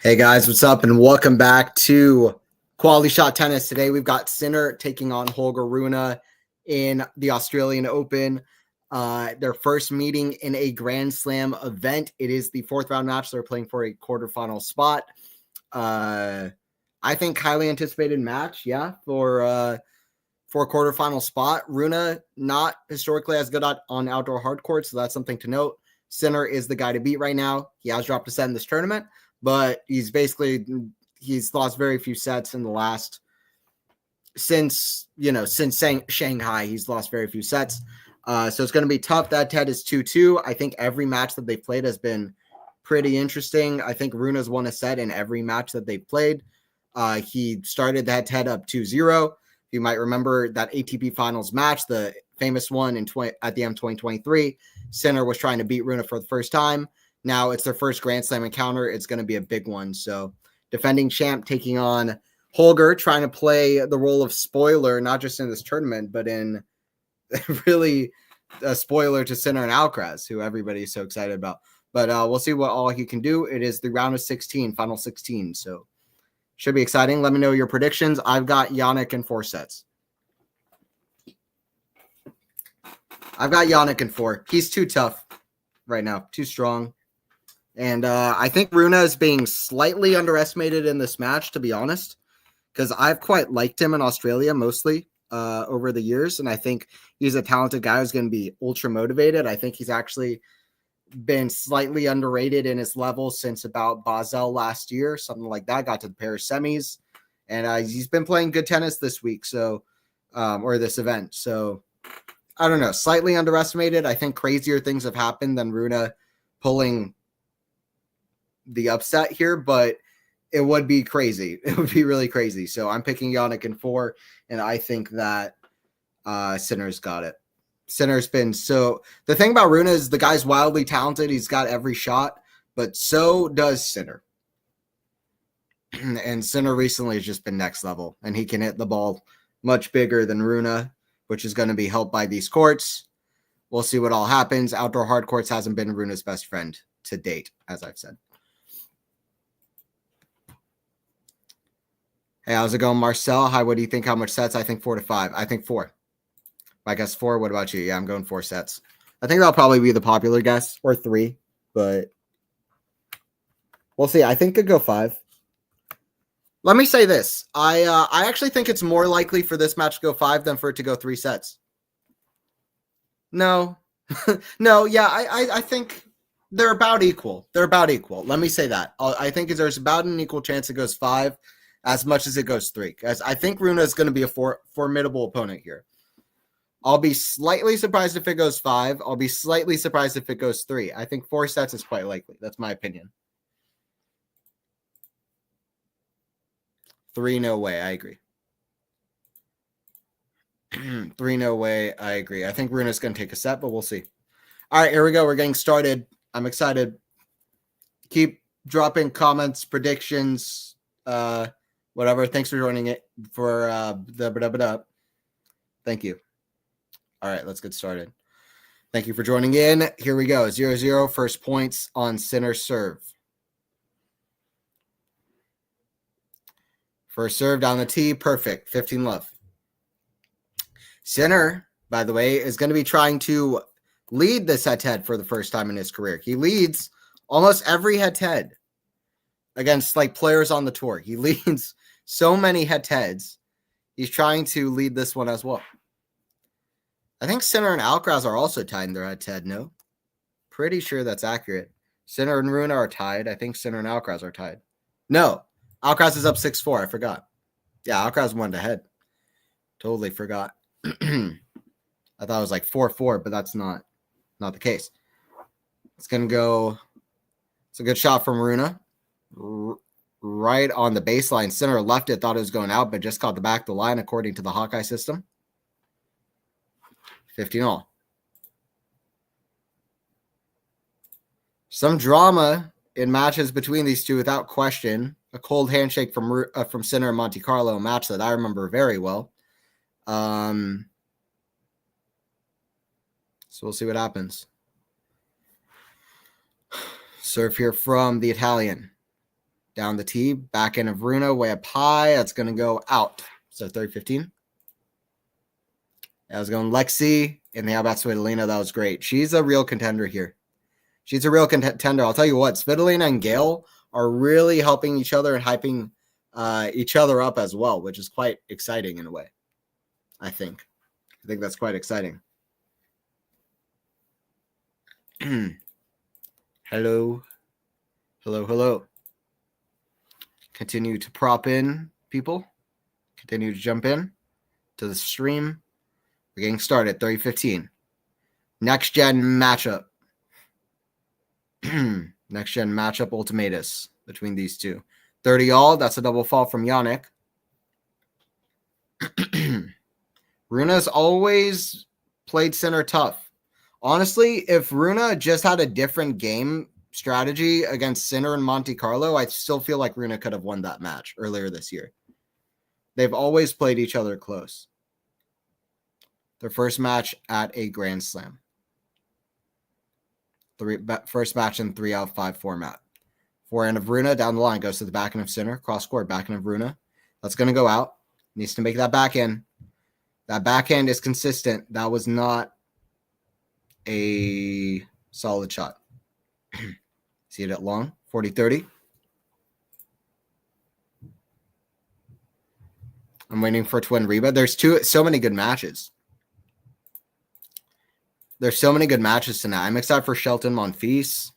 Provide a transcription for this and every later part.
Hey guys, what's up? And welcome back to Quality Shot Tennis. Today we've got Sinner taking on Holger Rune in the Australian Open. Their first meeting in a Grand Slam event. It is the fourth round match. They're playing for a quarterfinal spot. I think highly anticipated match, for a quarterfinal spot. Rune not historically as good on outdoor hard courts, so that's something to note. Sinner is the guy to beat right now. He has dropped a set in this tournament, but he's lost very few sets in the last since Shanghai. He's lost very few sets. So it's going to be tough. That head is 2-2. I think every match that they've played has been pretty interesting. I think Rune's won a set in every match that they've played. He started that head up 2-0. You might remember that ATP Finals match, the famous one at the M 2023. Sinner was trying to beat Rune for the first time. Now it's their first Grand Slam encounter. It's going to be a big one. So defending champ taking on Holger, trying to play the role of spoiler, not just in this tournament, but in really a spoiler to Sinner and Alcaraz, who everybody's so excited about. But we'll see what all he can do. It is the round of 16, final 16. So should be exciting. Let me know your predictions. I've got Jannik in 4 sets. I've got Jannik in 4. He's too tough right now, too strong. And I think Rune is being slightly underestimated in this match, to be honest, because I've quite liked him in Australia mostly over the years. And I think he's a talented guy who's going to be ultra motivated. I think he's actually been slightly underrated in his level since about Basel last year, something like that. Got to the Paris semis, and he's been playing good tennis this week, or this event. So I don't know, slightly underestimated. I think crazier things have happened than Rune pulling the upset here, but it would be crazy. It would be really crazy. So I'm picking Jannik in 4, and I think that Sinner's got it. Sinner's been so. The thing about Rune is the guy's wildly talented. He's got every shot, but so does Sinner. And Sinner recently has just been next level, and he can hit the ball much bigger than Rune, which is going to be helped by these courts. We'll see what all happens. Outdoor hard courts hasn't been Rune's best friend to date, as I've said. Hey, how's it going, Marcel? Hi, what do you think? How much sets? I think 4 to 5. I think 4. I guess 4. What about you? Yeah, I'm going 4 sets. I think that'll probably be the popular guess, or 3, but we'll see. I think it could go 5. Let me say this. I actually think it's more likely for this match to go 5 than for it to go 3 sets. No. No, yeah, I think they're about equal. They're about equal. Let me say that. I think there's about an equal chance it goes 5 as much as it goes 3. Because I think Rune is going to be a formidable opponent here. I'll be slightly surprised if it goes 5. I'll be slightly surprised if it goes 3. I think 4 sets is quite likely. That's my opinion. 3, no way. I agree. 3, no way. I agree. I think Rune's going to take a set, but we'll see. All right, here we go. We're getting started. I'm excited. Keep dropping comments, predictions, whatever. Thanks for joining it for Thank you. All right, let's get started. Thank you for joining in. Here we go. 0-0, first points on Sinner serve. First serve down the tee, perfect. 15 love. Sinner, by the way, is going to be trying to lead this head-to-head for the first time in his career. He leads almost every head-to-head against players on the tour. He leads so many head-to-heads. He's trying to lead this one as well. I think Sinner and Alcaraz are also tied in their head-to-head, no? Pretty sure that's accurate. Sinner and Rune are tied. I think Sinner and Alcaraz are tied. No, Alcaraz is up 6-4. I forgot. Yeah, Alcaraz won ahead. Totally forgot. I thought it was 4-4, but that's not the case. It's going to go. It's a good shot from Rune. Right on the baseline. Sinner left it, thought it was going out, but just caught the back of the line according to the Hawkeye system. 15 all. Some drama in matches between these two without question. A cold handshake from Sinner and Monte Carlo, a match that I remember very well. So we'll see what happens. Serve here from the Italian. Down the tee, backhand of Runa, way up high. That's going to go out. So 30-15. I was going Lexi and the How-About Svitolina. That was great. She's a real contender here. She's a real contender. I'll tell you what, Svitolina and Gale are really helping each other and hyping each other up as well, which is quite exciting in a way, I think. I think that's quite exciting. Hello. Hello, hello. Continue to prop in, people. Continue to jump in to the stream. We're getting started, 30-15. Next gen matchup. Next gen matchup ultimatus between these two. 30 all. That's a double fall from Yannick. Runa's always played center tough. Honestly, if Runa just had a different game strategy against Sinner and Monte Carlo, I still feel like Runa could have won that match earlier this year. They've always played each other close. Their first match at a Grand Slam. First match in 3 out of 5 format. Forehand of Runa down the line goes to the backhand of Sinner. Cross court, backhand of Runa. That's going to go out. Needs to make that backhand. That backhand is consistent. That was not a solid shot. See it at long. 40-30. I'm waiting for Twin Reba. There's so many good matches. There's so many good matches tonight. I'm excited for Shelton Monfils.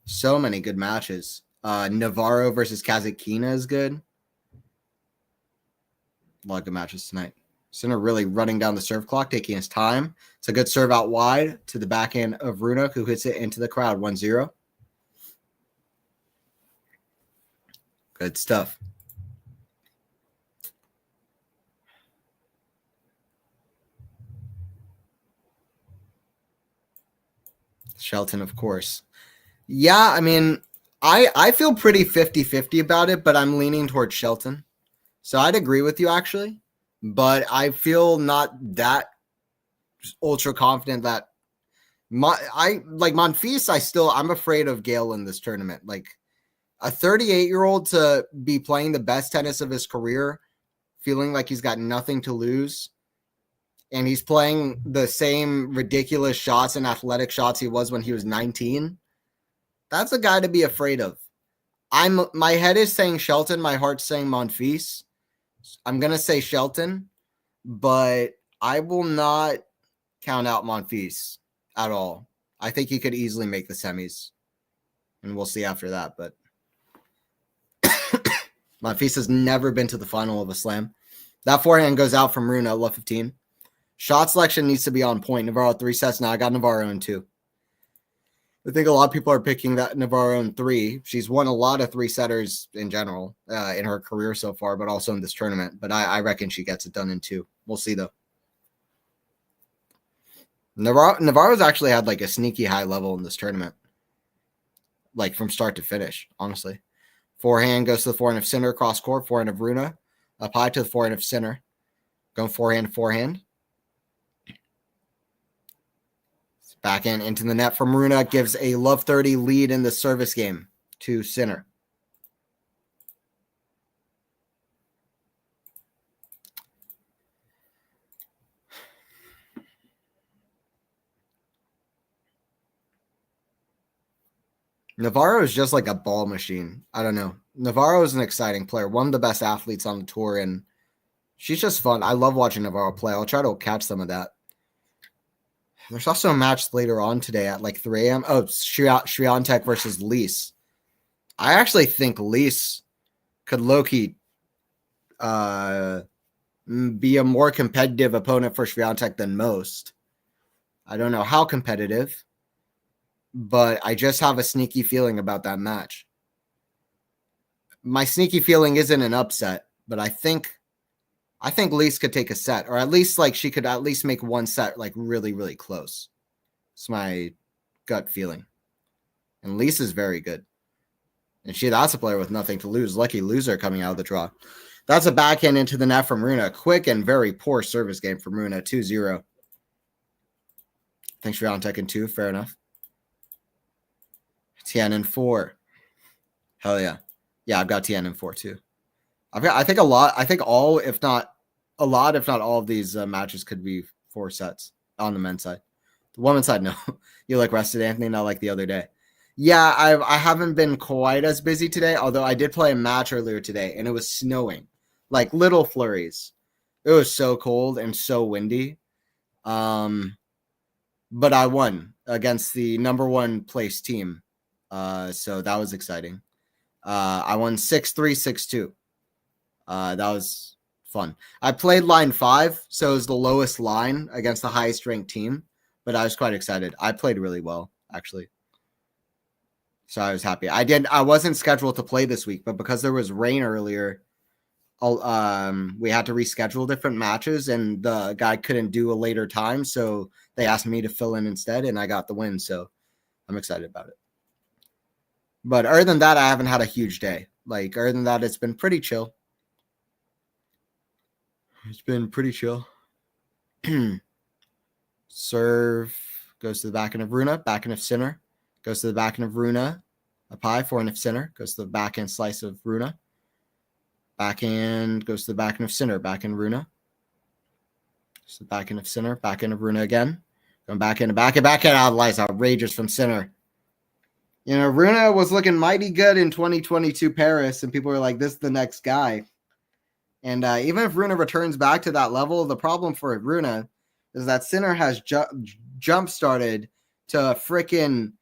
So many good matches. Navarro versus Kazakina is good. A lot of good matches tonight. Sinner really running down the serve clock, taking his time. It's a good serve out wide to the backhand of Runa, who hits it into the crowd. 1-0. Good stuff. Shelton, of course. Yeah, I mean, I feel pretty 50-50 about it, but I'm leaning towards Shelton. So I'd agree with you, actually. But I feel not that ultra confident that Monfils, I'm afraid of Gale in this tournament. Like a 38-year-old to be playing the best tennis of his career, feeling like he's got nothing to lose. And he's playing the same ridiculous shots and athletic shots he was when he was 19. That's a guy to be afraid of. My head is saying Shelton. My heart's saying Monfils. I'm going to say Shelton, but I will not count out Monfils at all. I think he could easily make the semis, and we'll see after that. But Monfils has never been to the final of a slam. That forehand goes out from Runa, love 15. Shot selection needs to be on point. Navarro 3 sets. Now I got Navarro in 2. I think a lot of people are picking that Navarro in 3. She's won a lot of 3-setters in general in her career so far, but also in this tournament. But I reckon she gets it done in 2. We'll see, though. Navarro's actually had like a sneaky high level in this tournament, like from start to finish, honestly. Forehand goes to the forehand of Sinner, cross court, forehand of Runa, up high to the forehand of Sinner. Going forehand. Backhand into the net from Runa, gives a love 30 lead in the service game to Sinner. Navarro is just like a ball machine. I don't know. Navarro is an exciting player, one of the best athletes on the tour, and she's just fun. I love watching Navarro play. I'll try to catch some of that. There's also a match later on today at like 3 a.m. Oh, Swiatek versus Lise. I actually think Lise could low-key be a more competitive opponent for Swiatek than most. I don't know how competitive, but I just have a sneaky feeling about that match. My sneaky feeling isn't an upset, but I think Lise could take a set, or at least like she could at least make one set like really, really close. It's my gut feeling. And Lise is very good. And that's a player with nothing to lose. Lucky loser coming out of the draw. That's a backhand into the net from Runa. Quick and very poor service game from Runa. 2-0. Thanks for Swiatek in 2. Fair enough. Tian in 4. Hell yeah. Yeah, I've got TN in 4 too. I think a lot. I think all, if not a lot, if not all of these matches could be 4 sets on the men's side. The women's side, no. You like rested, Anthony, not like the other day. Yeah, I haven't been quite as busy today, although I did play a match earlier today, and it was snowing, like little flurries. It was so cold and so windy. But I won against the number 1 place team. So that was exciting. I won 6-3, 6-2. That was fun. I played line 5, so it was the lowest line against the highest ranked team, but I was quite excited. I played really well, actually. So I was happy. I wasn't scheduled to play this week, but because there was rain earlier, we had to reschedule different matches, and the guy couldn't do a later time, so they asked me to fill in instead, and I got the win, so I'm excited about it. But other than that, I haven't had a huge day. Like, other than that, it's been pretty chill. It's been pretty chill. Serve goes to the back end of Runa, back end of center, goes to the back end of Runa, a pie, forehand of center, goes to the back end slice of Runa. Backhand goes to the back end of center, back end Runa. So back end of center, back end of Runa again. Going back end, back end, outrageous from center. You know, Runa was looking mighty good in 2022 Paris, and people were like, this is the next guy. And even if Runa returns back to that level, the problem for Runa is that Sinner has jump started to freaking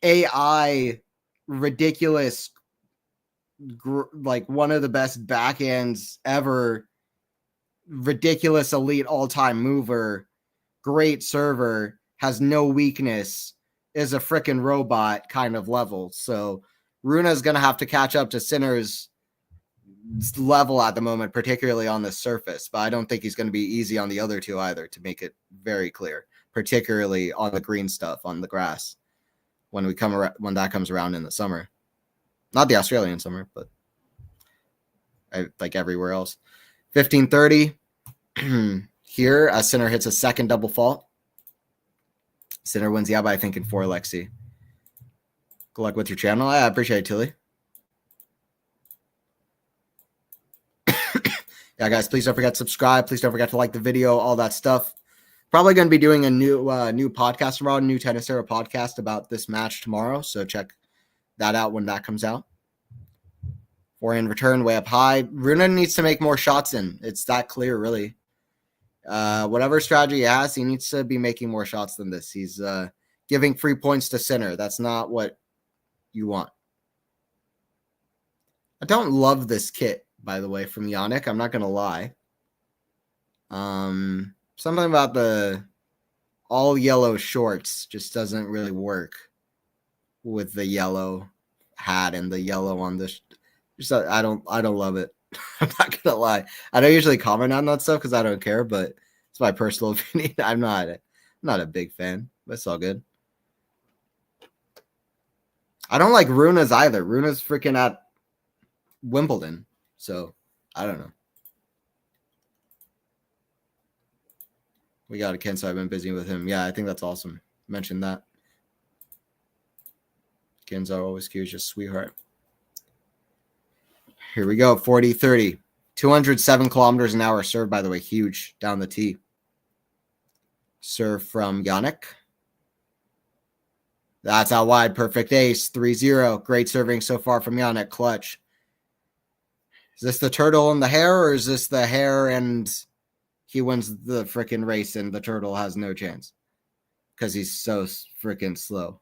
AI ridiculous, like one of the best backends ever, ridiculous elite all-time mover, great server, has no weakness, is a freaking robot kind of level. So Runa's going to have to catch up to Sinner's level at the moment, particularly on the surface, but I don't think he's going to be easy on the other two either, to make it very clear, particularly on the green stuff, on the grass, when that comes around in the summer. Not the Australian summer, but like everywhere else. 15-30 here as Sinner hits a second double fault. Sinner wins the by, I think, in 4, Lexi. Good luck with your channel. I appreciate it, Tilly. Yeah, guys, please don't forget to subscribe. Please don't forget to like the video, all that stuff. Probably going to be doing a new podcast tomorrow, new Tennis Era podcast about this match tomorrow. So check that out when that comes out. Forehand return way up high. Runa needs to make more shots in. It's that clear, really. Whatever strategy he has, he needs to be making more shots than this. He's giving free points to Sinner. That's not what you want. I don't love this kit, by the way, from Yannick. I'm not going to lie. Something about the all yellow shorts just doesn't really work with the yellow hat and the yellow on this. I don't love it. I'm not gonna lie. I don't usually comment on that stuff because I don't care, but it's my personal opinion. I'm not a big fan, but it's all good. I don't like Runa's either. Runa's freaking at Wimbledon, so I don't know. We got a Ken, so I've been busy with him. Yeah, I think that's awesome. Mention that. Ken's are always cute, just sweetheart. Here we go, 40-30. 207 kilometers an hour serve, by the way, huge down the tee. Serve from Yannick. That's out wide, perfect ace, 3-0. Great serving so far from Yannick, clutch. Is this the turtle and the hare, or is this the hare and he wins the freaking race and the turtle has no chance because he's so freaking slow?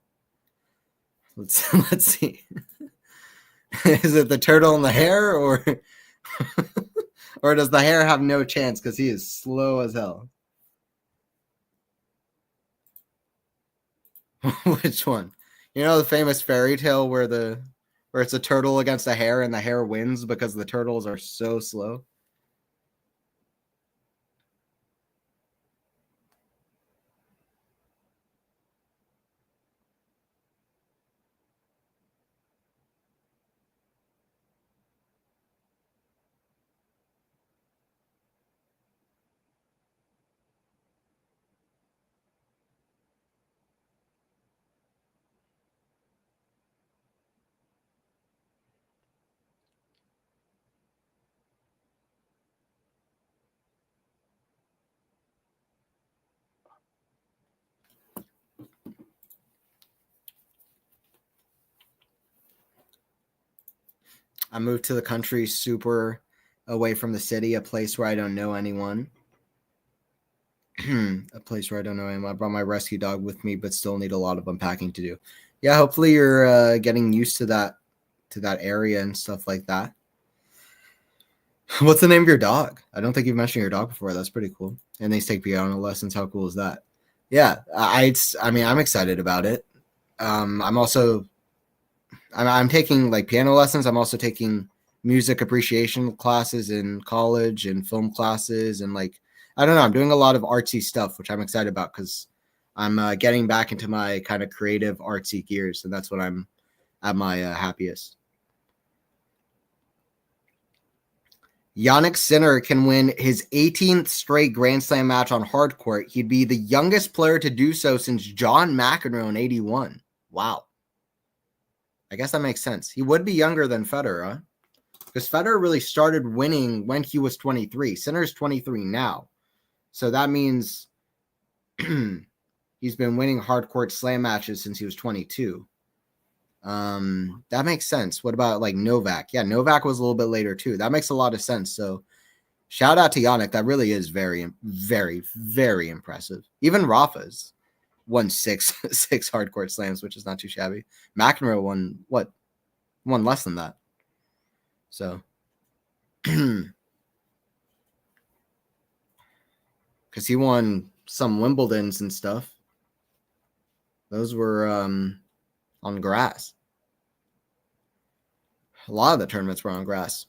Let's see. Is it the turtle and the hare, or or does the hare have no chance because he is slow as hell? Which one? You know the famous fairy tale where it's a turtle against a hare and the hare wins because the turtles are so slow? I moved to the country, super away from the city, a place where I don't know anyone. A place where I don't know anyone. I brought my rescue dog with me, but still need a lot of unpacking to do. Yeah, hopefully you're getting used to that area and stuff like that. What's the name of your dog? I don't think you've mentioned your dog before. That's pretty cool. And they take piano lessons. How cool is that? Yeah, I mean, I'm excited about it. I'm taking like piano lessons. I'm also taking music appreciation classes in college and film classes, and like, I don't know, I'm doing a lot of artsy stuff, which I'm excited about because I'm getting back into my kind of creative artsy gears, and that's when I'm at my happiest. Yannick Sinner can win his 18th straight Grand Slam match on hard court. He'd be the youngest player to do so since John McEnroe in 81. Wow. I guess that makes sense. He would be younger than Federer, huh? Because Federer really started winning when he was 23. Sinner's 23 now. So that means he's been winning hard court slam matches since he was 22. That makes sense. What about like Novak? Yeah, Novak was a little bit later too. That makes a lot of sense. So shout out to Yannick. That really is very, very, very impressive. Even Rafa's won six hard court slams, which is not too shabby. McEnroe won less than that. So because he won some Wimbledons and stuff. Those were on grass. A lot of the tournaments were on grass.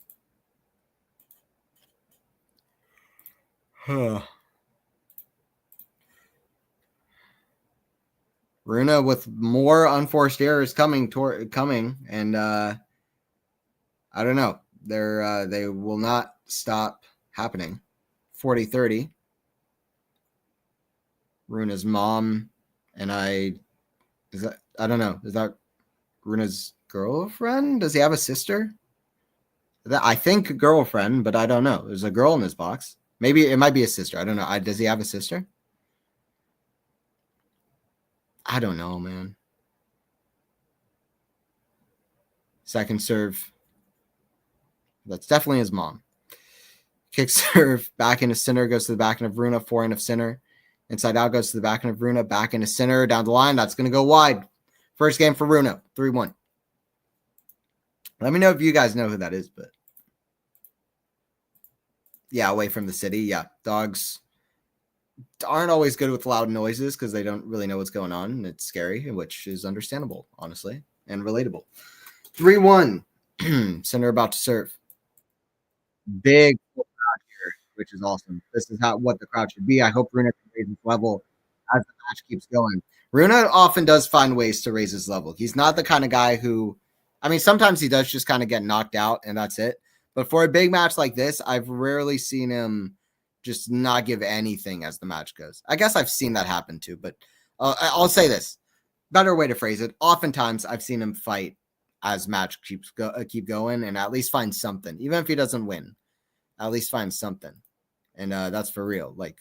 Rune with more unforced errors coming, and I don't know. They will not stop happening. 40-30. Runa's mom and I don't know. Is that Runa's girlfriend? Does he have a sister? I think girlfriend, but I don't know. There's a girl in his box. Maybe it might be a sister. I don't know. Does he have a sister? I don't know, man. Second serve. That's definitely his mom. Kick serve. Back into center. Goes to the back end of Rune. Forehand of center. Inside out goes to the back end of Rune. Back into center. Down the line. That's going to go wide. First game for Rune. 3-1. Let me know if you guys know who that is, but yeah, away from the city. Yeah, dogs aren't always good with loud noises because they don't really know what's going on, and it's scary, which is understandable, honestly, and relatable. 3-1. Center about to serve. Big crowd here, which is awesome. This is what the crowd should be. I hope Rune can raise his level as the match keeps going. Rune often does find ways to raise his level. He's not the kind of guy who, I mean, sometimes he does just kind of get knocked out, and that's it. But for a big match like this, I've rarely seen him just not give anything as the match goes. I guess I've seen that happen too, but I'll say this. Better way to phrase it. Oftentimes, I've seen him fight as match keep going and at least find something. Even if he doesn't win, at least find something. And that's for real. Like,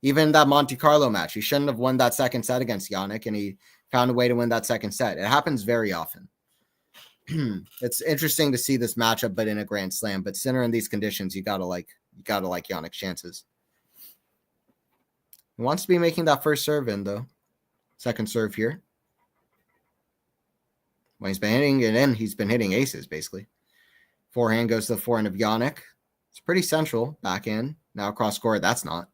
even that Monte Carlo match, he shouldn't have won that second set against Yannick, and he found a way to win that second set. It happens very often. It's interesting to see this matchup, but in a Grand Slam. But Sinner in these conditions, you gotta like Yannick's chances. He wants to be making that first serve in though. Second serve here. When he's been hitting it in, he's been hitting aces basically. Forehand goes to the forehand of Yannick. It's pretty central. Back in. Now cross court. That's not.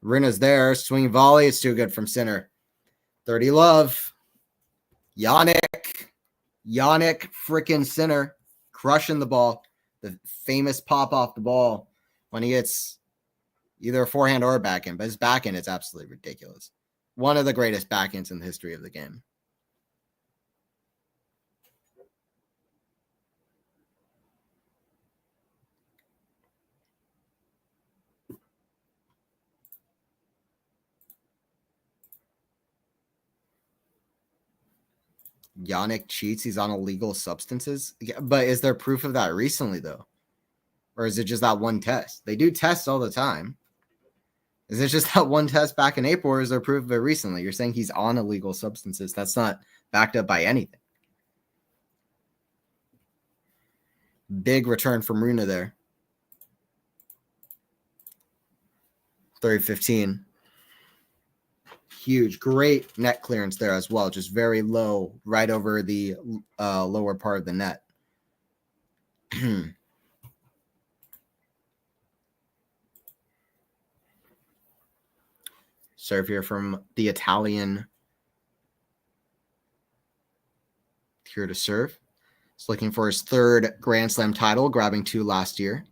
Runa's there. Swinging volley. It's too good from Sinner. 30 love. Yannick freaking Sinner crushing the ball. The famous pop off the ball when he hits either a forehand or a backhand. But his backhand is absolutely ridiculous. One of the greatest backhands in the history of the game. Yannick cheats. He's on illegal substances. But is there proof of that recently, though? Or is it just that one test? They do tests all the time. Is it just that one test back in April, or is there proof of it recently? You're saying he's on illegal substances. That's not backed up by anything. Big return from Runa there. 30-15. Huge. Great net clearance there as well. Just very low, right over the lower part of the net. Serve here from the Italian. Here to serve. He's looking for his third Grand Slam title, grabbing 2 last year.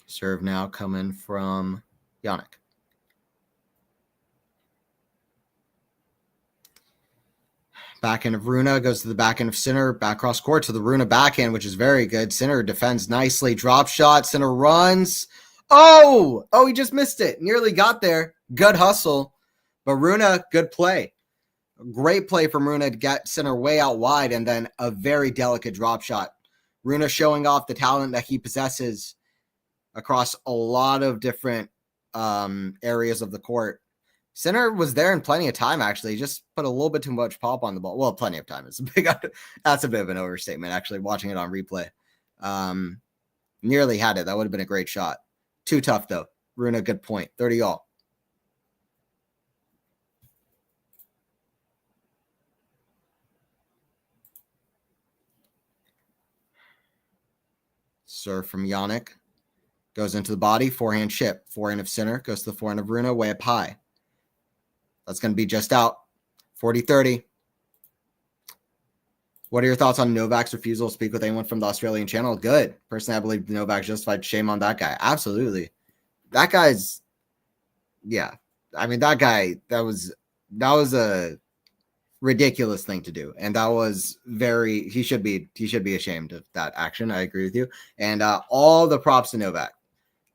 Serve now coming from Yannick. Backhand of Runa goes to the backhand of Sinner. Back cross court to the Runa backhand, which is very good. Sinner defends nicely. Drop shot. Sinner runs. Oh, he just missed it. Nearly got there. Good hustle. But Runa, good play. Great play from Runa to get Sinner way out wide, and then a very delicate drop shot. Runa showing off the talent that he possesses across a lot of different areas of the court. Sinner was there in plenty of time, actually. He just put a little bit too much pop on the ball. Well, plenty of time. That's a bit of an overstatement, actually, watching it on replay. Nearly had it. That would have been a great shot. Too tough, though. Runa, good point. 30-all. Serve from Yannick. Goes into the body. Forehand chip. Forehand of Sinner. Goes to the forehand of Runa. Way up high. That's going to be just out. 40-30. What are your thoughts on Novak's refusal to speak with anyone from the Australian channel? Good. Personally, I believe Novak justified. Shame on that guy. Absolutely. That guy's, yeah. I mean, that guy, that was a ridiculous thing to do. And that was he should be ashamed of that action. I agree with you. And all the props to Novak.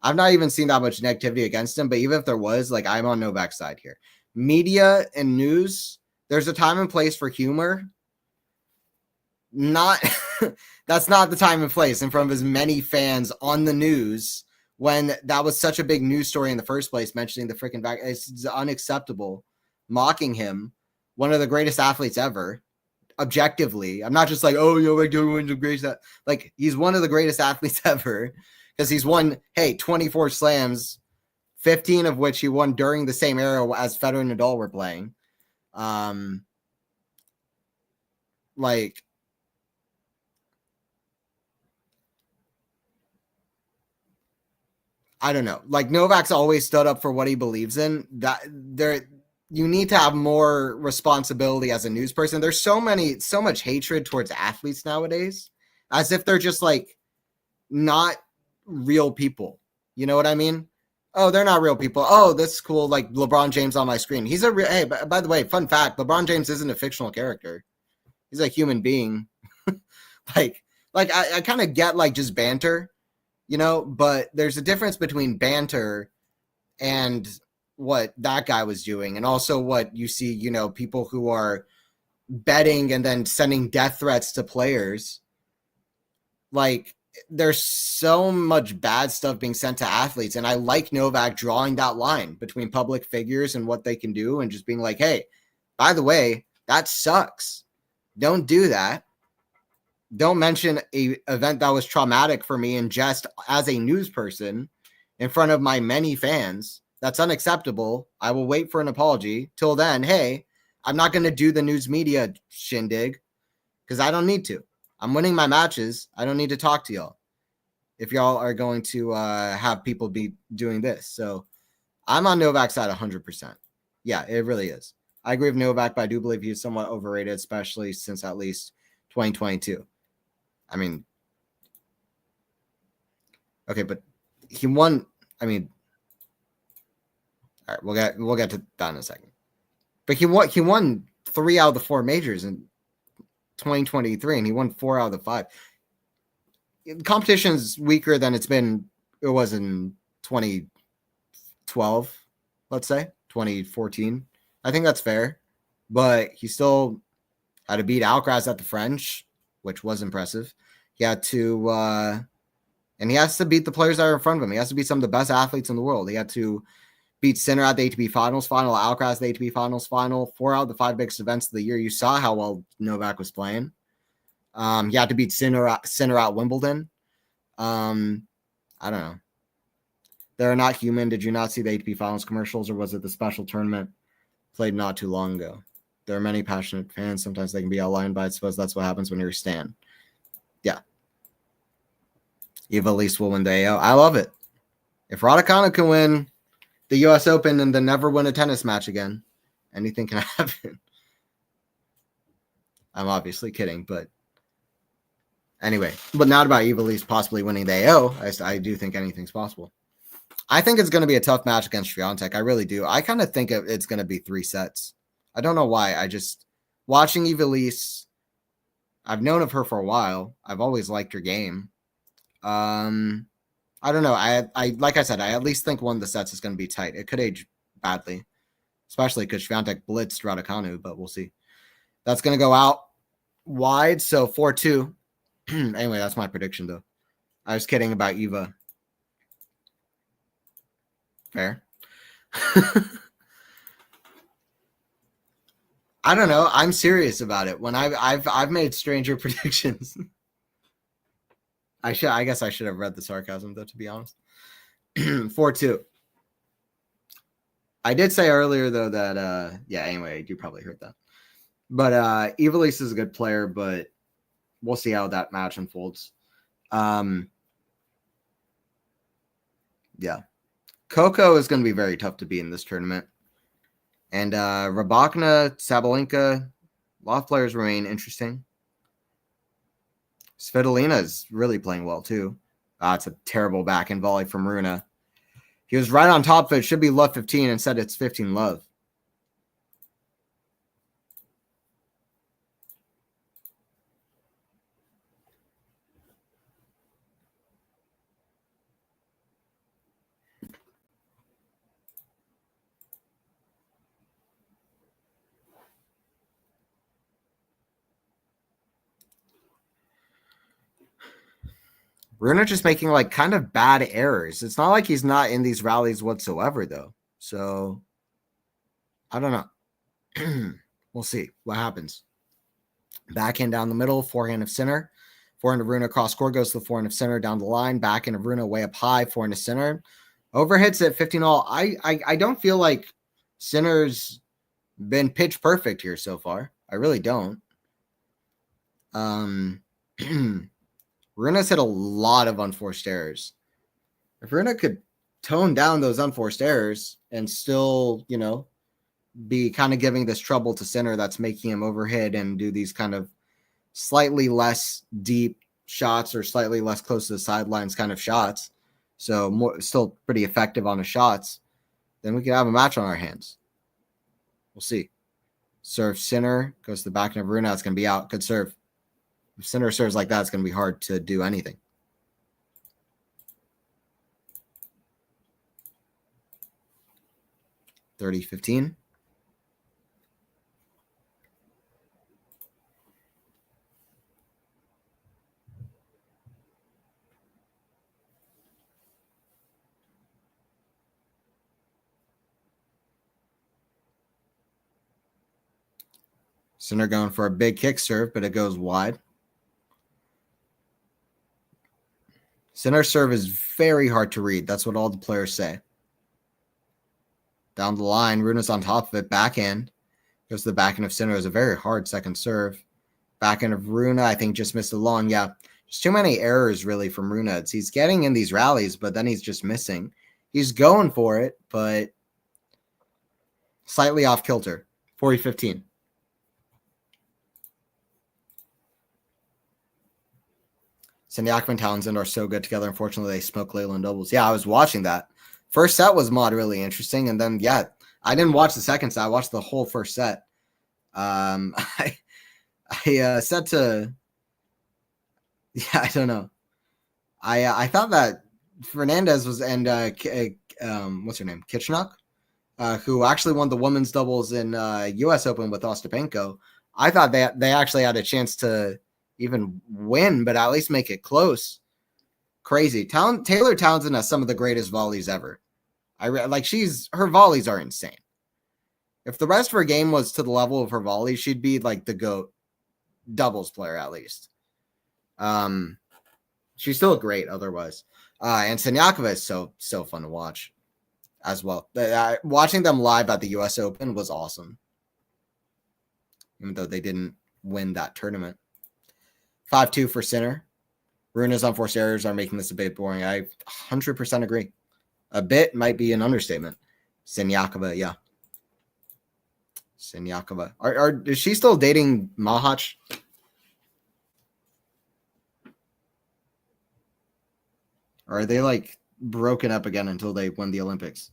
I've not even seen that much negativity against him, but even if there was, like, I'm on Novak's side here. Media and news, there's a time and place for humor. That's not the time and place in front of as many fans on the news when that was such a big news story in the first place, mentioning the freaking back. It's unacceptable. Mocking him, one of the greatest athletes ever, objectively. I'm not just like, oh, Novak Djokovic, the greatest. Like, he's one of the greatest athletes ever because he's won, 24 slams, 15 of which he won during the same era as Federer and Nadal were playing. Like, I don't know. Like, Novak's always stood up for what he believes in. You need to have more responsibility as a news person. There's so much hatred towards athletes nowadays, as if they're just like not real people. You know what I mean? Oh, they're not real people. Oh, this is cool. Like LeBron James on my screen. He's hey, by the way, fun fact, LeBron James isn't a fictional character. He's a human being. like I kind of get like just banter, you know, but there's a difference between banter and what that guy was doing. And also what you see, you know, people who are betting and then sending death threats to players. Like, there's so much bad stuff being sent to athletes. And I like Novak drawing that line between public figures and what they can do and just being like, hey, by the way, that sucks. Don't do that. Don't mention an event that was traumatic for me and just as a news person in front of my many fans. That's unacceptable. I will wait for an apology. Till then, hey, I'm not going to do the news media shindig because I don't need to. I'm winning my matches. I don't need to talk to y'all if y'all are going to have people be doing this. So I'm on Novak's side 100%. Yeah, it really is. I agree with Novak, but I do believe he's somewhat overrated, especially since at least 2022. I mean, okay, but he won. I mean, all right, we'll get to that in a second. But he won 3 out of the 4 majors in 2023, and he won 4 out of the 5. The competition's weaker than it was in 2012, let's say 2014. I think that's fair, but he still had to beat Alcaraz at the French, which was impressive. He had to, and he has to beat the players that are in front of him. He has to beat some of the best athletes in the world. He had to Beat Sinner at the ATP Finals final, Alcaraz the ATP Finals final, 4 out of the 5 biggest events of the year. You saw how well Novak was playing. He had to beat Sinner at Wimbledon. I don't know. They're not human. Did you not see the ATP Finals commercials, or was it the special tournament played not too long ago? There are many passionate fans. Sometimes they can be outlined, but I suppose that's what happens when you're a stan. Yeah. Eva Elise will win the AO. I love it. If Raducanu can win the U.S. Open and then never win a tennis match again, anything can happen. I'm obviously kidding, but anyway. But not about Eva Elise possibly winning the AO. I do think anything's possible. I think it's going to be a tough match against Swiatek. I really do. I kind of think it's going to be 3 sets. I don't know why. I just, watching Eva Elise, I've known of her for a while. I've always liked her game. I don't know. I like I said, I at least think one of the sets is going to be tight. It could age badly, especially because Swiatek blitzed Raducanu, but we'll see. That's going to go out wide, so 4-2. Anyway, that's my prediction, though. I was kidding about Eva. Fair. I don't know. I'm serious about it. When I've made stranger predictions. I guess I should have read the sarcasm, though, to be honest. 4-2. I did say earlier, though, that anyway, you probably heard that. But Eva Elise is a good player, but we'll see how that match unfolds. Yeah. Coco is going to be very tough to beat in this tournament. And Rybakina, Sabalenka, a lot of players remain interesting. Svitolina is really playing well, too. It's a terrible back-end volley from Rune. He was right on top of it. Should be love 15. Instead, it's 15 love. Rune just making like kind of bad errors. It's not like he's not in these rallies whatsoever, though. So I don't know. We'll see what happens. Backhand down the middle, forehand of center. Forehand of Rune across court goes to the forehand of center down the line. Backhand of Rune way up high, forehand of center. Overhits at 15 all. I don't feel like Sinner's been pitch perfect here so far. I really don't. Rune's hit a lot of unforced errors. If Rune could tone down those unforced errors and still, be kind of giving this trouble to Sinner that's making him overhit and do these kind of slightly less deep shots or slightly less close to the sidelines kind of shots, so still pretty effective on the shots, then we could have a match on our hands. We'll see. Serve Sinner, goes to the back of Rune. It's going to be out. Good serve. If Sinner serves like that, it's going to be hard to do anything. $30-15. Sinner going for a big kick serve, but it goes wide. Sinner serve is very hard to read. That's what all the players say. Down the line, Rune's on top of it. Backhand. Goes to the backhand of Sinner. It was a very hard second serve. Backhand of Rune, I think, just missed it long. Yeah, there's too many errors, really, from Rune. He's getting in these rallies, but then he's just missing. He's going for it, but slightly off kilter. 40-15. Sindyak and Townsend are so good together. Unfortunately, they smoke Leyland doubles. Yeah, I was watching that. First set was really interesting. And then, I didn't watch the second set. I watched the whole first set. I said to, I don't know. I thought that Fernandez was, and what's her name? Kitchenok, who actually won the women's doubles in U.S. Open with Ostapenko. I thought they actually had a chance to even win, but at least make it close. Crazy. Taylor Townsend has some of the greatest volleys ever. Her volleys are insane. If the rest of her game was to the level of her volleys, she'd be like the GOAT doubles player at least. She's still great otherwise. And Siniakova is so fun to watch as well. Watching them live at the US Open was awesome. Even though they didn't win that tournament. 5-2 for Sinner. Runa's unforced errors are making this a bit boring. I 100% agree. A bit might be an understatement. Siniakova, yeah. Siniakova. Is she still dating Mahach? Or are they like broken up again until they win the Olympics?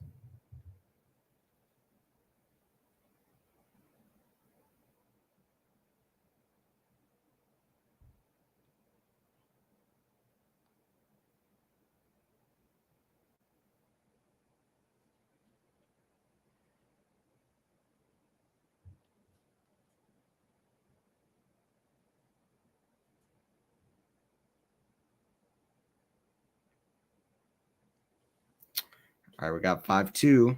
All right, we got 5-2.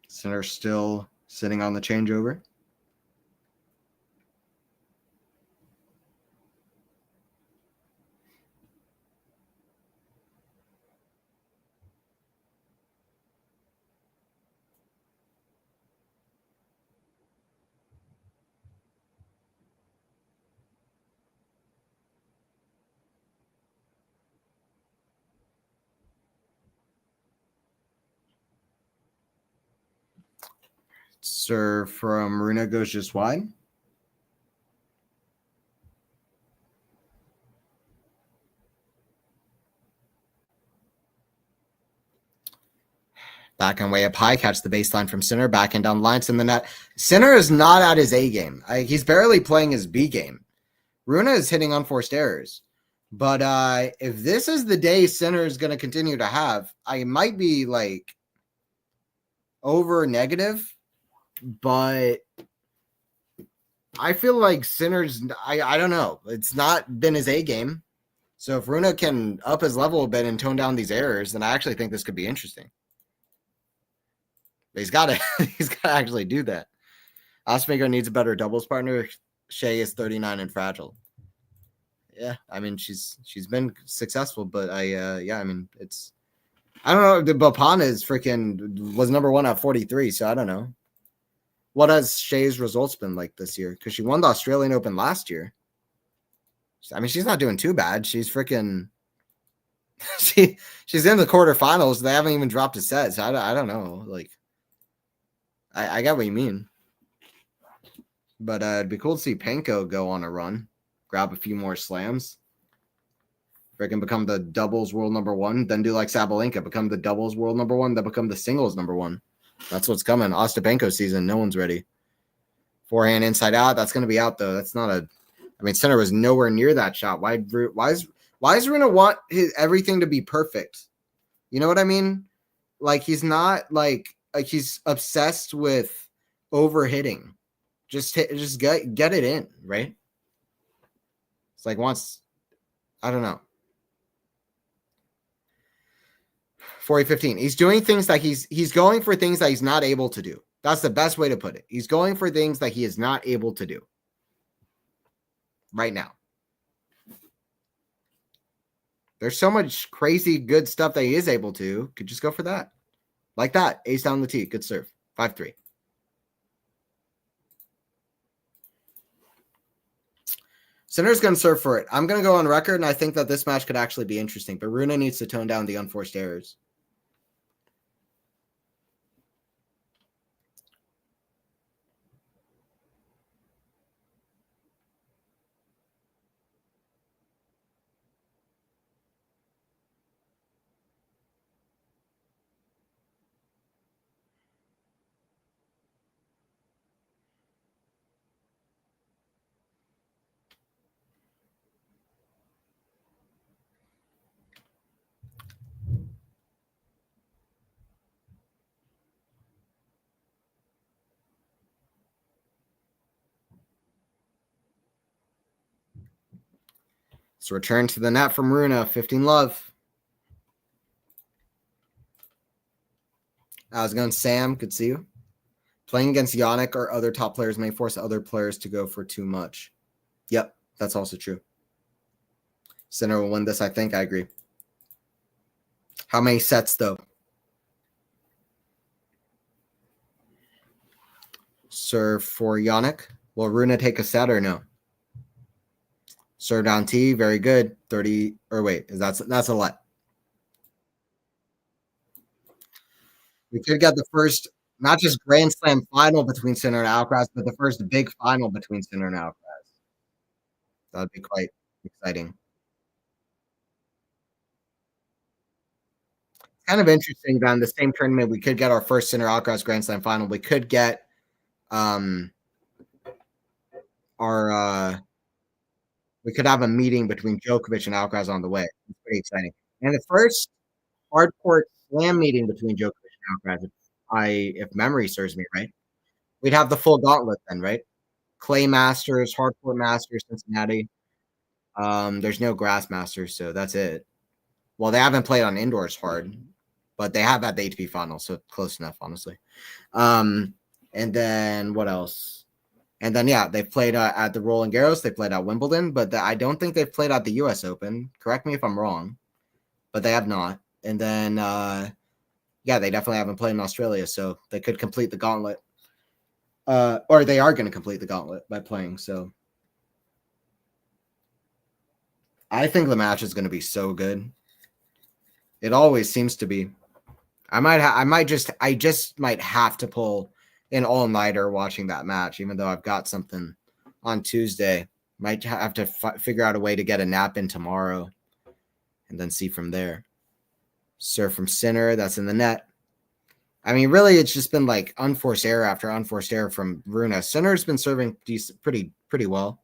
Sinner still sitting on the changeover. Serve from Runa goes just wide. Back and way up high, catch the baseline from Sinner, back and down lines in the net. Sinner is not at his A game. He's barely playing his B game. Runa is hitting unforced errors. But if this is the day Sinner is going to continue to have, I might be like over negative, but I feel like Sinner's, I don't know. It's not been his A game. So if Runa can up his level a bit and tone down these errors, then I actually think this could be interesting. But he's got to actually do that. Osmaker needs a better doubles partner. Shea is 39 and fragile. Yeah, I mean she's been successful, but I mean it's I don't know. The Bopana is was number 1 at 43, so I don't know. What has Shea's results been like this year? Because she won the Australian Open last year. I mean, she's not doing too bad. She's she's in the quarterfinals. They haven't even dropped a set, so I don't know. Like, I get what you mean. But it'd be cool to see Penko go on a run, grab a few more slams, become the doubles world number 1, then do like Sabalenka, become the doubles world number 1, then become the singles number 1. That's what's coming. Ostapenko season, no one's ready. Forehand inside out, that's going to be out though. That's not a. I mean, Sinner was nowhere near that shot. Why is Runa want everything to be perfect? You know what I mean? Like he's not like he's obsessed with overhitting. Just get it in, right? It's like I don't know. 40-15. He's doing things that he's going for things that he's not able to do. That's the best way to put it. He's going for things that he is not able to do right now. There's so much crazy good stuff that he is able to. Could just go for that. Like that. Ace down the tee. Good serve. 5-3. Sinner's going to serve for it. I'm going to go on record, and I think that this match could actually be interesting. But Runa needs to tone down the unforced errors. So return to the net from Runa. 15 love. I was going Sam. Could see you. Playing against Yannick or other top players may force other players to go for too much. Yep, that's also true. Sinner will win this, I think. I agree. How many sets, though? Serve for Yannick. Will Rune take a set or no? Serve down T. Very good. 30. Or wait, that's a let. We could get the first, not just Grand Slam final between Sinner and Alcaraz, but the first big final between Sinner and Alcaraz. That would be quite exciting. Kind of interesting that in the same tournament, we could get our first Sinner Alcaraz Grand Slam final. We could get our we could have a meeting between Djokovic and Alcaraz on the way. It's pretty exciting. And the first hard court slam meeting between Djokovic and Alcaraz, if memory serves me right, we'd have the full gauntlet then, right? Clay Masters, hard court Masters, Cincinnati. There's no grass Masters, so that's it. Well, they haven't played on indoors hard, but they have at the ATP final, so close enough, honestly. And then what else? And then yeah, they've played at the Roland Garros, they played at Wimbledon, but I don't think they've played at the U.S. Open. Correct me if I'm wrong, but they have not. And then yeah, they definitely haven't played in Australia, so they could complete the gauntlet. Or they are going to complete the gauntlet by playing. So I think the match is going to be so good. It always seems to be. I just might have to pull an all-nighter watching that match, even though I've got something on Tuesday. Might have to figure out a way to get a nap in tomorrow and then see from there. Serve from Sinner, that's in the net. I mean, really, it's just been like unforced error after unforced error from Rune. Sinner's been serving pretty well,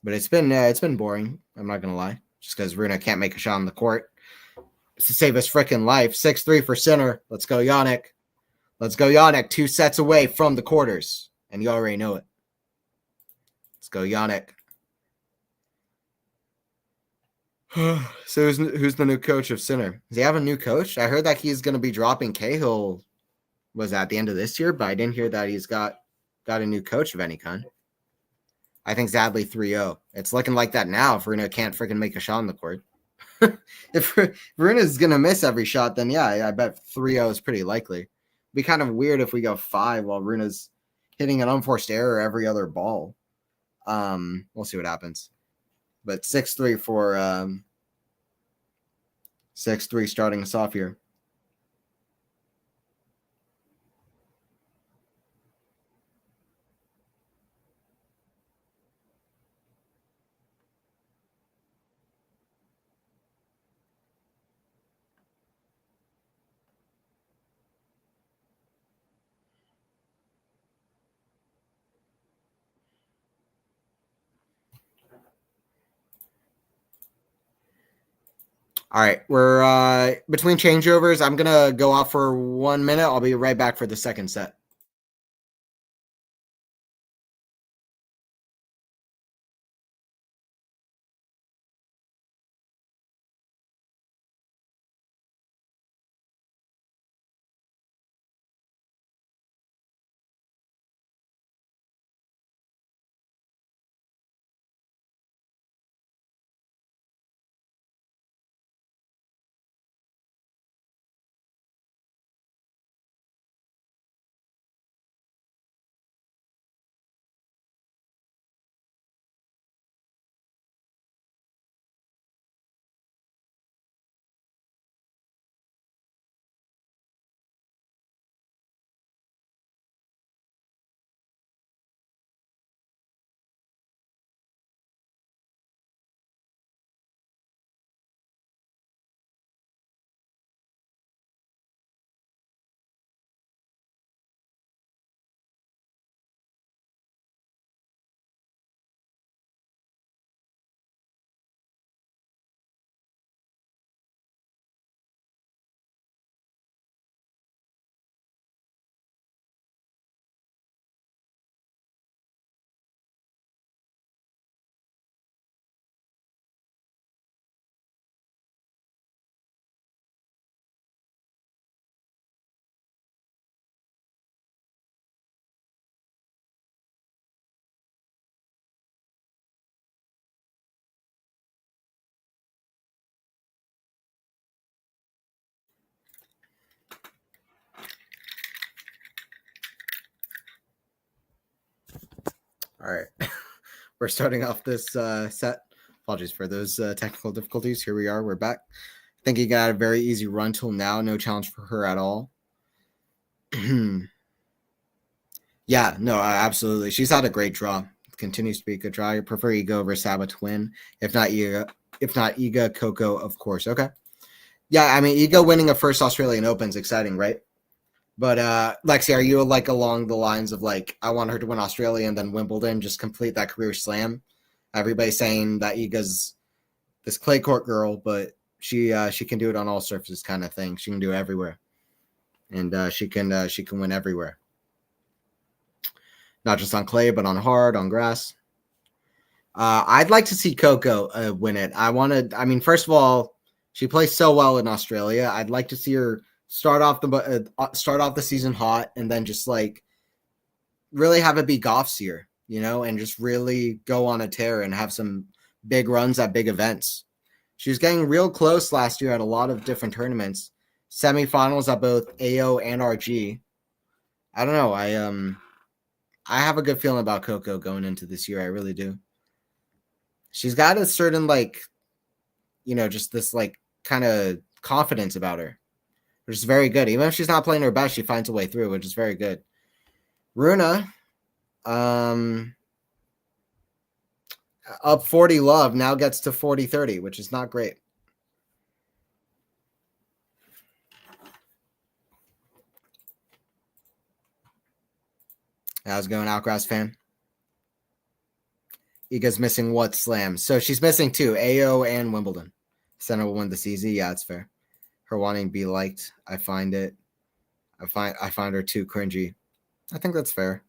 but it's been boring. I'm not gonna lie, just because Rune can't make a shot on the court to save his freaking life. 6-3 for Sinner. Let's go, Yannick. Let's go, Yannick. 2 sets away from the quarters, and you already know it. Let's go, Yannick. So who's the new coach of Sinner? Does he have a new coach? I heard that he's going to be dropping Cahill. Was at the end of this year, but I didn't hear that he's got a new coach of any kind. I think Zadley 3-0. It's looking like that now if Rune can't freaking make a shot on the court. If Rune is going to miss every shot, then yeah, I bet 3-0 is pretty likely. It'd be kind of weird if we go 5 while Rune's hitting an unforced error every other ball. We'll see what happens. But 6-3 for 6-3 starting us off here. All right, we're between changeovers. I'm gonna go off for 1 minute. I'll be right back for the second set. All right. We're starting off this set. Apologies for those technical difficulties. Here we are. We're back. I think he got a very easy run till now. No challenge for her at all. Yeah, no, absolutely. She's had a great draw. Continues to be a good draw. I prefer Iga over Saba to win. If not Iga, Coco, of course. Okay. Yeah, I mean, Iga winning a first Australian Open is exciting, right? But Lexi, are you like along the lines of like, I want her to win Australia and then Wimbledon, just complete that career slam? Everybody's saying that Iga's this clay court girl, but she can do it on all surfaces, kind of thing. She can do it everywhere, and she can win everywhere, not just on clay, but on hard, on grass. I'd like to see Coco win it. I mean, first of all, she plays so well in Australia. I'd like to see her start off the season hot, and then just like really have it be Goff's year, and just really go on a tear and have some big runs at big events. She was getting real close last year at a lot of different tournaments, semifinals at both AO and RG. I don't know. I have a good feeling about Coco going into this year. I really do. She's got a certain just this like kind of confidence about her, which is very good. Even if she's not playing her best, she finds a way through, which is very good. Runa, up 40 love, now gets to 40-30, which is not great. How's it going, Outgrass fan? Iga's missing what slam? So she's missing 2, AO and Wimbledon. Center will win this easy. Yeah, it's fair. Her wanting to be liked, I find her too cringy. I think that's fair.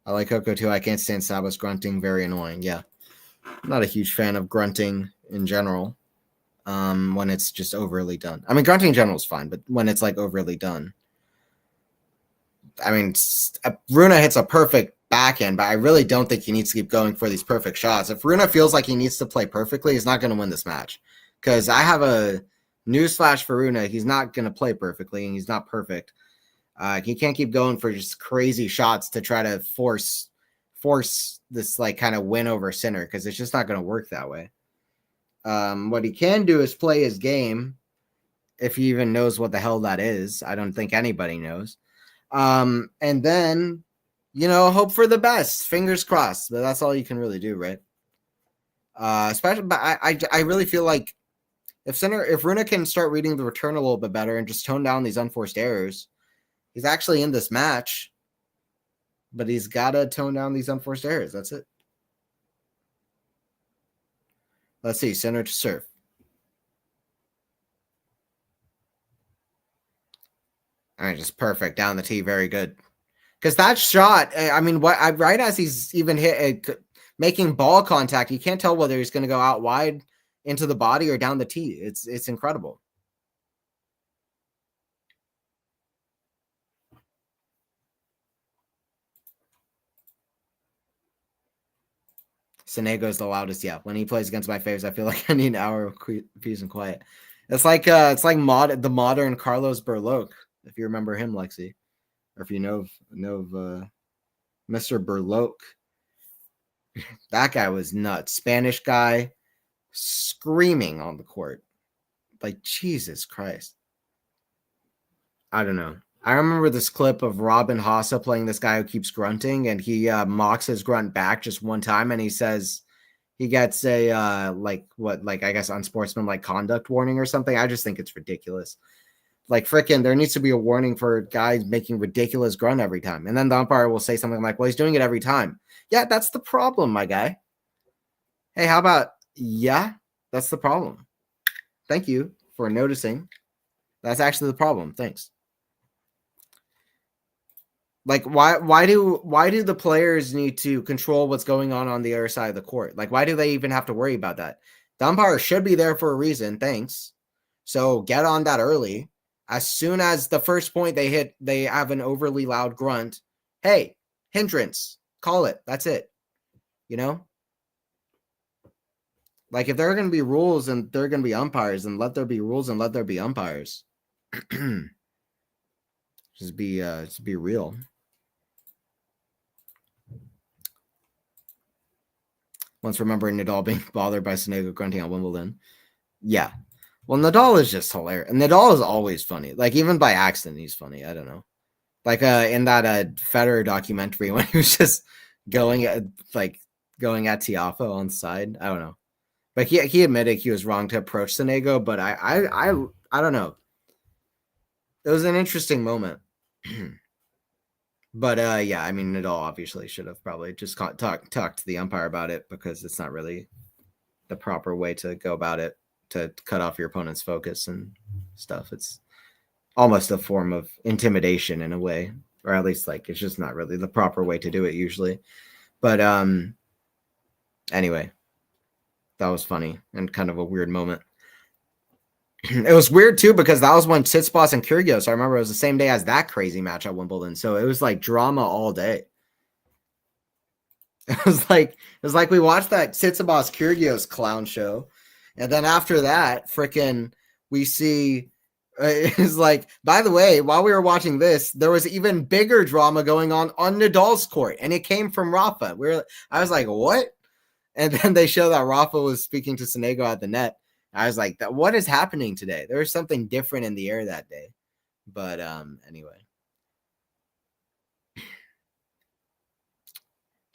I like Coco too. I can't stand Saba's grunting. Very annoying. Yeah. I'm not a huge fan of grunting in general. When it's just overly done. I mean, grunting in general is fine, but when it's like overly done. I mean, Runa hits a perfect backhand, but I really don't think he needs to keep going for these perfect shots. If Runa feels like he needs to play perfectly, he's not going to win this match. Because I have a newsflash for Runa. He's not going to play perfectly, and he's not perfect. He can't keep going for just crazy shots to try to force this like kind of win over Sinner, because it's just not going to work that way. What he can do is play his game, if he even knows what the hell that is. I don't think anybody knows. And then, hope for the best. Fingers crossed. But that's all you can really do, right? Especially, but I really feel like if Runa can start reading the return a little bit better and just tone down these unforced errors, he's actually in this match. But he's got to tone down these unforced errors. That's it. Let's see. Center to serve. All right, just perfect. Down the tee. Very good. Because that shot, I mean, right as he's even making ball contact, you can't tell whether he's going to go out wide into the body or down the tee. It's incredible. Sonego's the loudest. Yeah, when he plays against my faves, I feel like I need an hour of peace and quiet. It's like the modern Carlos Berloque, if you remember him, Lexi, or if you know of Mr. Berloque. That guy was nuts. Spanish guy screaming on the court. Like, Jesus Christ. I don't know. I remember this clip of Robin Haase playing this guy who keeps grunting, and he mocks his grunt back just one time, and he says he gets a I guess unsportsmanlike conduct warning or something. I just think it's ridiculous. Like, frickin', there needs to be a warning for guys making ridiculous grunt every time. And then the umpire will say something like, well, he's doing it every time. Yeah, that's the problem, my guy. Hey, how about, yeah, that's the problem. Thank you for noticing. That's actually the problem. Thanks. Like, why do the players need to control what's going on the other side of the court? Like, why do they even have to worry about that? The umpire should be there for a reason. Thanks. So get on that early. As soon as the first point they hit, they have an overly loud grunt. Hey, hindrance. Call it. That's it. Like, if there are going to be rules and there are going to be umpires, then let there be rules and let there be umpires. Just be real. Once remembering Nadal being bothered by Sonego grunting on Wimbledon. Yeah. Well, Nadal is just hilarious. And Nadal is always funny. Like, even by accident, he's funny. I don't know. Like in that Federer documentary when he was just going at Tiafoe on the side. I don't know. But he admitted he was wrong to approach Sonego, but I don't know. It was an interesting moment. But yeah, I mean, Nadal obviously should have probably just talked to the umpire about it, because it's not really the proper way to go about it, to cut off your opponent's focus and stuff. It's almost a form of intimidation in a way, or at least like it's just not really the proper way to do it usually. But anyway, that was funny and kind of a weird moment. It was weird too, because that was when Tsitsipas and Kyrgios, I remember it was the same day as that crazy match at Wimbledon. So it was like drama all day. It was like we watched that Tsitsipas Kyrgios clown show, and then after that, freaking we see it's like, by the way, while we were watching this, there was even bigger drama going on Nadal's court, and it came from Rafa. I was like, what? And then they show that Rafa was speaking to Sonego at the net. I was like, what is happening today? There was something different in the air that day. But anyway.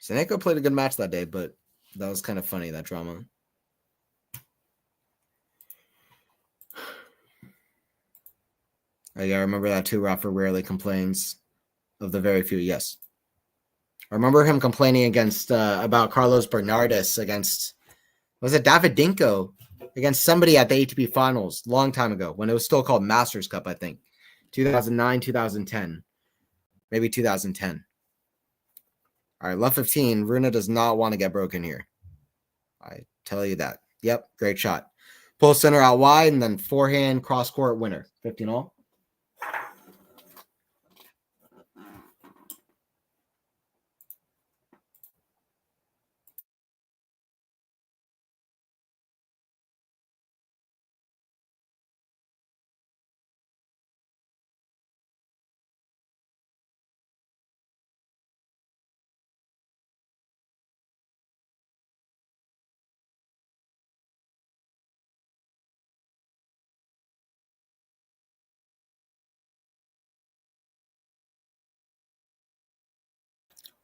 Sonego played a good match that day, but that was kind of funny, that drama. I remember that too. Rafa rarely complains of the very few. Yes. I remember him complaining about Carlos Bernardus against, was it Davidinko? Against somebody at the ATP finals long time ago, when it was still called Masters Cup, I think 2009, 2010, maybe 2010. All right, left 15. Rune does not want to get broken here. I tell you that. Yep, great shot. Pull center out wide, and then forehand cross court winner. 15 all.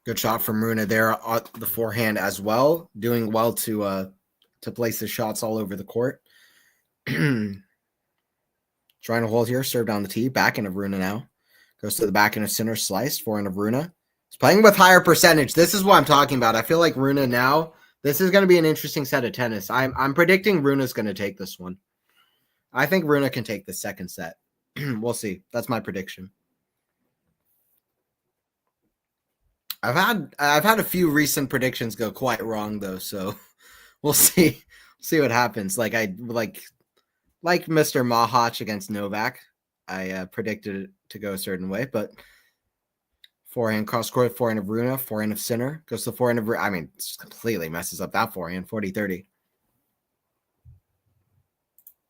Good shot from Rune there on the forehand as well. Doing well to place the shots all over the court. Trying to hold here. Serve down the tee. Backhand of Rune now. Goes to the backhand of center. Slice. Forehand of Rune. He's playing with higher percentage. This is what I'm talking about. I feel like Rune now, this is going to be an interesting set of tennis. I'm predicting Rune's going to take this one. I think Rune can take the second set. We'll see. That's my prediction. I've had a few recent predictions go quite wrong though, so we'll see what happens. Like Mr. Mahac against Novak, I predicted it to go a certain way, but forehand cross court, forehand of Rune, forehand of Sinner, goes to the forehand of, I mean, just completely messes up that forehand, 40-30.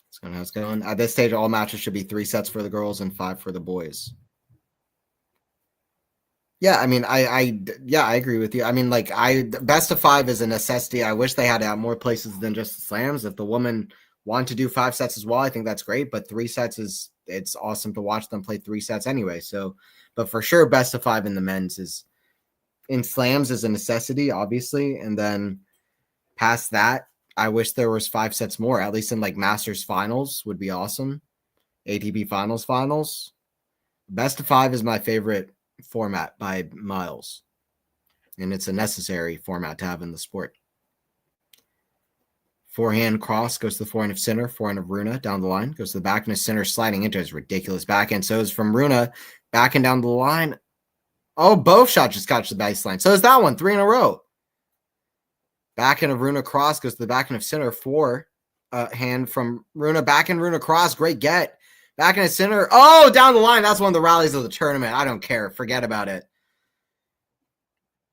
That's kind of how it's going. At this stage, all matches should be 3 sets for the girls and 5 for the boys. Yeah, I mean, I agree with you. I mean, like, best of 5 is a necessity. I wish they had it at more places than just the slams. If the women want to do 5 sets as well, I think that's great. But 3 sets it's awesome to watch them play 3 sets anyway. So, but for sure, best of 5 in the men's in slams is a necessity, obviously. And then past that, I wish there was 5 sets more, at least in like Masters finals would be awesome. ATP finals. Best of 5 is my favorite format by miles, and it's a necessary format to have in the sport. Forehand cross goes to the forehand of Sinner, forehand of Rune down the line, goes to the backhand of Sinner, sliding into his ridiculous backhand. So is from Rune, backhand down the line. Oh, both shots just catch the baseline. So is that one, 3 in a row. Backhand of Rune cross goes to the backhand of Sinner, hand from Rune, backhand Rune cross, great get. Back in the center. Oh, down the line. That's one of the rallies of the tournament. I don't care. Forget about it.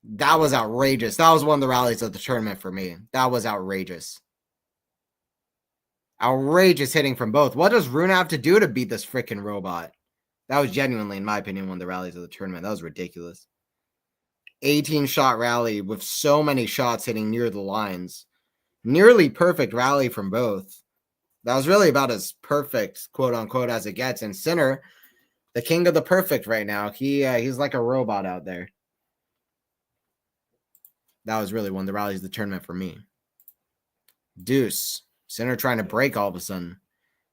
That was outrageous. That was one of the rallies of the tournament for me. That was outrageous. Outrageous hitting from both. What does Rune have to do to beat this freaking robot? That was genuinely, in my opinion, one of the rallies of the tournament. That was ridiculous. 18-shot rally with so many shots hitting near the lines. Nearly perfect rally from both. That was really about as perfect, quote unquote, as it gets. And Sinner, the king of the perfect right now, he's like a robot out there. That was really one of the rallies of the tournament for me. Deuce. Sinner trying to break all of a sudden.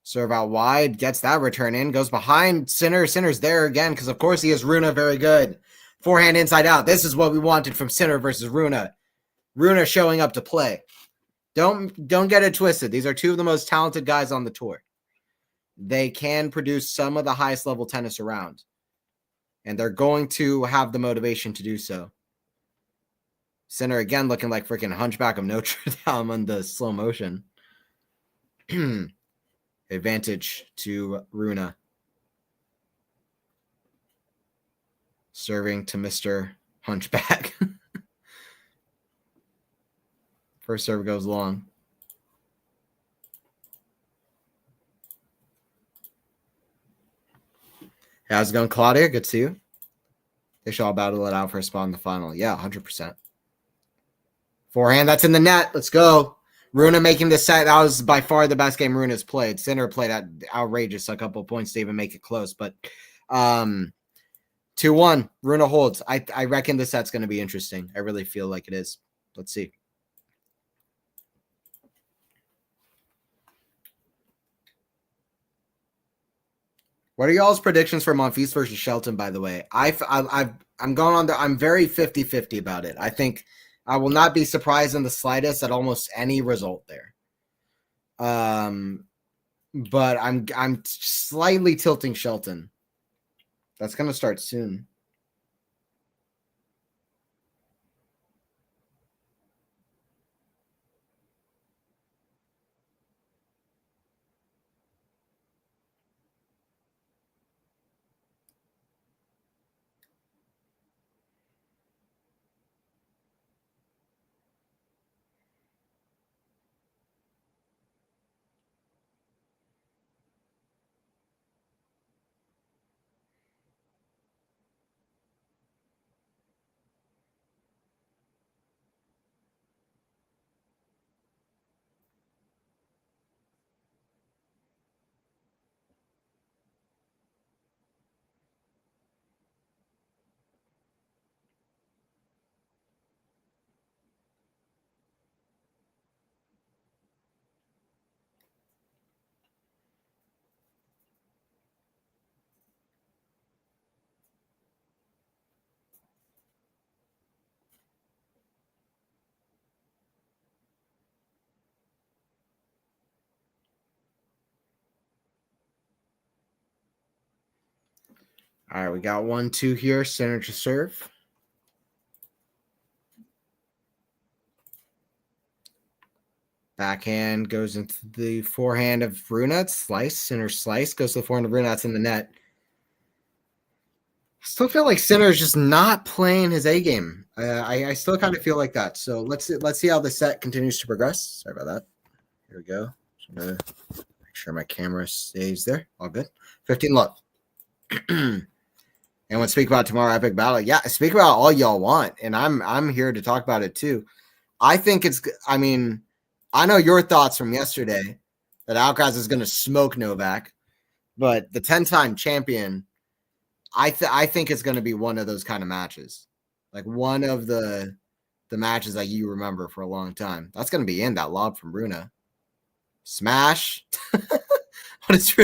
Serve out wide, gets that return in, goes behind Sinner. Sinner's there again because, of course, he is RUNE very good. Forehand inside out. This is what we wanted from Sinner versus RUNE. RUNE showing up to play. Don't get it twisted. These are two of the most talented guys on the tour. They can produce some of the highest level tennis around. And they're going to have the motivation to do so. Sinner again looking like freaking Hunchback of Notre Dame on the slow motion. Advantage to RUNE. Serving to Mr. Hunchback. First serve goes long. How's it going, Claudia? Good to see you. They should all battle it out for a spot in the final. Yeah, 100%. Forehand, that's in the net. Let's go. RUNE making this set. That was by far the best game RUNE has played. Sinner played at outrageous, a couple of points to even make it close. But 2-1, RUNE holds. I reckon this set's going to be interesting. I really feel like it is. Let's see. What are y'all's predictions for Monfils versus Shelton, by the way? I'm going on there. I'm very 50-50 about it. I think I will not be surprised in the slightest at almost any result there. But I'm slightly tilting Shelton. That's going to start soon. All right, we got 1-2 here. Center to serve. Backhand goes into the forehand of RUNE. Slice, center slice. Goes to the forehand of RUNE. That's in the net. I still feel like Sinner is just not playing his A game. I still kind of feel like that. So let's see how the set continues to progress. Sorry about that. Here we go. I'm gonna make sure my camera stays there. All good. 15 love. And when speak about tomorrow epic battle, yeah, speak about all y'all want, and I'm here to talk about it too. I think it's. I mean, I know your thoughts from yesterday that Alcaraz is going to smoke Novak, but the 10-time champion, I think it's going to be one of those kind of matches, like one of the matches that you remember for a long time. That's going to be in that lob from RUNE. Smash. What is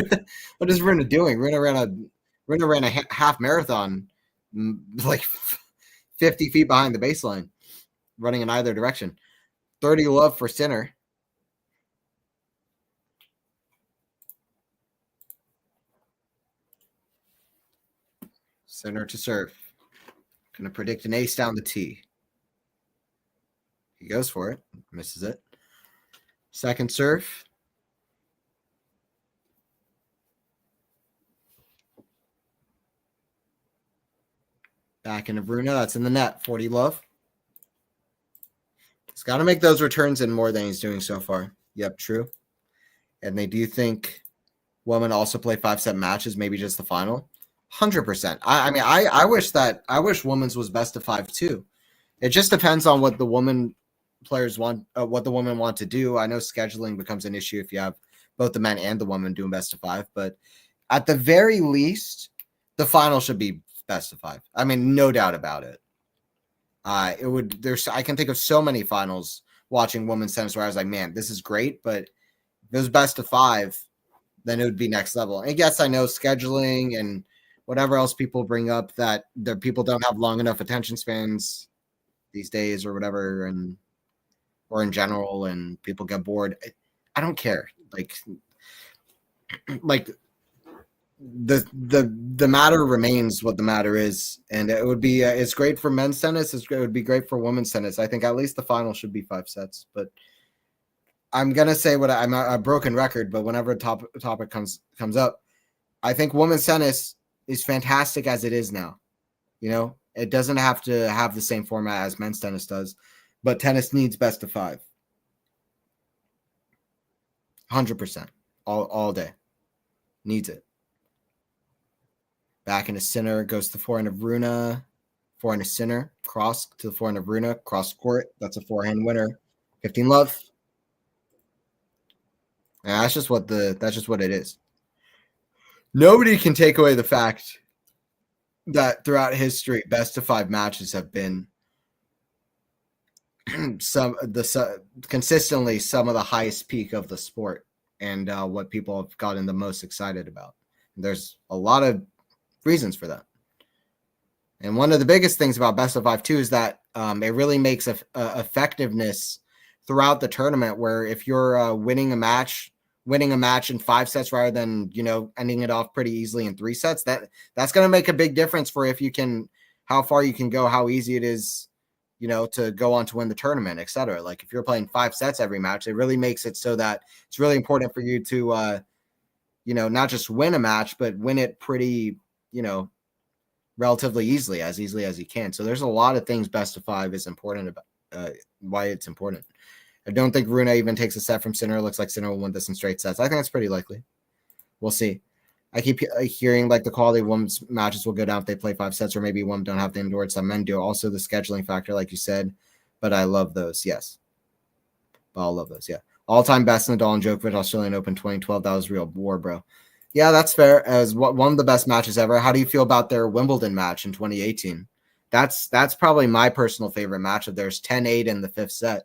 RUNE doing? RUNE ran a half marathon, like 50 feet behind the baseline, running in either direction. 30 love for Sinner. Sinner to serve. Going to predict an ace down the tee. He goes for it. Misses it. Second serve. Back into RUNE. That's in the net. 40 love. He's got to make those returns in more than he's doing so far. Yep, true. And they do think women also play 5-set matches, maybe just the final. 100%. I mean, I wish women's was best of 5 too. It just depends on what the women players want, what the women want to do. I know scheduling becomes an issue if you have both the men and the women doing best of 5, but at the very least, the final should be best of 5. I mean, no doubt about it. It would. I can think of so many finals watching women's tennis where I was like, man, this is great, but if it was best of 5, then it would be next level. And yes, I know scheduling and whatever else people bring up that the people don't have long enough attention spans these days or whatever, and or in general, and people get bored. I don't care. Like the matter remains what the matter is, and it would be it's great for men's tennis. It would be great for women's tennis. I think at least the final should be 5 sets, but I'm gonna say what I'm a broken record, but whenever a topic comes up, I think women's tennis is fantastic as it is now. You know, it doesn't have to have the same format as men's tennis does, but tennis needs best of 5. 100%. All day. Needs it. Back in a center, goes to the forehand of RUNE. Forehand of center, cross to the forehand of RUNE, cross court. That's a forehand winner. 15 love. Yeah, that's just what it is. Nobody can take away the fact that throughout history, best of 5 matches have been consistently some of the highest peak of the sport, and what people have gotten the most excited about. There's a lot of reasons for that. And one of the biggest things about best of 5 too is that it really makes effectiveness throughout the tournament, where if you're winning a match in 5 sets rather than, ending it off pretty easily in 3 sets, that's going to make a big difference for how far you can go, how easy it is, to go on to win the tournament, etc. Like if you're playing 5 sets every match, it really makes it so that it's really important for you to, not just win a match, but win it pretty, relatively easily as you can. So there's a lot of things best of 5 is important about, why it's important. I don't think RUNE even takes a set from Sinner. It looks like Sinner will win this in straight sets. I think that's pretty likely. We'll see. I keep hearing like the quality of women's matches will go down if they play 5 sets, or maybe women don't have the indoors. Some men do. Also the scheduling factor, like you said. But I love those. Yes. I'll love those. Yeah. All-time best Nadal and Djokovic, Australian Open 2012. That was real war, bro. Yeah, that's fair. As one of the best matches ever. How do you feel about their Wimbledon match in 2018? That's probably my personal favorite match of theirs. 10-8 in the 5th set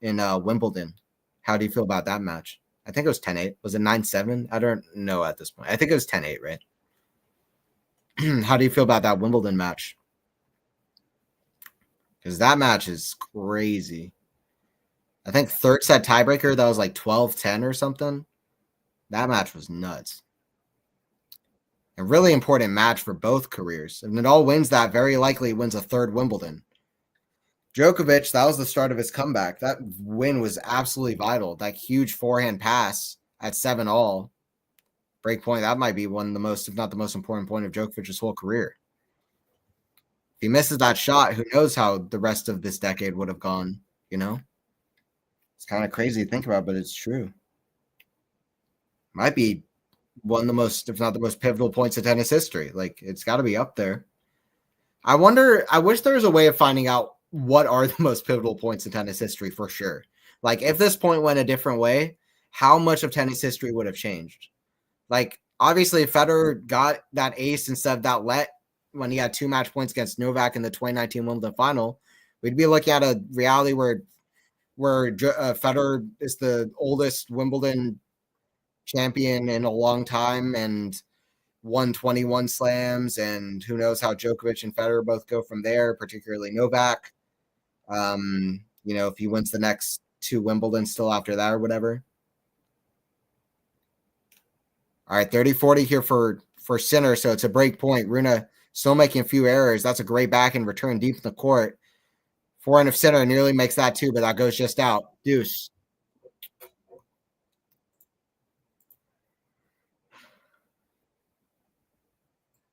in Wimbledon. How do you feel about that match? I think it was 10-8. Was it 9-7? I don't know at this point. I think it was 10-8, right? How do you feel about that Wimbledon match? Because that match is crazy. I think 3rd set tiebreaker, that was like 12-10 or something. That match was nuts. A really important match for both careers. If Nadal wins that, very likely wins a 3rd Wimbledon. Djokovic, that was the start of his comeback. That win was absolutely vital. That huge forehand pass at 7-all. Break point, that might be one of the most, if not the most important point of Djokovic's whole career. If he misses that shot, who knows how the rest of this decade would have gone, It's kind of crazy to think about, but it's true. Might be one of the most, if not the most pivotal points of tennis history. Like, it's got to be up there. I wish there was a way of finding out what are the most pivotal points in tennis history for sure. Like, if this point went a different way, how much of tennis history would have changed? Like, obviously, if Federer got that ace instead of that let when he had 2 match points against Novak in the 2019 Wimbledon final, we'd be looking at a reality where Federer is the oldest Wimbledon champion in a long time and won 21 slams, and who knows how Djokovic and Federer both go from there, particularly Novak. If he wins the next 2 Wimbledon still after that or whatever. All right, 30-40 here for Sinner, so it's a break point. Rune still making a few errors. That's a great back and return deep in the court. Forehand of Sinner nearly makes that too, but that goes just out. Deuce.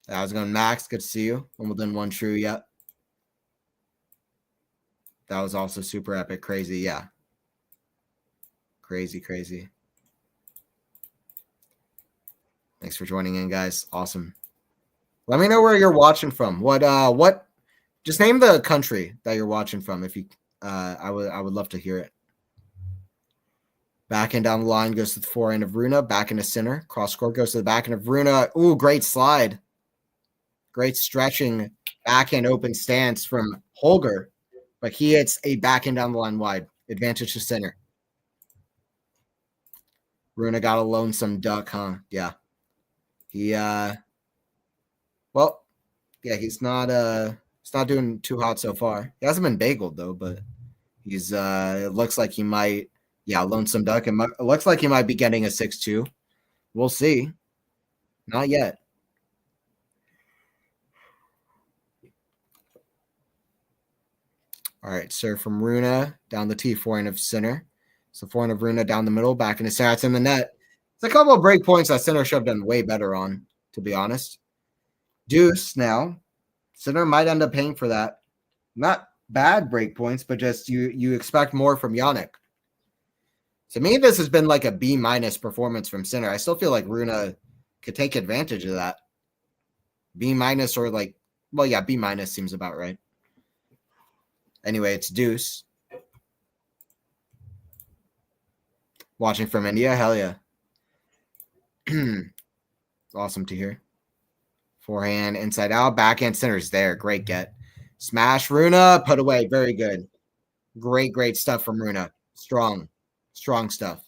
I was going Max. Good to see you. Wimbledon 1 true yet. That was also super epic. Crazy. Yeah. Crazy. Thanks for joining in, guys. Awesome. Let me know where you're watching from. What Just name the country that you're watching from. If you, I would love to hear it. Back and down the line goes to the forehand of Rune. Back into center. Cross court goes to the back end of Rune. Ooh, great slide. Great stretching backhand open stance from Holger. But he hits a backhand down the line wide. Advantage to center. Rune got a lonesome duck, huh? Yeah. He well, yeah, he's not doing too hot so far. He hasn't been bageled though, but he's it looks like he might, yeah, lonesome duck. It looks like he might be getting a 6-2. We'll see. Not yet. All right, serve from Rune down the T, forehand of center. So forehand of Rune down the middle, back into center. It's in the net. It's a couple of break points that center should have done way better on, to be honest. Deuce now. Center might end up paying for that. Not bad break points, but just you expect more from Yannick. To me, this has been like a B- performance from center. I still feel like Rune could take advantage of that. B- or like, well, yeah, B- seems about right. Anyway, it's Deuce. Watching from India, hell yeah. Awesome to hear. Forehand, inside out, backhand center's there. Great get. Smash, Rune, put away. Very good. Great stuff from Rune. Strong stuff.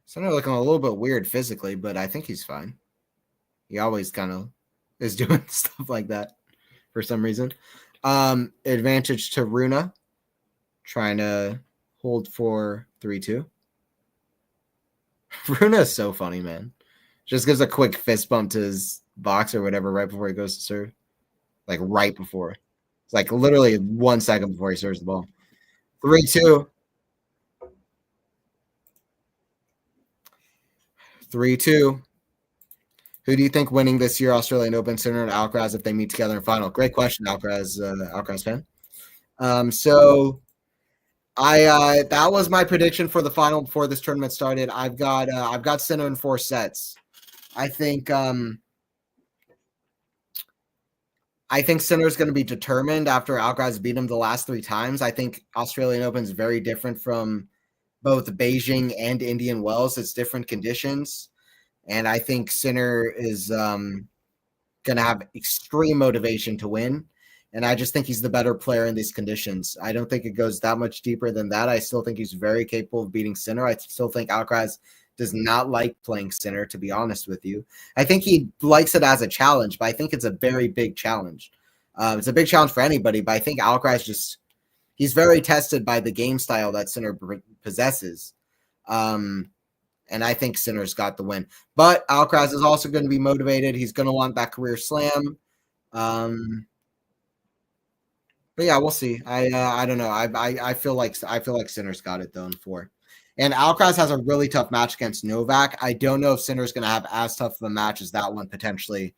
Center looking a little bit weird physically, but I think he's fine. He always kind of is doing stuff like that for some reason. Advantage to Rune. Trying to hold for 3-2. Rune is so funny, man. Just gives a quick fist bump to his box or whatever right before he goes to serve. Like right before. It's like literally 1 second before he serves the ball. 3-2. 3-2. Who do you think winning this year Australian Open, Sinner and Alcaraz, if they meet together in final? Great question, Alcaraz fan. So I that was my prediction for the final before this tournament started. I've got Sinner in 4 sets. I think Sinner is going to be determined after Alcaraz beat him the last 3 times. I think Australian Open is very different from both Beijing and Indian Wells. It's different conditions. And I think Sinner is going to have extreme motivation to win. And I just think he's the better player in these conditions. I don't think it goes that much deeper than that. I still think he's very capable of beating Sinner. I still think Alcaraz does not like playing Sinner, to be honest with you. I think he likes it as a challenge, but I think it's a very big challenge. It's a big challenge for anybody, but I think Alcaraz he's very tested by the game style that Sinner possesses. And I think Sinner's got the win. But Alcaraz is also going to be motivated. He's going to want that career slam. But yeah, we'll see. I don't know. I feel like Sinner's got it though in 4. And Alcaraz has a really tough match against Novak. I don't know if Sinner's going to have as tough of a match as that one potentially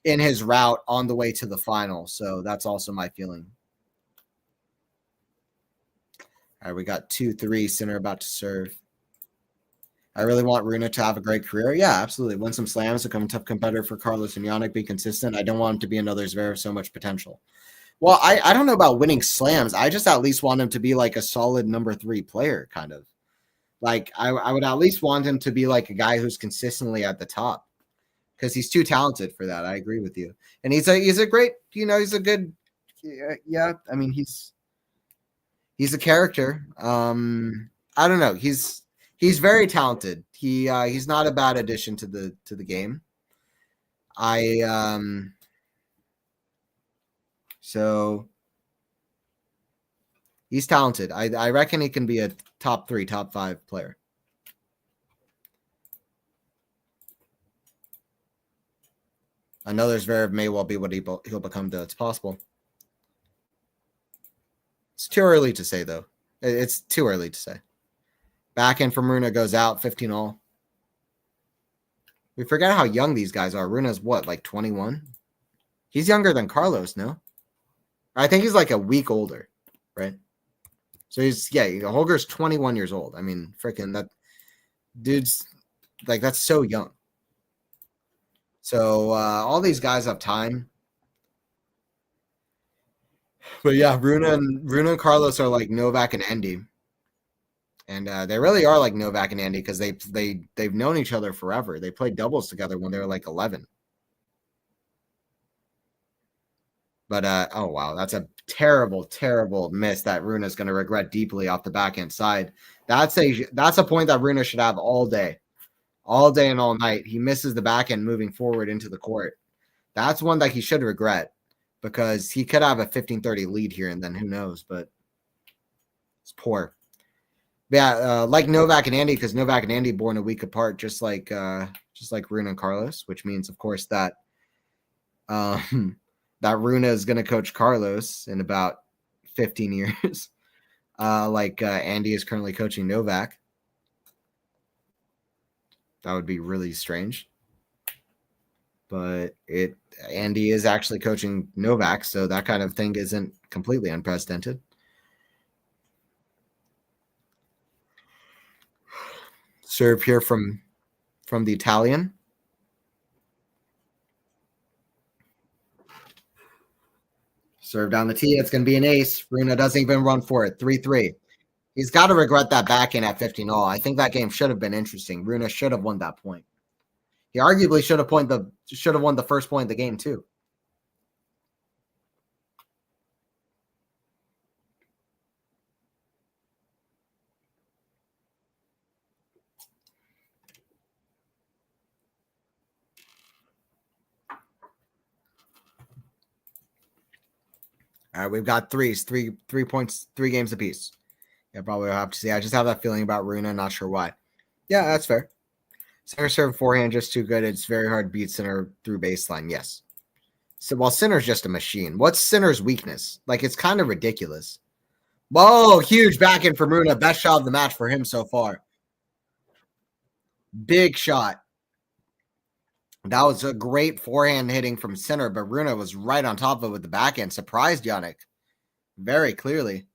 in his route on the way to the final. So that's also my feeling. All right, we got 2-3. Sinner about to serve. I really want Rune to have a great career. Yeah, absolutely. Win some slams, become a tough competitor for Carlos and Yannick, be consistent. I don't want him to be another Zverev, so much potential. Well, I don't know about winning slams. I just at least want him to be like a solid number 3 player, kind of. Like, I would at least want him to be like a guy who's consistently at the top because he's too talented for that. I agree with you. And he's a great, he's a good, yeah. I mean, he's a character. I don't know. He's very talented. He's not a bad addition to the game. So he's talented. I reckon he can be a top 3, top 5 player. Another Zverev may well be what he'll become, though. It's possible. It's too early to say, though. It's too early to say. Backhand from Rune goes out, 15 all. We forget how young these guys are. Rune's what, like 21? He's younger than Carlos, no? I think he's like a week older, right? So Holger's 21 years old. I mean, freaking that. Dude's like, that's so young. So all these guys have time. But yeah, Runa and Carlos are like Novak and Andy. And they really are like Novak and Andy because they've known each other forever. They played doubles together when they were like 11. But oh wow, that's a terrible, terrible miss that Runa's going to regret deeply off the backhand side. That's a point that Runa should have all day and all night. He misses the backhand moving forward into the court. That's one that he should regret because he could have a 15-30 lead here, and then who knows? But it's poor. Yeah, like Novak and Andy, because Novak and Andy born a week apart, just like Runa and Carlos, which means, of course, that that Runa is going to coach Carlos in about 15 years, like Andy is currently coaching Novak. That would be really strange. But Andy is actually coaching Novak, so that kind of thing isn't completely unprecedented. Serve here from the Italian. Serve down the tee. It's going to be an ace. Runa doesn't even run for it. 3-3. He's got to regret that backhand at 15-all. I think that game should have been interesting. Runa should have won that point. He arguably should have won the first point of the game too. All right, we've got three points, 3 games apiece. Yeah, probably will have to see. I just have that feeling about Runa, not sure why. Yeah, that's fair. Center serve forehand just too good. It's very hard to beat center through baseline. Yes. So while center's just a machine, what's center's weakness? Like, it's kind of ridiculous. Whoa, huge backhand from Runa. Best shot of the match for him so far. Big shot. That was a great forehand hitting from center, but Runa was right on top of it with the backhand. Surprised Yannick very clearly.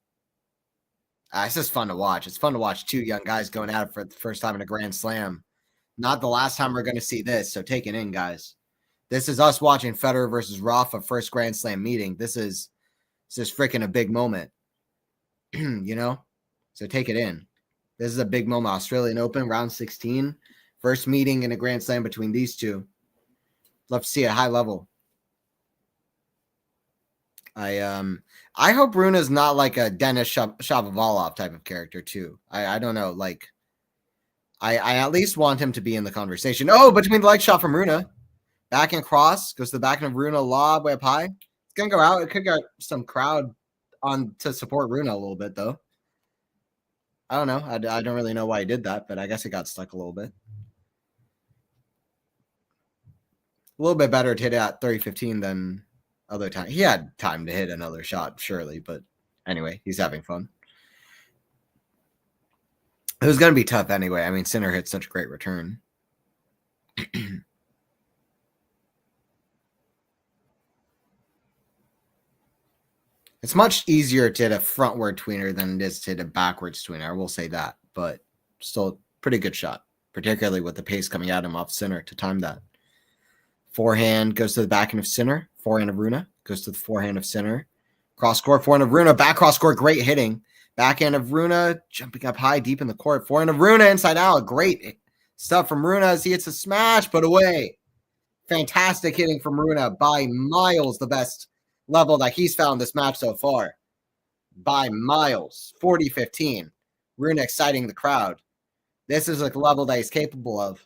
It's just fun to watch. It's fun to watch 2 young guys going at it for the first time in a Grand Slam. Not the last time we're going to see this, so take it in, guys. This is us watching Federer versus Rafa first Grand Slam meeting. This is freaking a big moment, you know? So take it in. This is a big moment. Australian Open, round 16. First meeting in a Grand Slam between these two. Love to see a high level. I hope Runa's not like a Denis Shapovalov type of character too. I don't know. Like, I at least want him to be in the conversation. Oh, between the leg shot from Runa. Back and cross. Goes to the back of Runa, lob way up high. It's going to go out. It could get some crowd on to support Runa a little bit, though. I don't know. I don't really know why he did that, but I guess it got stuck a little bit. A little bit better to hit at 30-15 than other time. He had time to hit another shot, surely, but anyway, he's having fun. It was going to be tough anyway. I mean, Sinner hit such a great return. It's much easier to hit a frontward tweener than it is to hit a backwards tweener. I will say that, but still pretty good shot, particularly with the pace coming at him off center to time that. Forehand goes to the backhand of center. Forehand of Runa goes to the forehand of center. Cross court, forehand of Runa. Back cross court, great hitting. Backhand of Runa, jumping up high, deep in the court. Forehand of Runa, inside out. Great stuff from Runa as he hits a smash, but away. Fantastic hitting from Runa, by miles the best level that he's found this match so far. By miles. 40-15. Runa exciting the crowd. This is a level that he's capable of.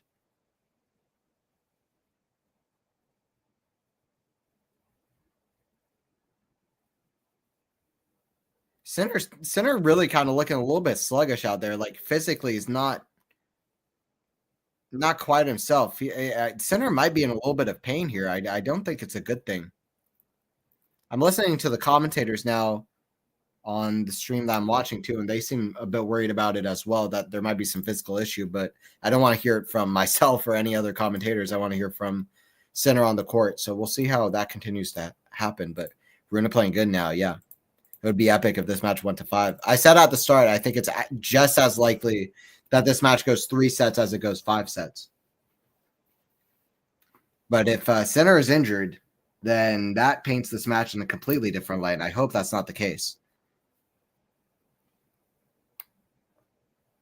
Center really kind of looking a little bit sluggish out there. Like, physically, he's not quite himself. Center might be in a little bit of pain here. I don't think it's a good thing. I'm listening to the commentators now on the stream that I'm watching too, and they seem a bit worried about it as well, that there might be some physical issue, but I don't want to hear it from myself or any other commentators. I want to hear from Center on the court. So we'll see how that continues to happen. But Runa playing good now, yeah. It would be epic if this match went to 5. I said at the start, I think it's just as likely that this match goes 3 sets as it goes 5 sets. But if Sinner is injured, then that paints this match in a completely different light. I hope that's not the case.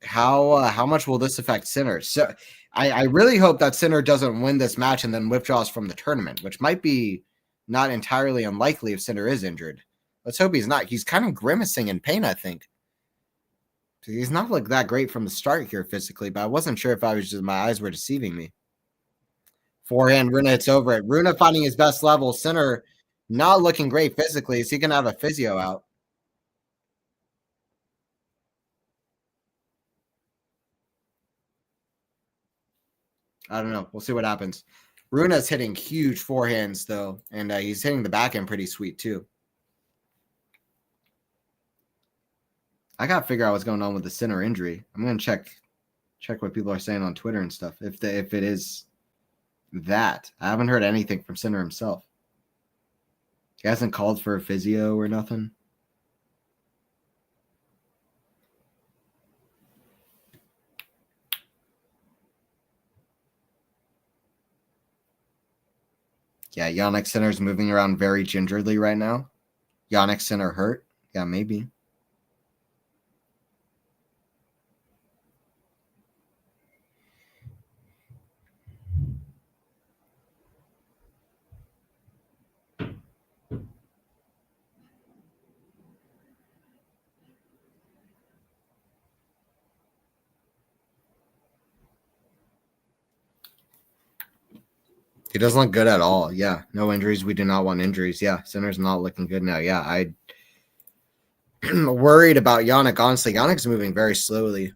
How much will this affect Sinner? So I really hope that Sinner doesn't win this match and then withdraws from the tournament, which might be not entirely unlikely if Sinner is injured. Let's hope he's not. He's kind of grimacing in pain, I think. He's not like that great from the start here physically, but I wasn't sure if I was just my eyes were deceiving me. Forehand, Rune hits over it. Rune finding his best level. Sinner not looking great physically. Is he going to have a physio out? I don't know. We'll see what happens. Runa's hitting huge forehands, though, and he's hitting the backhand pretty sweet, too. I got to figure out what's going on with the Sinner injury. I'm going to check what people are saying on Twitter and stuff, if it is that. I haven't heard anything from Sinner himself. He hasn't called for a physio or nothing. Yeah, Yannick Sinner's moving around very gingerly right now. Yannick Sinner hurt? Yeah, maybe. He doesn't look good at all. Yeah, no injuries. We do not want injuries. Yeah, Sinner's not looking good now. Yeah, I'm worried about Yannick. Honestly, Yannick's moving very slowly.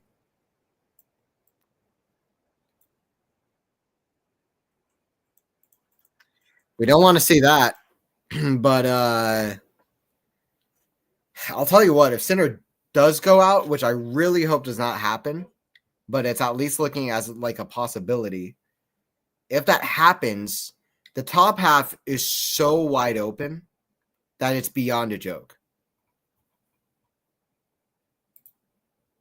We don't want to see that. But I'll tell you what, if Sinner does go out, which I really hope does not happen, but it's at least looking as like a possibility. If that happens, the top half is so wide open that it's beyond a joke.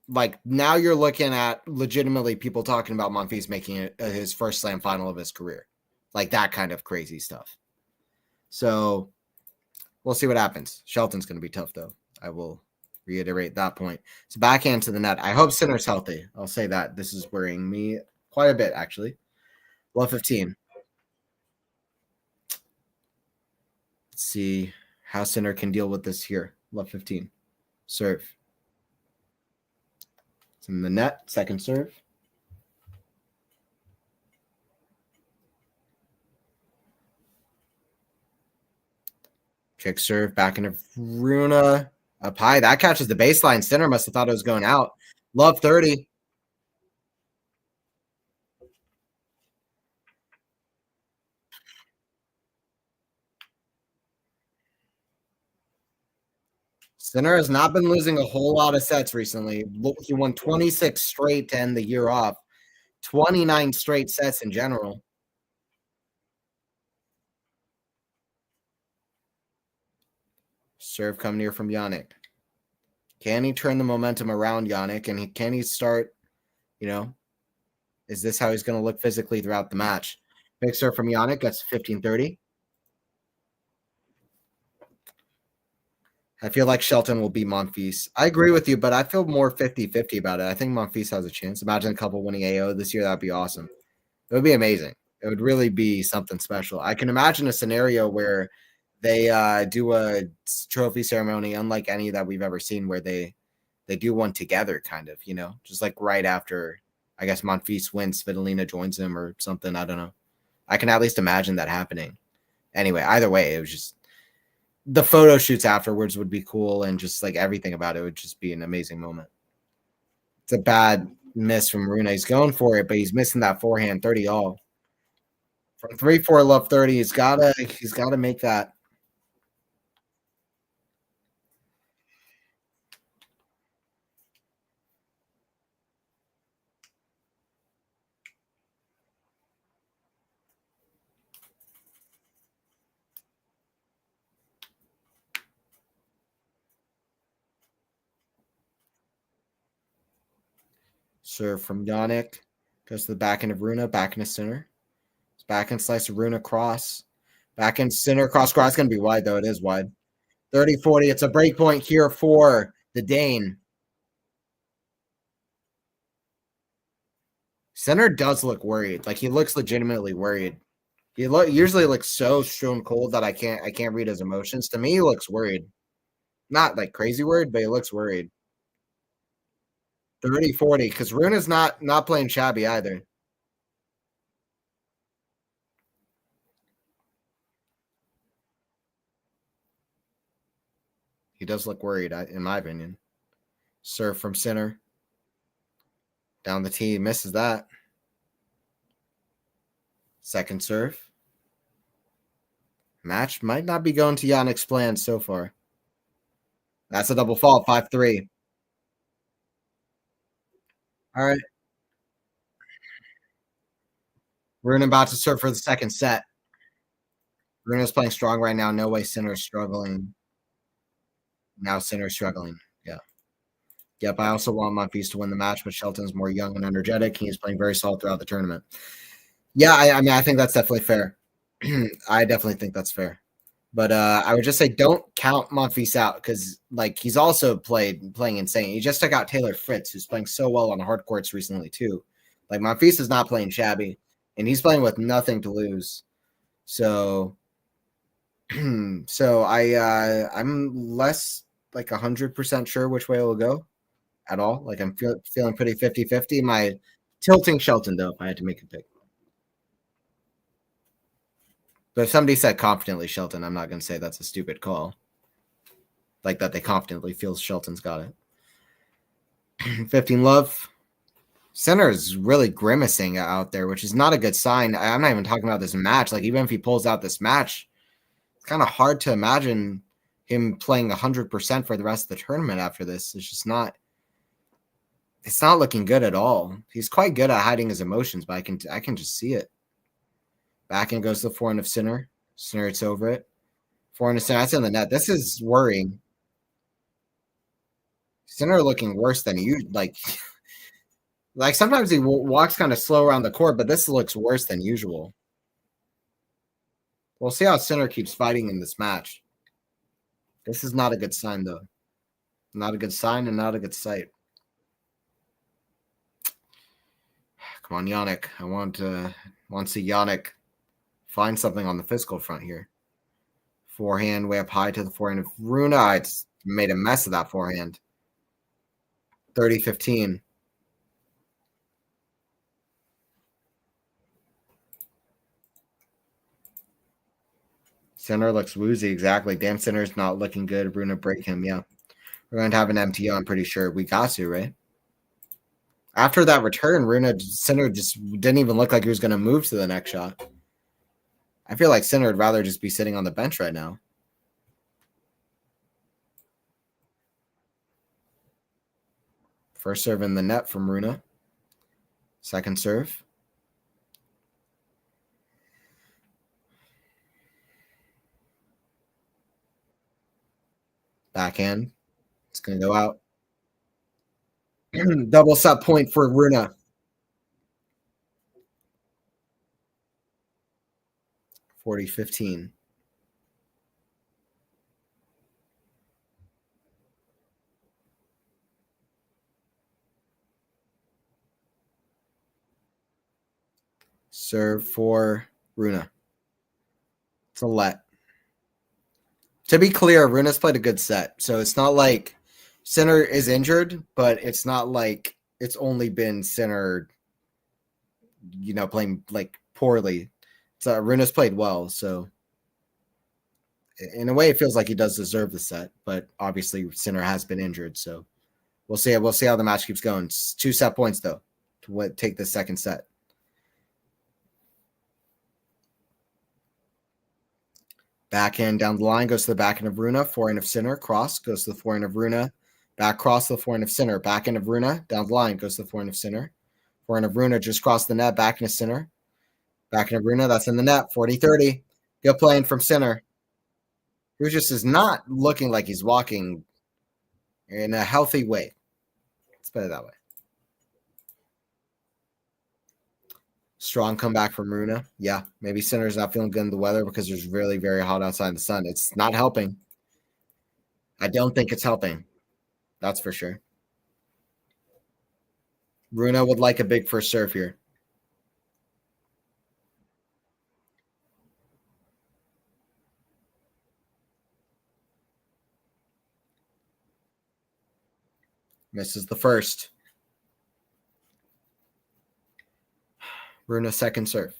Like now you're looking at legitimately people talking about Monfils making it his first slam final of his career. Like that kind of crazy stuff. So we'll see what happens. Shelton's going to be tough though. I will reiterate that point. It's backhand to the net. I hope Sinner's healthy. I'll say that. This is worrying me quite a bit, actually. Love 15. Let's see how Sinner can deal with this here. Love 15. Serve. It's in the net. Second serve. Kick serve. Back into Rune. Up high. That catches the baseline. Sinner must have thought it was going out. Love 30. Sinner has not been losing a whole lot of sets recently. He won 26 straight to end the year off. 29 straight sets in general. Serve come near from Yannick. Can he turn the momentum around Yannick? And can he start, is this how he's going to look physically throughout the match? Big serve from Yannick. That's 15-30. I feel like Shelton will beat Monfils. I agree with you, but I feel more 50-50 about it. I think Monfils has a chance. Imagine a couple winning AO this year. That'd be awesome. It would be amazing. It would really be something special. I can imagine a scenario where they do a trophy ceremony unlike any that we've ever seen, where they do one together, kind of, just like right after, I guess, Monfils wins, Svitolina joins him or something. I don't know. I can at least imagine that happening. Anyway, either way, it was just the photo shoots afterwards would be cool, and just like everything about it would just be an amazing moment. It's a bad miss from Rune. He's going for it, but he's missing that forehand 30 all. From 3-4 love 30, he's gotta make that. Serve from Yannick. Goes to the back end of Runa. Back into center. Back end slice of Runa cross. Back end center cross. It's going to be wide, though. It is wide. 30-40. It's a break point here for the Dane. Center does look worried. Like, he looks legitimately worried. He usually looks so stone cold that I can't read his emotions. To me, he looks worried. Not like crazy worried, but he looks worried. 30-40, because Runa's not playing shabby either. He does look worried, in my opinion. Serve from center. Down the tee, misses that. Second serve. Match might not be going to Yannick's plan so far. That's a double fault, 5-3. All right. Runa about to serve for the second set. Runa's playing strong right now. No way Sinner's struggling. Now Sinner's struggling. Yeah. Yep, I also want Monfils to win the match, but Shelton's more young and energetic. He's playing very solid throughout the tournament. Yeah, I mean, I think that's definitely fair. I definitely think that's fair. But I would just say don't count Monfils out because, like, he's also playing insane. He just took out Taylor Fritz, who's playing so well on hard courts recently, too. Like, Monfils is not playing shabby, and he's playing with nothing to lose. So, I'm less like 100% sure which way it will go at all. Like, I'm feeling pretty 50-50. My tilting Shelton, though, if I had to make a pick. But if somebody said confidently Shelton, I'm not going to say that's a stupid call. Like that they confidently feel Shelton's got it. 15 love. Center is really grimacing out there, which is not a good sign. I'm not even talking about this match. Like, even if he pulls out this match, it's kind of hard to imagine him playing 100% for the rest of the tournament after this. It's just not. It's not looking good at all. He's quite good at hiding his emotions, but I can just see it. Back end goes to the forehand of Sinner. Sinner, it's over it. Forehand of Sinner. That's in the net. This is worrying. Sinner looking worse than you. Like sometimes he walks kind of slow around the court, but this looks worse than usual. We'll see how Sinner keeps fighting in this match. This is not a good sign, though. Not a good sign and not a good sight. Come on, Yannick. I want to see Yannick find something on the physical front here. Forehand way up high to the forehand of Runa. It's made a mess of that forehand. 30-15. Center looks woozy, exactly. Damn, Center's not looking good. Runa break him, yeah. We're going to have an MTO, I'm pretty sure. We got to, right? After that return, Center just didn't even look like he was going to move to the next shot. I feel like Sinner would rather just be sitting on the bench right now. First serve in the net from Runa. Second serve. Backhand. It's going to go out. Double set point for Runa. 40-15. Serve for Runa. It's a let. To be clear, Runa's played a good set. So it's not like Sinner is injured, but it's not like it's only been Sinner, playing like poorly. So Runa's played well. So in a way, it feels like he does deserve the set, but obviously Sinner has been injured. So we'll see. We'll see how the match keeps going. It's 2 set points though to take the second set. Backhand down the line goes to the backhand of Runa. Forehand of Sinner. Cross goes to the forehand of Runa. Back cross to the forehand of Sinner. Backhand of Runa. Down the line goes to the forehand of Sinner. Forehand of Runa just crossed the net. Backhand of Sinner. Backhand of Runa. That's in the net. 40-30. Good playing from Sinner. Who just is not looking like he's walking in a healthy way. Let's put it that way. Strong comeback from Runa. Yeah, maybe Sinner's not feeling good in the weather because it's really very hot outside in the sun. It's not helping. I don't think it's helping. That's for sure. Runa would like a big first serve here. Misses the first. Runa second serve.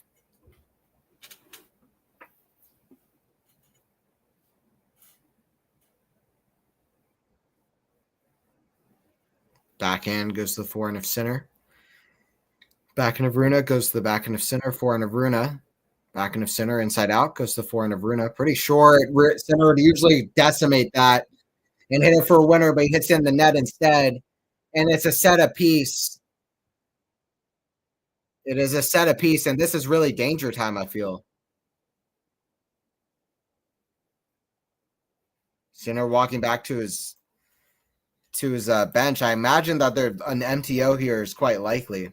Backhand goes to the forehand of Sinner. Backhand of Runa goes to the backhand of Sinner. Forehand of Runa. Backhand of Sinner inside out goes to the forehand of Runa. Pretty sure Sinner would usually decimate that and hit it for a winner, but he hits in the net instead. And it's a set apiece. It is a set apiece, and this is really danger time, I feel. Sinner walking back to his bench. I imagine that an MTO here is quite likely.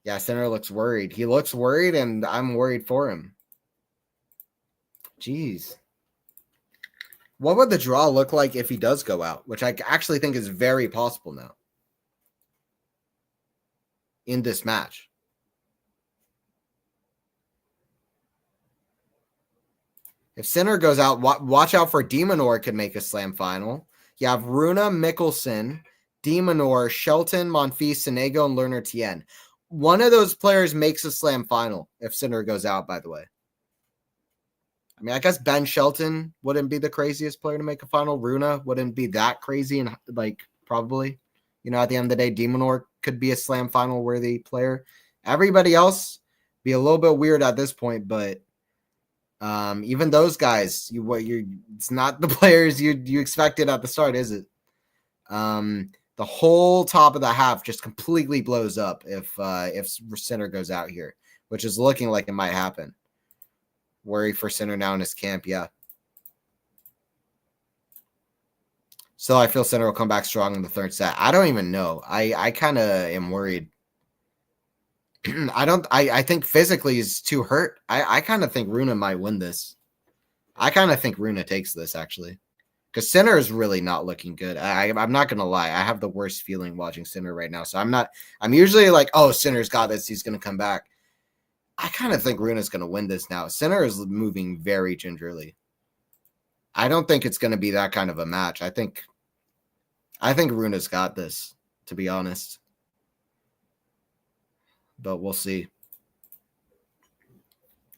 Yeah, Sinner looks worried. He looks worried, and I'm worried for him. Jeez. What would the draw look like if he does go out? Which I actually think is very possible now in this match. If Sinner goes out, watch out for Demonor could make a slam final. You have Runa, Mickelson, Demonor, Shelton, Monfils, Sonego, and Lerner Tien. One of those players makes a slam final if Sinner goes out, by the way. I mean, I guess Ben Shelton wouldn't be the craziest player to make a final. Runa wouldn't be that crazy, and probably. At the end of the day, Demonor could be a slam final worthy player. Everybody else be a little bit weird at this point, but even those guys, it's not the players you expected at the start, is it? The whole top of the half just completely blows up if Sinner goes out here, which is looking like it might happen. Worry for Sinner now in his camp, yeah. So I feel Sinner will come back strong in the third set. I don't even know. I kind of am worried. I think physically he's too hurt. I kind of think Runa might win this. I kind of think Runa takes this, actually. Because Sinner is really not looking good. I'm not going to lie. I have the worst feeling watching Sinner right now. So I'm usually like, oh, Sinner's got this. He's going to come back. I kind of think Runa's going to win this now. Sinner is moving very gingerly. I don't think it's going to be that kind of a match. I think Runa's got this, to be honest. But we'll see.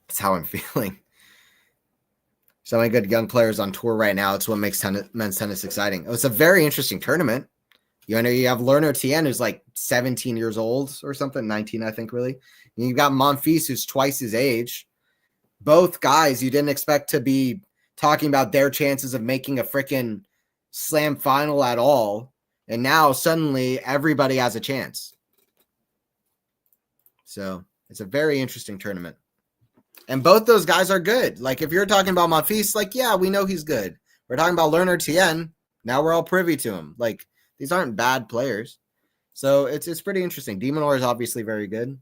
That's how I'm feeling. So many good young players on tour right now. It's what makes men's tennis exciting. It's a very interesting tournament. You have Lerner Tien, who's like 17 years old or something, 19, I think, really. And you've got Monfils, who's twice his age. Both guys you didn't expect to be talking about their chances of making a freaking slam final at all. And now suddenly everybody has a chance. So it's a very interesting tournament. And both those guys are good. Like, if you're talking about Monfils, yeah, we know he's good. We're talking about Lerner Tien. Now we're all privy to him. These aren't bad players. So it's pretty interesting. Demonor is obviously very good.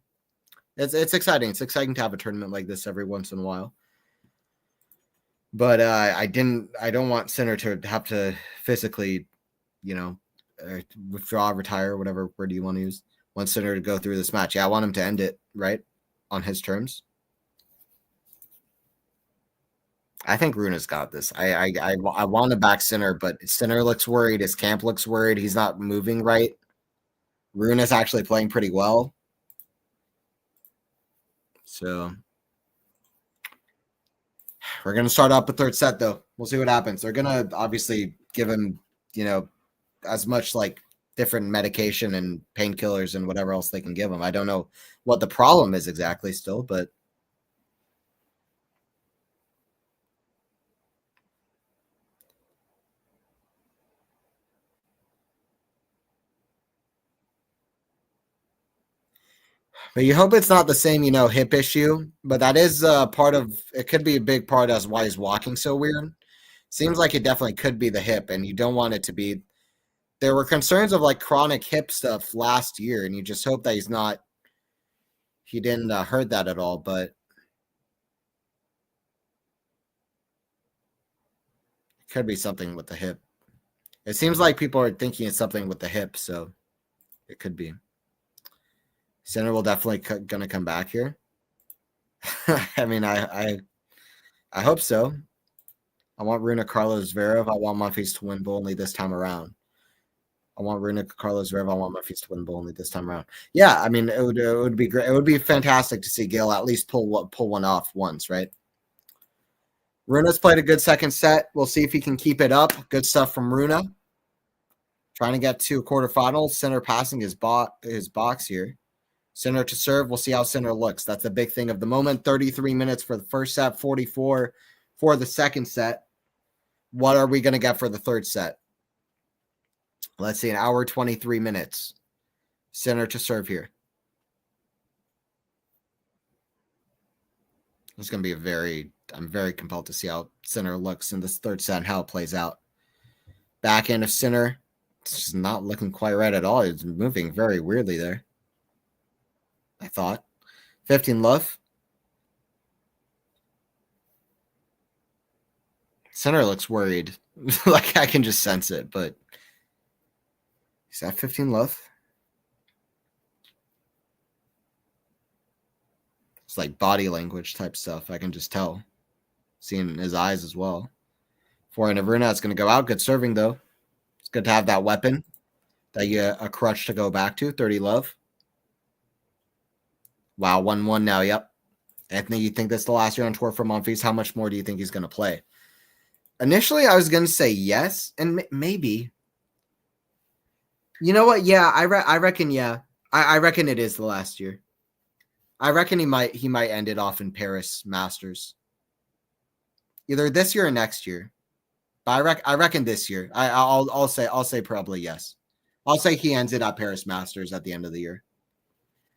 It's exciting. It's exciting to have a tournament like this every once in a while. But I don't want Sinner to have to physically, withdraw, retire, whatever word you want to use. Want Sinner to go through this match. Yeah, I want him to end it, right? On his terms. I think Runa's got this. I want to back Sinner, but Sinner looks worried. His camp looks worried. He's not moving right. Runa's actually playing pretty well. So we're going to start up the third set, though. We'll see what happens. They're going to obviously give him, as much different medication and painkillers and whatever else they can give him. I don't know what the problem is exactly still, but you hope it's not the same, hip issue, but that is it could be a big part as why he's walking so weird. Seems like it definitely could be the hip, and you don't want it to be. There were concerns of chronic hip stuff last year, and you just hope that he's not he didn't hurt that at all, but it could be something with the hip. It seems like people are thinking it's something with the hip, so it could be. Center will definitely gonna come back here. I mean, I hope so. I want Rune Carlos Zverev. I want Monfils to win only this time around. I want Rune Carlos Zverev. I want Monfils to win only this time around. Yeah, I mean, it would be great. It would be fantastic to see Gail at least pull one off once, right? Rune's played a good second set. We'll see if he can keep it up. Good stuff from Rune. Trying to get to quarterfinals. Center passing his box here. Center to serve. We'll see how center looks. That's the big thing of the moment. 33 minutes for the first set, 44 for the second set. What are we going to get for the third set? Let's see, an hour, 23 minutes. Center to serve here. It's going to be I'm very compelled to see how center looks in this third set and how it plays out. Back end of center. It's just not looking quite right at all. It's moving very weirdly there. I thought. 15 love. Center looks worried. Like I can just sense it, but is that 15 love? It's like body language type stuff. I can just tell. Seeing his eyes as well. Forehand of Rune, it's going to go out. Good serving, though. It's good to have that weapon. That you a crutch to go back to. 30 love. Wow, 1-1 now. Yep. Anthony, you think that's the last year on tour for Monfils? How much more do you think he's going to play? Initially, I was going to say yes, and maybe. You know what? Yeah, I reckon. Yeah, I reckon it is the last year. I reckon he might end it off in Paris Masters, either this year or next year. But I reckon this year. I'll say probably yes. I'll say he ends it at Paris Masters at the end of the year.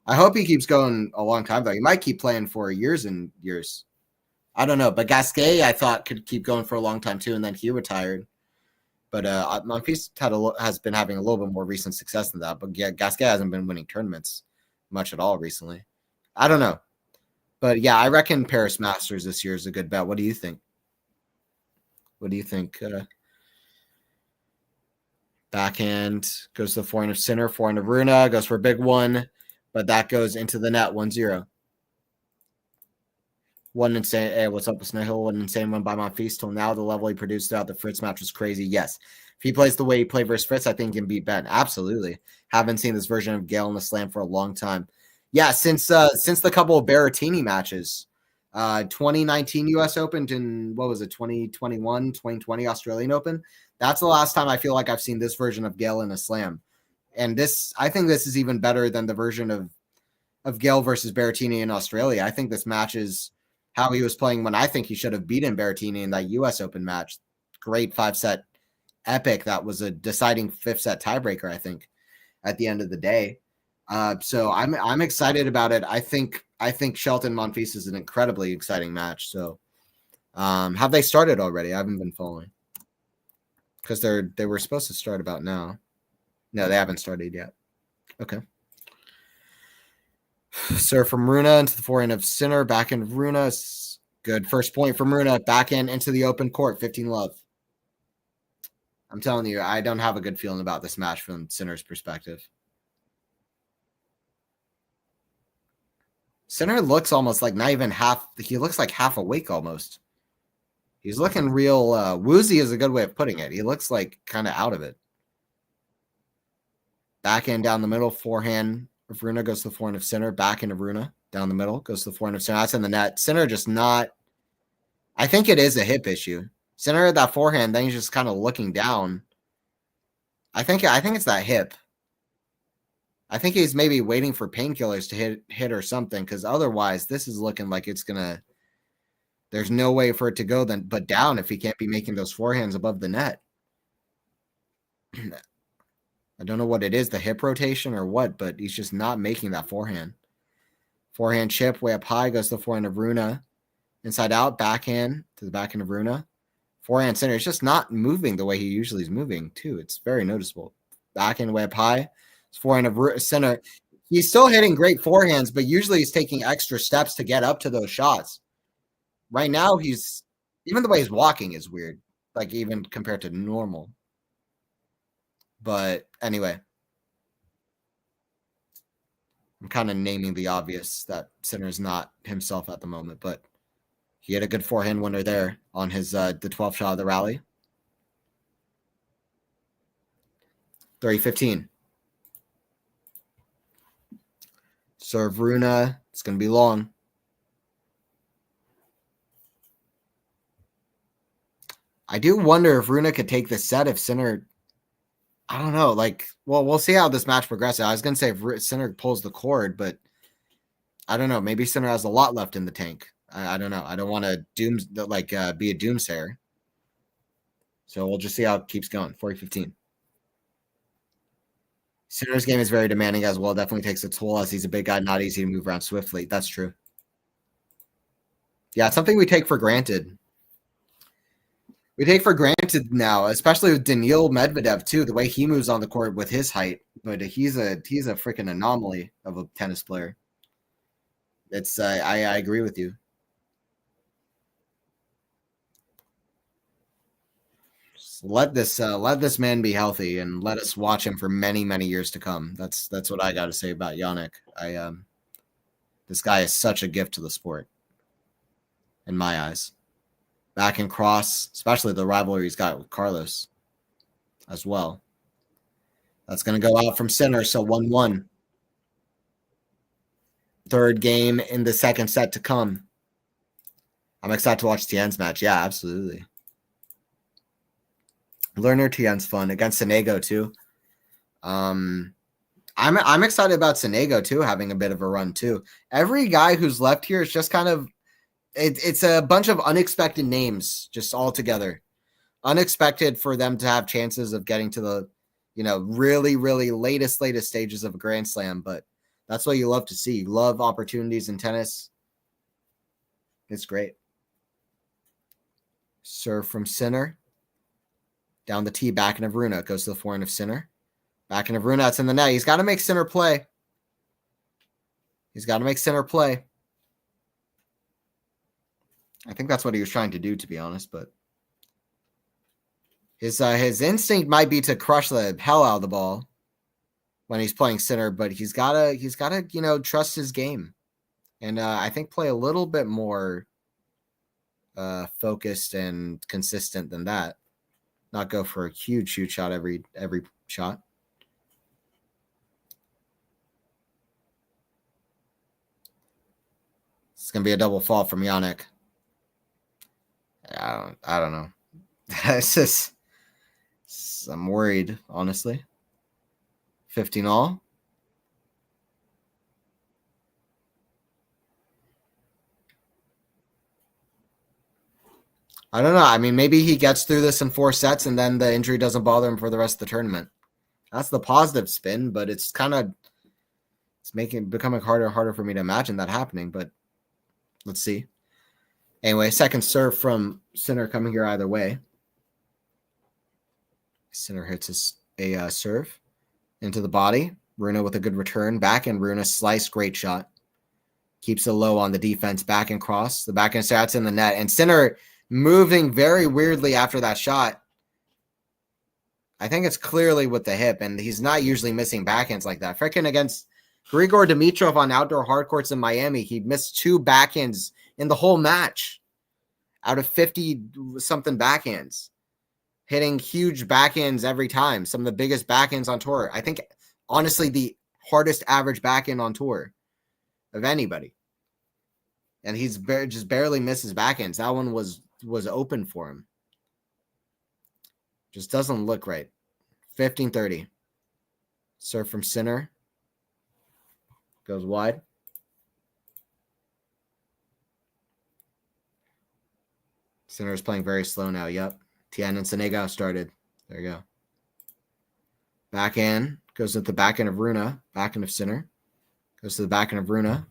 I hope he keeps going a long time though. He might keep playing for years and years. I don't know, but Gasquet I thought could keep going for a long time too, and then he retired. But Monfils has been having a little bit more recent success than that. But yeah, Gasquet hasn't been winning tournaments much at all recently. I don't know. But yeah, I reckon Paris Masters this year is a good bet. What do you think? What do you think? Backhand goes to the forehand of center, forehand of Rune, goes for a big one, but that goes into the net, 1-0. One insane. Hey, what's up with Snowhill? One insane one by Monfils. Till now, the level he produced throughout the Fritz match was crazy. Yes. If he plays the way he played versus Fritz, I think he can beat Ben. Absolutely. Haven't seen this version of Gale in the slam for a long time. Yeah, since the couple of Berrettini matches. 2019 US Open and what was it, 2021, 2020 Australian Open. That's the last time I feel like I've seen this version of Gale in a slam. And I think this is even better than the version of Gale versus Berrettini in Australia. I think this matches how he was playing when I think he should have beaten Berrettini in that US Open match. Great 5-set epic. That was a deciding 5th set tiebreaker, I think, at the end of the day. So I'm excited about it. I think Shelton Monfils is an incredibly exciting match. So have they started already? I haven't been following because they were supposed to start about now. No, they haven't started yet. Okay. Serve from Rune into the forehand of Sinner, backhand of Rune. Good first point from Rune, backhand into the open court, 15 love. I'm telling you, I don't have a good feeling about this match from Sinner's perspective. Sinner looks almost like not even half. He looks like half awake almost. He's looking real woozy is a good way of putting it. He looks like kind of out of it. Backhand down the middle, forehand of Rune goes to the forehand of Sinner. Backhand of Rune down the middle goes to the forehand of Sinner. That's in the net. Sinner just not. I think it is a hip issue. Sinner at that forehand, then he's just kind of looking down. I think it's that hip. I think he's maybe waiting for painkillers to hit or something, because otherwise this is looking like it's gonna. There's no way for it to go but down if he can't be making those forehands above the net. I don't know what it is, the hip rotation or what, but he's just not making that forehand. Forehand chip way up high goes to the forehand of Rune. Inside out, backhand to the backhand of Rune. Forehand center. It's just not moving the way he usually is moving, too. It's very noticeable. Backhand way up high. It's forehand of center. He's still hitting great forehands, but usually he's taking extra steps to get up to those shots. Right now, he's even the way he's walking is weird, like even compared to normal. But anyway, I'm kind of naming the obvious that Sinner's not himself at the moment, but he had a good forehand winner there on his the 12th shot of the rally. 30-15. Serve Rune. It's going to be long. I do wonder if Rune could take this set if Sinner, I don't know, like, well, we'll see how this match progresses. I was going to say if Sinner pulls the cord, but I don't know. Maybe Sinner has a lot left in the tank. I don't know. I don't want to be a doomsayer. So we'll just see how it keeps going. 40-15. Sinner's game is very demanding as well. Definitely takes a toll as he's a big guy, not easy to move around swiftly. That's true. Yeah, it's something we take for granted. We take for granted now, especially with Daniil Medvedev too, the way he moves on the court with his height. But he's a freaking anomaly of a tennis player. It's I agree with you. Just let this man be healthy and let us watch him for many years to come. That's what I got to say about Yannick. This guy is such a gift to the sport, in my eyes. Back and cross, especially the rivalry he's got with Carlos as well. That's going to go out from Sinner, so 1-1. Third game in the second set to come. I'm excited to watch Tien's match. Yeah, absolutely. Lerner Tien's fun against Sonego too. I'm excited about Sonego too, having a bit of a run too. Every guy who's left here is just kind of it's a bunch of unexpected names just all together. Unexpected for them to have chances of getting to the, really latest stages of a Grand Slam, but that's what you love to see. You love opportunities in tennis. It's great. Serve from Sinner. Down the tee, back of Rune. Goes to the forehand of Sinner. Back of Rune, it's in the net. He's got to make Sinner play. I think that's what he was trying to do, to be honest, but his instinct might be to crush the hell out of the ball when he's playing Sinner, but he's gotta trust his game, and I think play a little bit more focused and consistent than that. Not go for a huge shot every shot. It's gonna be a double fault from Yannick. I don't know. It's just I'm worried, honestly. 15 all. I don't know. I mean, maybe he gets through this in 4 sets and then the injury doesn't bother him for the rest of the tournament. That's the positive spin, but it's becoming harder and harder for me to imagine that happening, but let's see. Anyway, second serve from Sinner coming here either way. Sinner hits a serve into the body. Rune with a good return. Backhand Rune slice, great shot. Keeps it low on the defense. Backhand cross. The backhand stats in the net. And Sinner moving very weirdly after that shot. I think it's clearly with the hip, and he's not usually missing backhands like that. Freaking against Grigor Dimitrov on outdoor hard courts in Miami, he missed 2 backhands in the whole match out of 50-something backhands. Hitting huge backhands every time. Some of the biggest backhands on tour. I think, honestly, the hardest average backhand on tour of anybody. And he's just barely misses backhands. That one was open for him. Just doesn't look right. 15-30. Serve from Sinner. Goes wide. Sinner is playing very slow now. Yep. Tien and Sonego started. There you go. Backhand. Goes at the backhand of Rune. Backhand of Sinner. Goes to the backhand of Rune.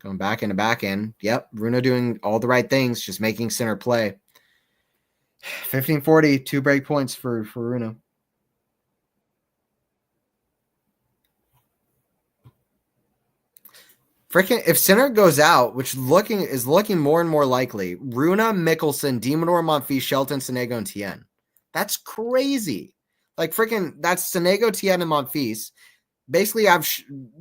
Going back into backhand. Yep. Rune doing all the right things. Just making Sinner play. 15-40. 2 break points for Rune. Freaking if Sinner goes out, which is looking more and more likely, Runa, Mickelson, Demonor, Monfils, Shelton, Sonego, and Tien. That's crazy. Like freaking that's Sonego, Tien, and Monfils. Basically, I have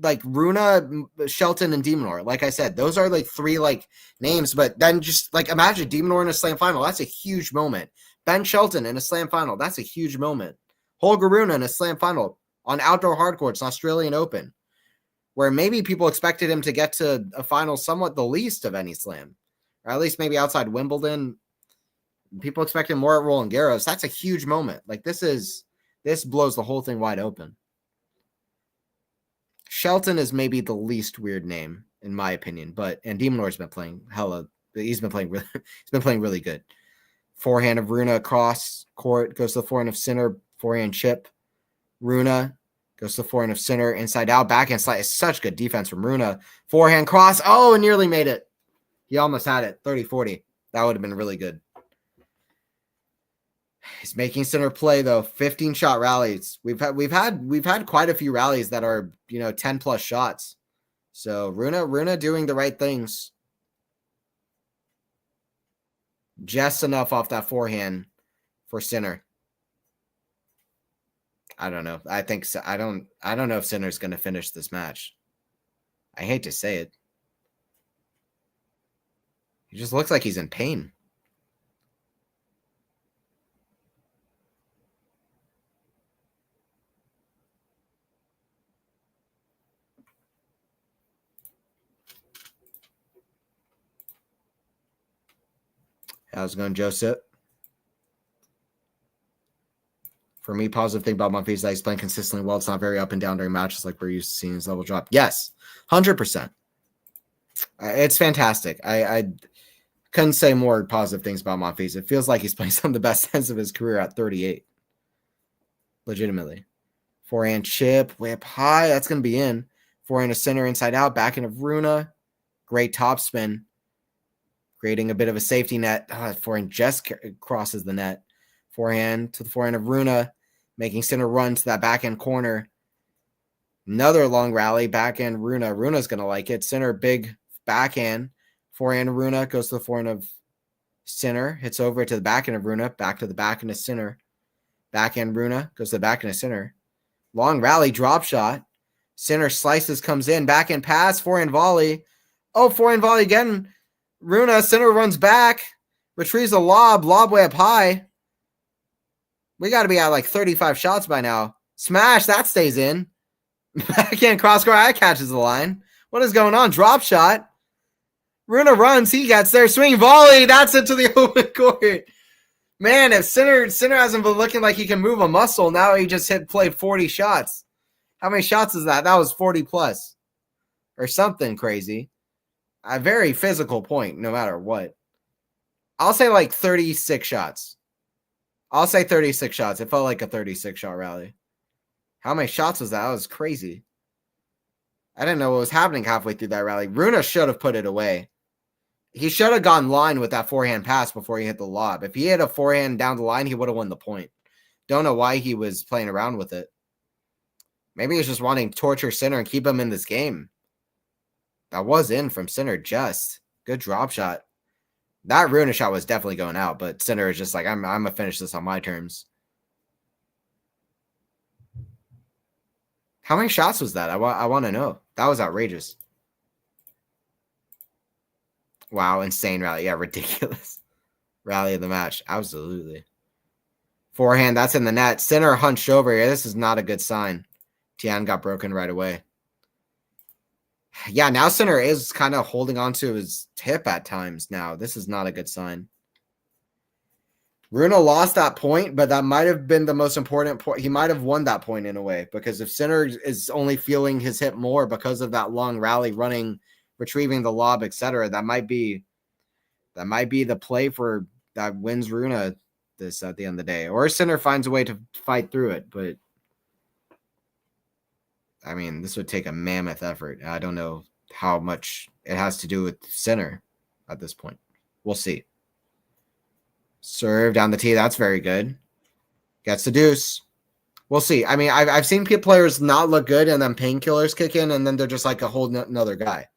like Runa, Shelton, and Demonor. Like I said, those are like three like names. But then just like imagine Demonor in a slam final. That's a huge moment. Ben Shelton in a slam final. That's a huge moment. Holger Rune in a slam final on outdoor hard courts, Australian Open, where maybe people expected him to get to a final somewhat the least of any slam, or at least maybe outside Wimbledon. People expected more at Roland Garros. That's a huge moment. Like this blows the whole thing wide open. Shelton is maybe the least weird name in my opinion, and Demonor's been playing hella. He's been playing really good. Forehand of Runa across court goes to the forehand of Sinner. Forehand chip. Runa goes to the forehand of Sinner. Inside out, backhand slide. It's such good defense from Runa. Forehand cross. Oh, nearly made it. He almost had it. 30-40. That would have been really good. He's making Sinner play though. 15-shot rallies. We've had quite a few rallies that are 10 plus shots. So Runa doing the right things. Just enough off that forehand for Sinner. I don't know. I think so. I don't know if Sinner's going to finish this match. I hate to say it. He just looks like he's in pain. How's it going, Joseph? For me, positive thing about Monfils is that he's playing consistently well. It's not very up and down during matches like we're used to seeing his level drop. Yes, 100%. It's fantastic. I couldn't say more positive things about Monfils. It feels like he's playing some of the best sense of his career at 38. Legitimately. Forehand chip, way up high. That's going to be in. Forehand of Sinner, inside out. Backhand of Runa. Great topspin. Creating a bit of a safety net. Forehand just crosses the net. Forehand to the forehand of Runa. Making Sinner run to that backhand corner. Another long rally. Backhand Runa. Runa's going to like it. Sinner, big backhand. Forehand Runa goes to the forehand of Sinner. Hits over to the backhand of Runa. Back to the backhand of Sinner. Backhand Runa goes to the backhand of Sinner. Long rally, drop shot. Sinner slices, comes in. Backhand pass, forehand volley. Oh, forehand volley again. Runa, Sinner runs back. Retrieves a lob. Lob way up high. We got to be at like 35 shots by now. Smash, that stays in. Backhand cross court, that catches the line. What is going on? Drop shot. Runa runs, he gets there. Swing volley, that's into the open court. Man, if Sinner hasn't been looking like he can move a muscle, now he just played 40 shots. How many shots is that? That was 40 plus. Or something crazy. A very physical point, no matter what. I'll say like 36 shots. I'll say 36 shots. It felt like a 36-shot rally. How many shots was that? That was crazy. I didn't know what was happening halfway through that rally. Runa should have put it away. He should have gone line with that forehand pass before he hit the lob. If he hit a forehand down the line, he would have won the point. Don't know why he was playing around with it. Maybe he was just wanting to torture Sinner and keep him in this game. That was in from Sinner, just. Good drop shot. That Runa shot was definitely going out, but Sinner is just like, I'm going to finish this on my terms. How many shots was that? I want to know. That was outrageous. Wow, insane rally. Yeah, ridiculous. Rally of the match. Absolutely. Forehand, that's in the net. Sinner hunched over here. This is not a good sign. Tian got broken right away. Yeah, now Sinner is kind of holding on to his hip at times now. This is not a good sign. Runa lost that point, but that might have been the most important point. He might have won that point in a way, because if Sinner is only feeling his hip more because of that long rally, running, retrieving the lob, etc., that might be the play for that wins Runa this at the end of the day. Or Sinner finds a way to fight through it, but I mean, this would take a mammoth effort. I don't know how much it has to do with Sinner at this point. We'll see. Serve down the tee. That's very good. Gets the deuce. We'll see. I mean, I've seen players not look good and then painkillers kick in and then they're just like a whole another guy.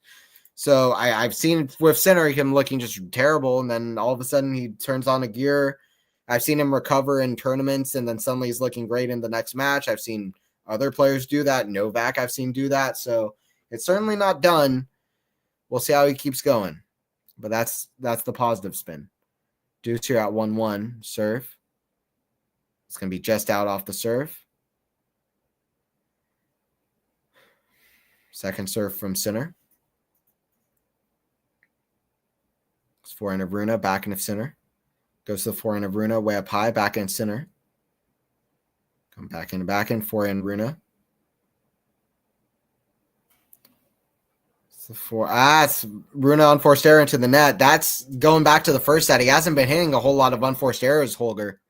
So I've seen with Sinner him looking just terrible and then all of a sudden he turns on a gear. I've seen him recover in tournaments and then suddenly he's looking great in the next match. I've seen other players do that. Novak I've seen do that. So it's certainly not done. We'll see how he keeps going. But that's the positive spin. Deuce here at 1-1 serve. It's going to be just out off the serve. Second serve from Sinner. It's forehand of Rune, backhand of Sinner. Goes to the forehand of Rune, way up high, backhand Sinner. Come back in, backhand, forehand Rune. It's Rune unforced error into the net. That's going back to the first set. He hasn't been hitting a whole lot of unforced errors, Holger.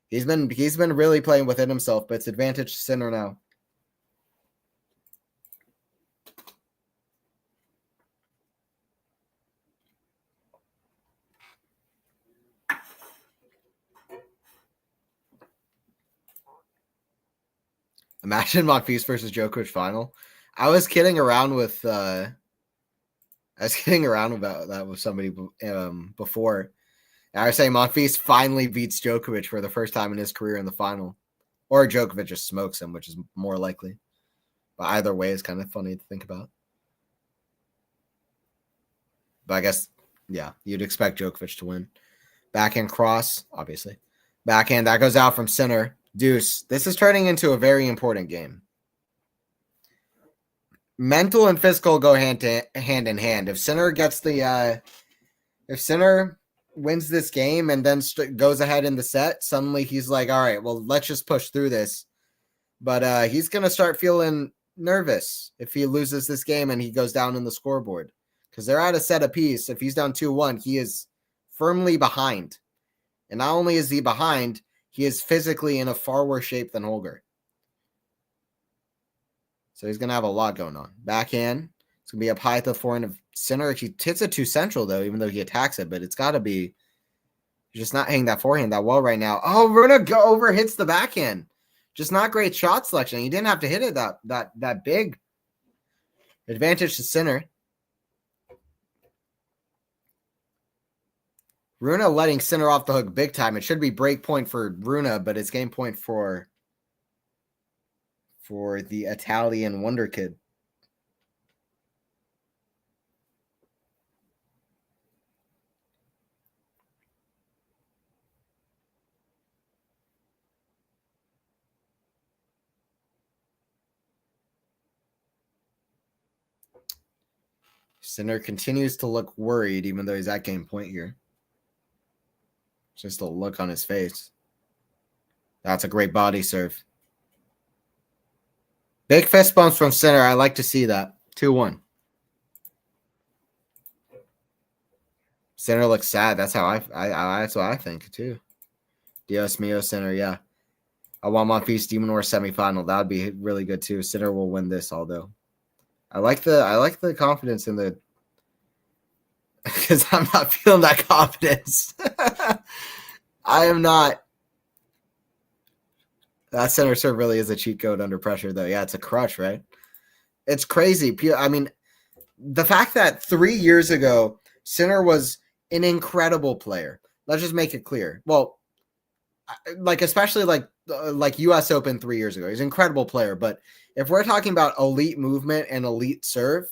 He's been really playing within himself, but it's advantage to Sinner now. Imagine Monfils versus Djokovic final. I was kidding around with about that with somebody before. I was saying Monfils finally beats Djokovic for the first time in his career in the final. Or Djokovic just smokes him, which is more likely. But either way is kind of funny to think about. But I guess, yeah, you'd expect Djokovic to win. Backhand cross, obviously. Backhand, that goes out from Sinner. Deuce. This is turning into a very important game. Mental and physical go hand in hand. If Sinner wins this game and then goes ahead in the set, suddenly he's like, all right, well, let's just push through this. But he's going to start feeling nervous if he loses this game and he goes down in the scoreboard. Because they're at a set apiece. If he's down 2-1, he is firmly behind. And not only is he behind, he is physically in a far worse shape than Holger. So he's going to have a lot going on. Backhand. It's going to be up high at the forehand of Sinner. He hits it too central, though, even though he attacks it. But it's got to be... He's just not hitting that forehand that well right now. Oh, Rune over hits the backhand. Just not great shot selection. He didn't have to hit it that big. Advantage to Sinner. Rune letting Sinner off the hook big time. It should be break point for Rune, but it's game point for the Italian wonder kid. Sinner continues to look worried, even though he's at game point here. Just a look on his face. That's a great body serve. Big fist bumps from Sinner. I like to see that. 2-1. Sinner looks sad. That's how that's what I think too. Dios mío, Sinner. Yeah, I want Monfils Demon War semifinal. That would be really good too. Sinner will win this, although I like the confidence in the because I'm not feeling that confidence. I am not. That center serve really is a cheat code under pressure, though. Yeah, it's a crush, right? It's crazy. I mean, the fact that 3 years ago, Sinner was an incredible player. Let's just make it clear. Well, especially like U.S. Open 3 years ago. He's an incredible player. But if we're talking about elite movement and elite serve,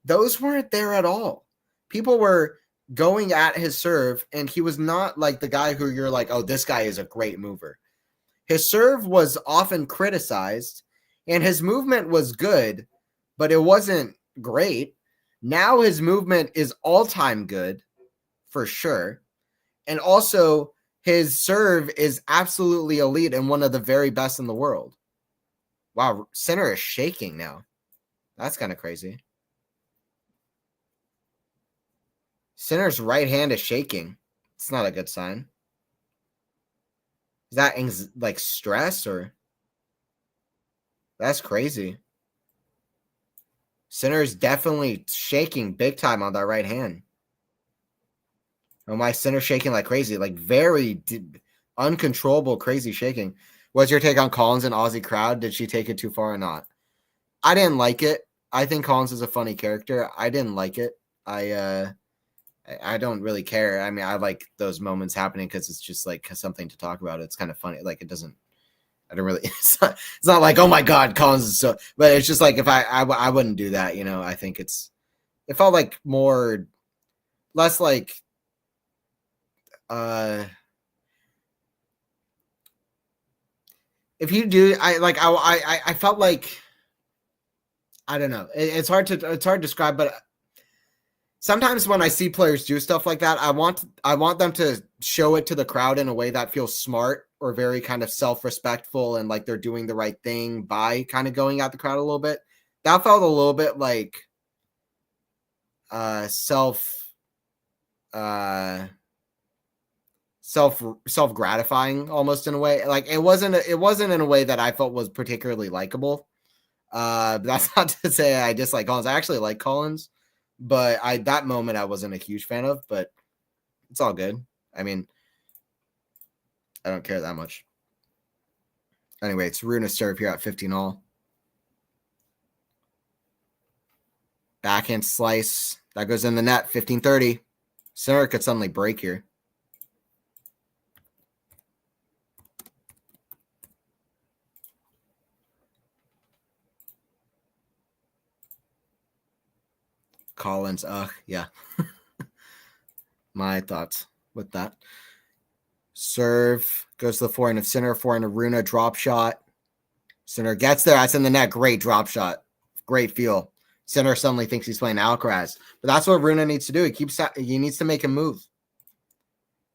those weren't there at all. People were going at his serve, and he was not like the guy who you're like, oh, this guy is a great mover. His serve was often criticized, and his movement was good, but it wasn't great. Now his movement is all-time good, for sure. And also, his serve is absolutely elite and one of the very best in the world. Wow, Sinner is shaking now. That's kind of crazy. Sinner's right hand is shaking. It's not a good sign. Is that like stress or? That's crazy. Sinner's definitely shaking big time on that right hand. Oh, my Sinner shaking like crazy, like very uncontrollable, crazy shaking. What's your take on Collins and Aussie crowd? Did she take it too far or not? I didn't like it. I think Collins is a funny character. I didn't like it. I don't really care. I mean, I like those moments happening because it's just like something to talk about. It's kind of funny. Like it doesn't. I don't really. It's not like, oh my God, Collins is so. But it's just like if I wouldn't do that. You know, I think it felt like less like if you do, I felt like, I don't know. It's hard to describe, but sometimes when I see players do stuff like that, I want them to show it to the crowd in a way that feels smart or very kind of self-respectful and like they're doing the right thing by kind of going at the crowd a little bit. That felt a little bit like self-gratifying almost in a way. Like it wasn't in a way that I felt was particularly likable. But that's not to say I dislike Collins. I actually like Collins, but that moment I wasn't a huge fan of, but it's all good. I mean, I don't care that much. Anyway, it's RUNE serve here at 15 all. Backhand slice. That goes in the net, 15-30. Center could suddenly break here. Collins, yeah. My thoughts with that. Serve goes to the forehand of Center, forehand of RUNE, drop shot. Center gets there. That's in the net. Great drop shot. Great feel. Center suddenly thinks he's playing Alcaraz. But that's what RUNE needs to do. He needs to make a move.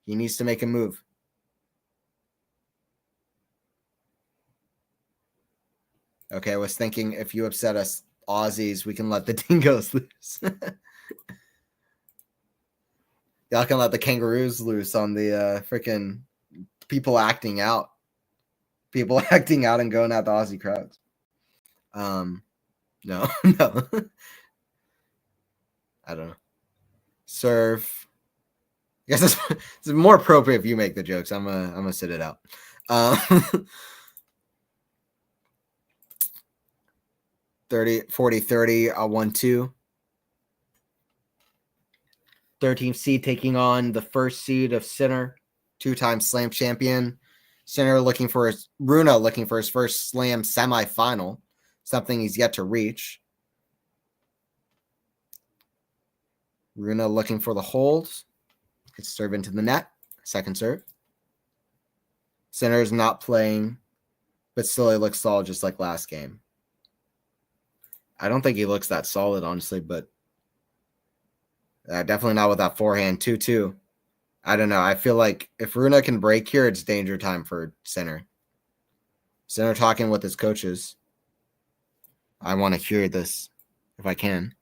He needs to make a move. Okay, I was thinking if you upset us Aussies, we can let the dingoes loose. Y'all can let the kangaroos loose on the freaking people acting out. People acting out and going at the Aussie crowds. No, no. I don't know. Serve. I guess it's more appropriate if you make the jokes. I'm gonna sit it out. 40-30, 1-2. 13th seed taking on the first seed of Center, two-time slam champion. Center RUNE looking for his first slam semifinal, something he's yet to reach. RUNE looking for the hold. Gets serve into the net. Second serve. Center is not playing, but still he looks solid just like last game. I don't think he looks that solid, honestly, but definitely not with that forehand. 2-2. I don't know. I feel like if RUNE can break here, it's danger time for Center. Center talking with his coaches. I want to hear this if I can.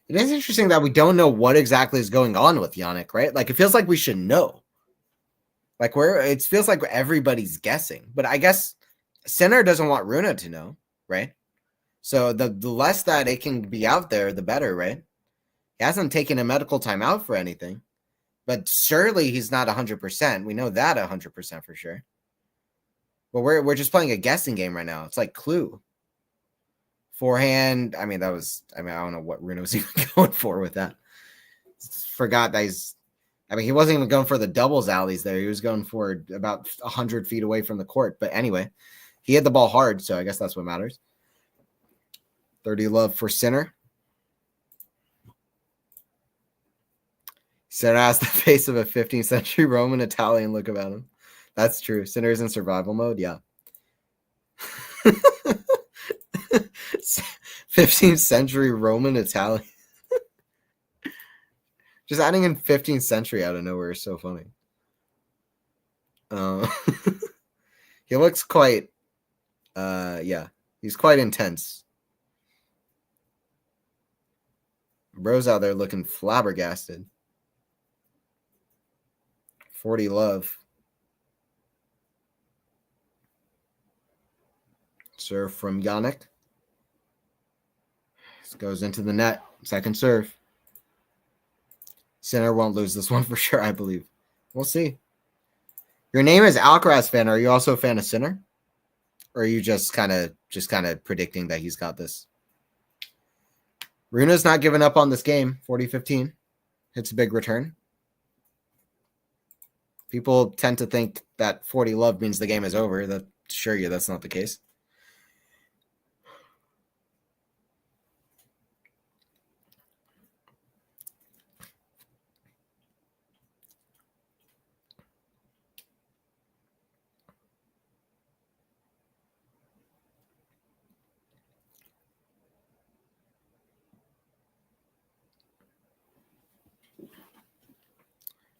It is interesting that we don't know what exactly is going on with Yannick, right? Like, it feels like we should know. Like, it feels like everybody's guessing. But I guess Center doesn't want RUNE to know, right? So the less that it can be out there, the better, right? He hasn't taken a medical timeout for anything. But surely he's not 100%. We know that 100% for sure. But we're just playing a guessing game right now. It's like Clue. Forehand. I mean, I don't know what RUNE was even going for with that. Forgot that he wasn't even going for the doubles alleys there. He was going for about 100 feet away from the court. But anyway, he hit the ball hard, so I guess that's what matters. 30 love for Center. Sinner has the face of a 15th century Roman Italian look about him. That's true. Sinner's in survival mode, yeah. 15th century Roman Italian. Just adding in 15th century out of nowhere is so funny. He looks quite, yeah, he's quite intense. Bro's out there looking flabbergasted. 40 love. Serve from Yannick. This goes into the net. Second serve. Sinner won't lose this one for sure, I believe. We'll see. Your name is Alcaraz fan. Are you also a fan of Sinner? Or are you just kind of predicting that he's got this? Runa's not giving up on this game. 40-15. Hits a big return. People tend to think that 40 love means the game is over. That assure you that's not the case.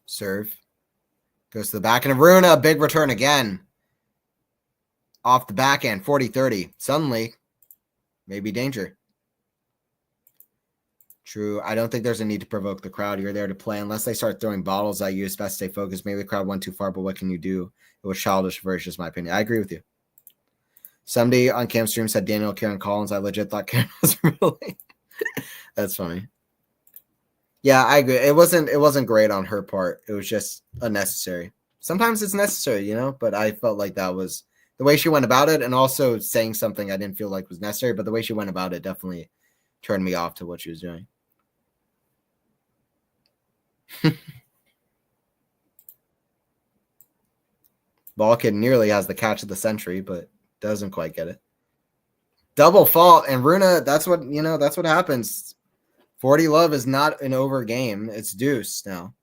Serve. Goes to the back end of Runa. Big return again. Off the back end. 40-30. Suddenly, maybe danger. True. I don't think there's a need to provoke the crowd. You're there to play. Unless they start throwing bottles at you, it's best to stay focused. Maybe the crowd went too far, but what can you do? It was childish version, is my opinion. I agree with you. Somebody on Cam Stream said Daniel Karen Collins. I legit thought Karen was really. That's funny. Yeah, I agree. It wasn't great on her part. It was just unnecessary. Sometimes it's necessary, you know, but I felt like that was the way she went about it, and also saying something I didn't feel like was necessary, but the way she went about it definitely turned me off to what she was doing. Balkan nearly has the catch of the century, but doesn't quite get it. Double fault, and Runa, that's what happens. 40 love is not an over game. It's deuce now.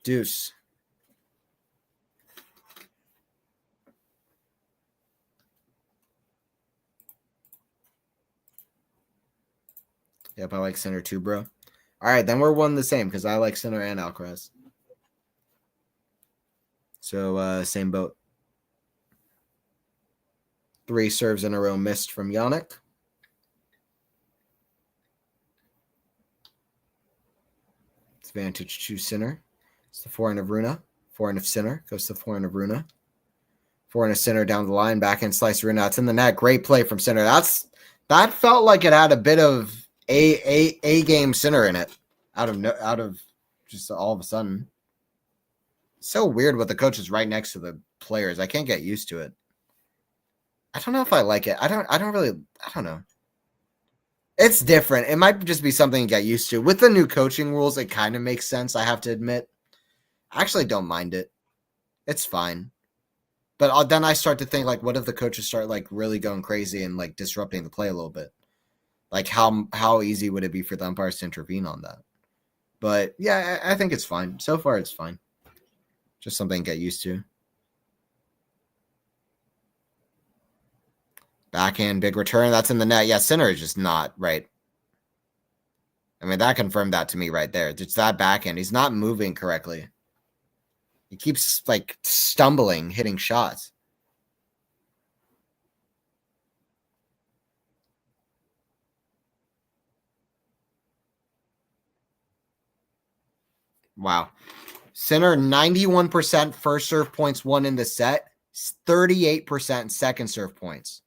Deuce. Yep, I like Sinner too, bro. All right, then we're one the same because I like Sinner and Alcaraz. So same boat. 3 serves in a row missed from Yannick. Advantage to Sinner. It's the forehand of Runa. Forehand of Sinner. Goes to the forehand of Runa. Forehand of Sinner down the line. Backhand slice Runa. It's in the net. Great play from Sinner. That felt like it had a bit of a game Sinner in it. Out of just all of a sudden. So weird with the coaches right next to the players. I can't get used to it. I don't know if I like it. I don't know. It's different. It might just be something to get used to. With the new coaching rules, it kind of makes sense, I have to admit. I actually don't mind it. It's fine. But then I start to think, like, what if the coaches start, like, really going crazy and, like, disrupting the play a little bit? Like, how easy would it be for the umpires to intervene on that? But, yeah, I think it's fine. So far, it's fine. Just something to get used to. Backhand, big return. That's in the net. Yeah, Sinner is just not right. I mean, that confirmed that to me right there. It's that backhand. He's not moving correctly. He keeps, like, stumbling, hitting shots. Wow. Sinner, 91% first serve points won in the set, 38% second serve points.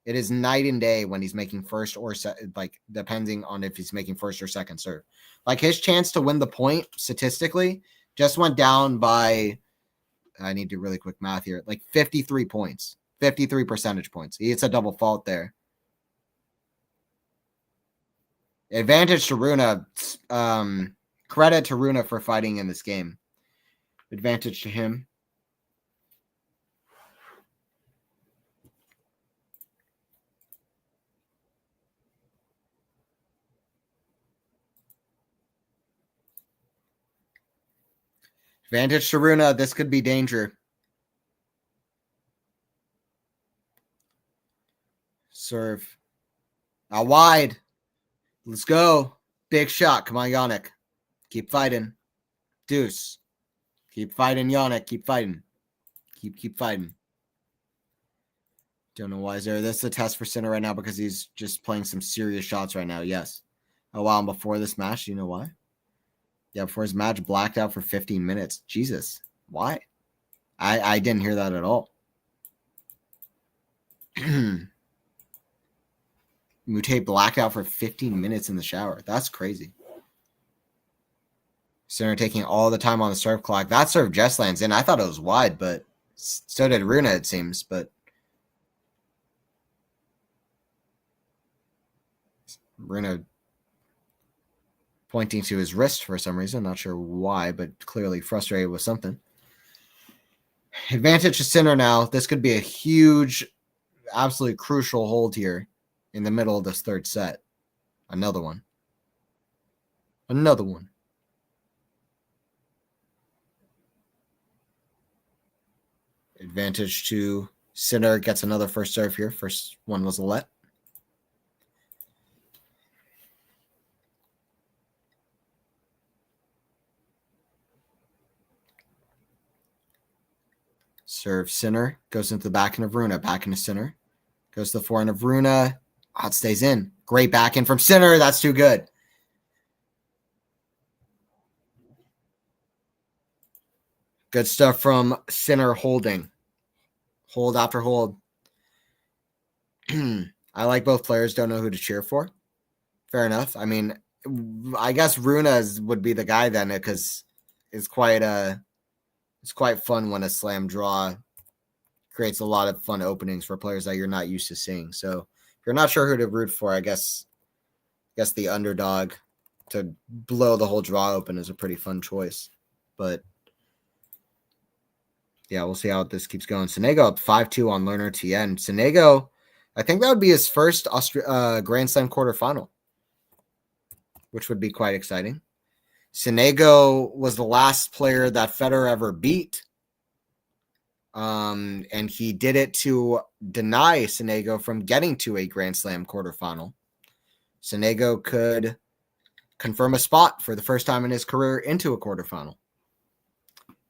It is night and day when he's making first or like depending on if he's making first or second serve. Like his chance to win the point statistically just went down by, I need to do really quick math here, like 53 points, 53 percentage points. It's a double fault there. Advantage to Runa. Credit to Runa for fighting in this game. Advantage to him. Advantage to Runa. This could be danger. Serve. Out wide. Let's go. Big shot. Come on, Yannick. Keep fighting. Deuce. Keep fighting, Yannick. Keep fighting. Keep fighting. Don't know why is there. This is a test for Sinner right now because he's just playing some serious shots right now. Yes. Oh, wow. And before this match, you know why? Yeah, before his match, blacked out for 15 minutes. Jesus. Why? I didn't hear that at all. Mute blacked out for 15 minutes in the shower. That's crazy. Sinner taking all the time on the serve clock. That serve just lands in. I thought it was wide, but so did Runa, it seems. But Runa pointing to his wrist for some reason. Not sure why, but clearly frustrated with something. Advantage to Sinner now. This could be a huge, absolutely crucial hold here in the middle of this third set. Another one. Another one. Advantage to Sinner. Gets another first serve here. First one was a let. Serve Sinner. Goes into the backhand of Runa. Backhand of Sinner. Goes to the forehand of Runa. Oh, it stays in. Great backhand from Sinner. That's too good. Good stuff from Sinner holding. Hold after hold. I like both players. Don't know who to cheer for. Fair enough. I mean, I guess Runa would be the guy then because it's quite fun when a slam draw creates a lot of fun openings for players that you're not used to seeing. So if you're not sure who to root for, I guess the underdog to blow the whole draw open is a pretty fun choice. But yeah, we'll see how this keeps going. Sonego up 5-2 on Lerner Tien. Sonego, I think that would be his first Grand Slam quarterfinal, which would be quite exciting. Sonego was the last player that Federer ever beat. And he did it to deny Sonego from getting to a Grand Slam quarterfinal. Sonego could confirm a spot for the first time in his career into a quarterfinal.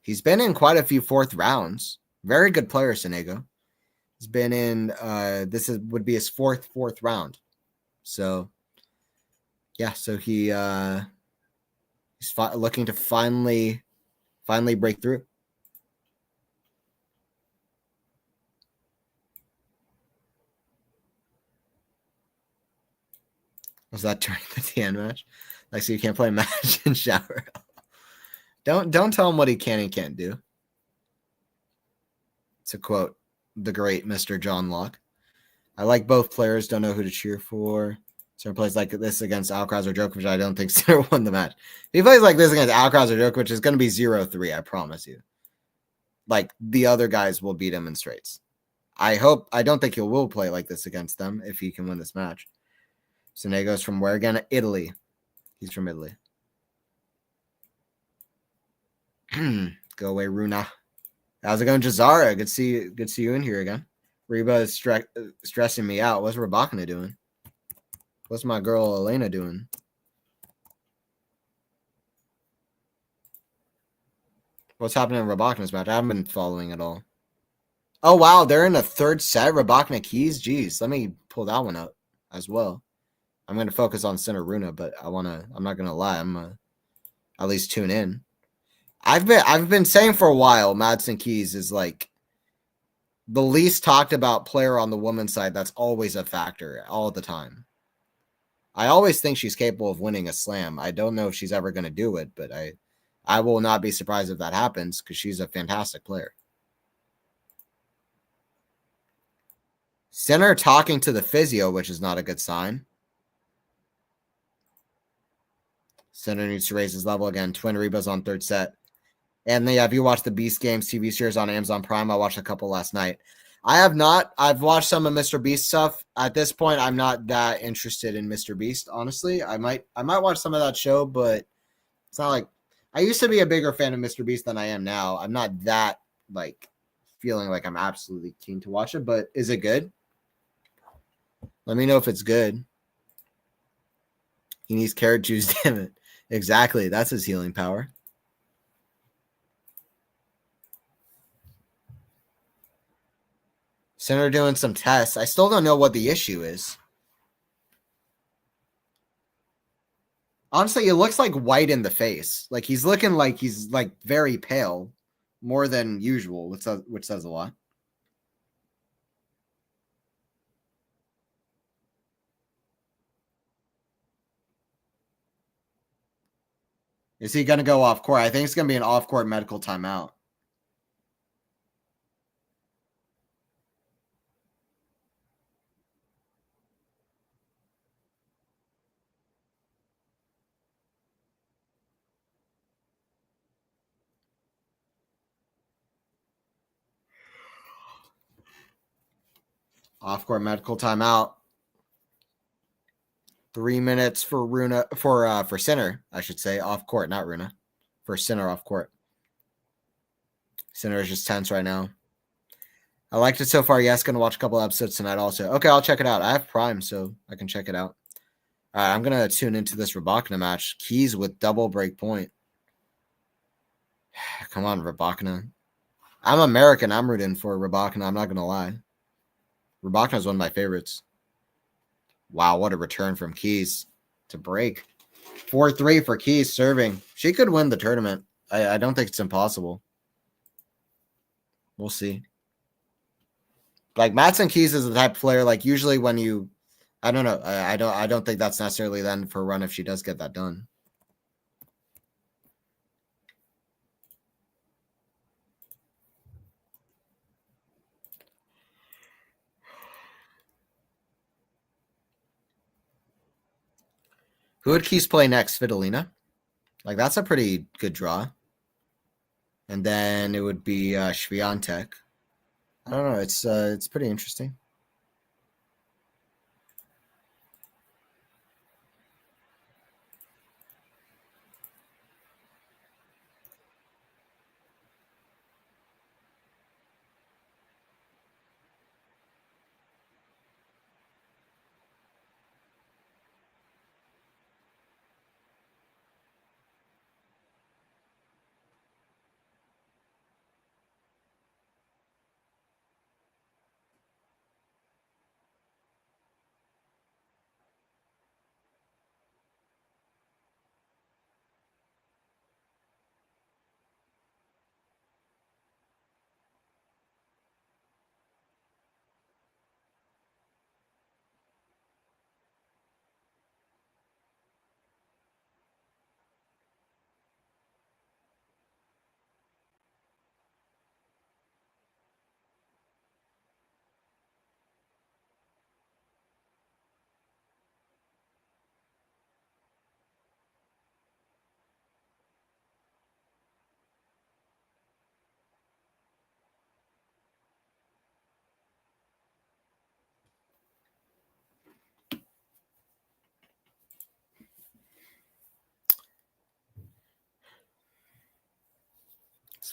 He's been in quite a few fourth rounds. Very good player, Sonego. He's been in would be his fourth round. So yeah, so he's looking to finally break through. Was that during the TN match? Like, so you can't play a match in shower. Don't tell him what he can and can't do. To quote the great Mr. John Locke. I like both players. Don't know who to cheer for. Sinner plays like this against Alcaraz or Djokovic. I don't think Sinner won the match. If he plays like this against Alcaraz or Djokovic, it's going to be 0-3. I promise you. Like, the other guys will beat him in straights. I don't think he will play like this against them if he can win this match. Sonego's from where again? Italy. He's from Italy. Go away, Runa. How's it going, Jazara? Good to see you in here again. Reba is stressing me out. What's Rabakina doing? What's my girl Elena doing? What's happening in Rabakina's match? I haven't been following at all. Oh, wow. They're in a third set. Rabakina Keys. Jeez. Let me pull that one up as well. I'm going to focus on Sinner Runa, but I'm not going to lie. I'm going to at least tune in. I've been saying for a while, Madsen Keys is like the least talked about player on the women's side. That's always a factor all the time. I always think she's capable of winning a slam. I don't know if she's ever going to do it, but I will not be surprised if that happens because she's a fantastic player. Sinner talking to the physio, which is not a good sign. Sinner needs to raise his level again. Twin Rebas on third set. And if you watch the Beast Games TV series on Amazon Prime, I watched a couple last night. I have not. I've watched some of Mr. Beast stuff. At this point, I'm not that interested in Mr. Beast, honestly. I might watch some of that show, but it's not like I used to be a bigger fan of Mr. Beast than I am now. I'm not that like feeling like I'm absolutely keen to watch it, but is it good? Let me know if it's good. He needs carrot juice, damn it. Exactly. That's his healing power. Sinner doing some tests. I still don't know what the issue is. Honestly, it looks like white in the face. Like he's looking like he's like very pale, more than usual, which says a lot. Is he going to go off court? I think it's going to be an off court medical timeout. Off court medical timeout. 3 minutes for RUNE for Sinner, I should say, off court, not RUNE. For Sinner off court. Sinner is just tense right now. I liked it so far. Yes, gonna watch a couple episodes tonight also. Okay, I'll check it out. I have Prime, so I can check it out. All right, I'm gonna tune into this Rabakina match. Keys with double break point. Come on, Rabakina. I'm American. I'm rooting for Rabakina. I'm not gonna lie. Rabakina is one of my favorites. Wow, what a return from Keys to break. 4-3 for Keys serving. She could win the tournament. I don't think it's impossible. We'll see. Like Madsen Keys is the type of player, like usually when you, I don't know. I don't think that's necessarily then for run if she does get that done. Who would Keys play next? Fidelina? Like that's a pretty good draw. And then it would be Swiatek. I don't know. It's pretty interesting.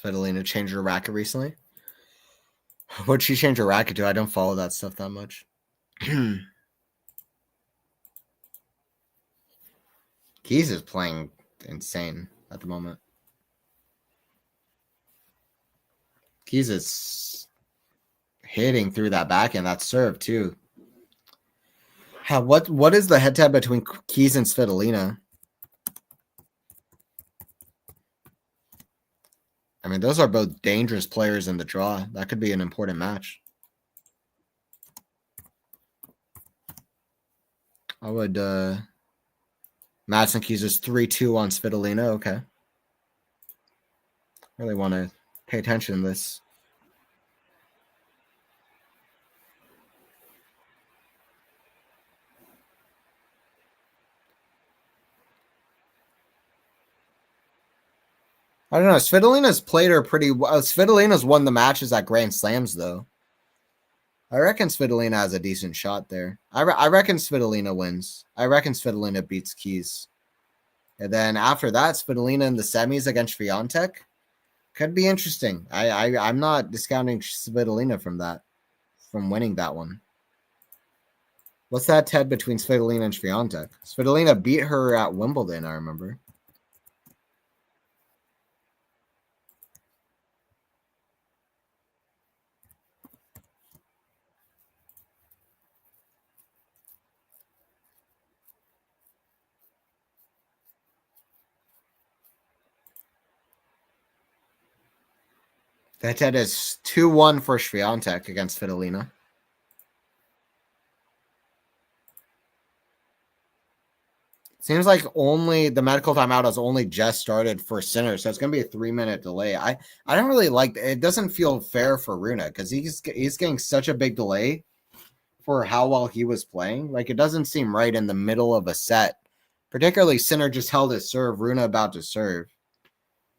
Fidelina changed her racket recently. What'd she change her racket to? I don't follow that stuff that much. Keys is playing insane at the moment. Keys is hitting through that backhand, that serve too. What is the head to head between Keys and Svitolina? I mean, those are both dangerous players in the draw. That could be an important match. I would Madsen Keys is 3-2 on Svitolina. Okay. Really want to pay attention to this. I don't know. Svitolina's played her pretty well. Svitolina's won the matches at Grand Slams, though. I reckon Svitolina has a decent shot there. I reckon Svitolina wins. I reckon Svitolina beats Keys And then after that, Svitolina in the semis against Swiatek could be interesting. I'm not discounting Svitolina from winning that one. What's that, Ted, between Svitolina and Swiatek? Svitolina beat her at Wimbledon, I remember. That Ted is 2-1 for Swiatek against Svitolina. Seems like only the medical timeout has only just started for Sinner, so it's going to be a 3-minute delay. I don't really like it. Doesn't feel fair for Rune because he's getting such a big delay for how well he was playing. Like, it doesn't seem right in the middle of a set. Particularly, Sinner just held his serve. Rune about to serve.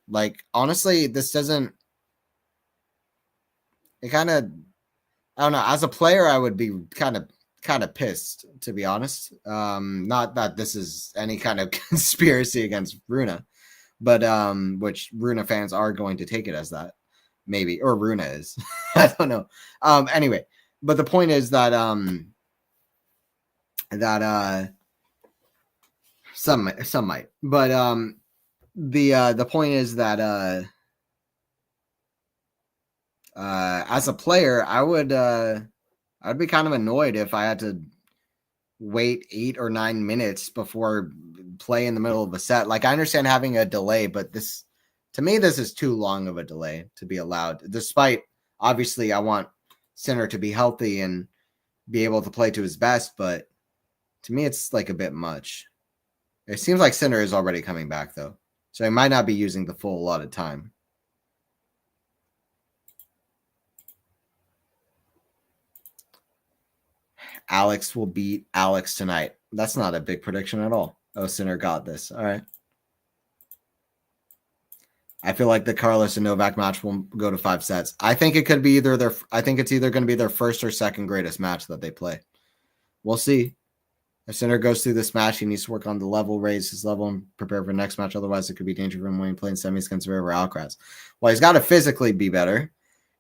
Like, honestly, this doesn't. It kind of. I don't know. As a player, I would be kind of pissed, to be honest. Not that this is any kind of conspiracy against Rune, but which Rune fans are going to take it as that, maybe, or Rune is. I don't know. Anyway, but the point is that some might, but the point is that as a player, I'd be kind of annoyed if I had to wait 8 or 9 minutes before play in the middle of a set. Like, I understand having a delay, but this, to me, this is too long of a delay to be allowed. Despite, obviously, I want Sinner to be healthy and be able to play to his best, but to me, it's like a bit much. It seems like Sinner is already coming back, though, so he might not be using the full allotted time. Alex will beat Alex tonight. That's not a big prediction at all. Oh, Sinner got this. All right. I feel like the Carlos and Novak match will go to 5 sets. I think it could be I think it's either going to be their first or second greatest match that they play. We'll see. If Sinner goes through this match, he needs to work on the level, raise his level, and prepare for the next match. Otherwise, it could be dangerous for him when he plays semis against Zverev or Alcaraz. Well, he's got to physically be better.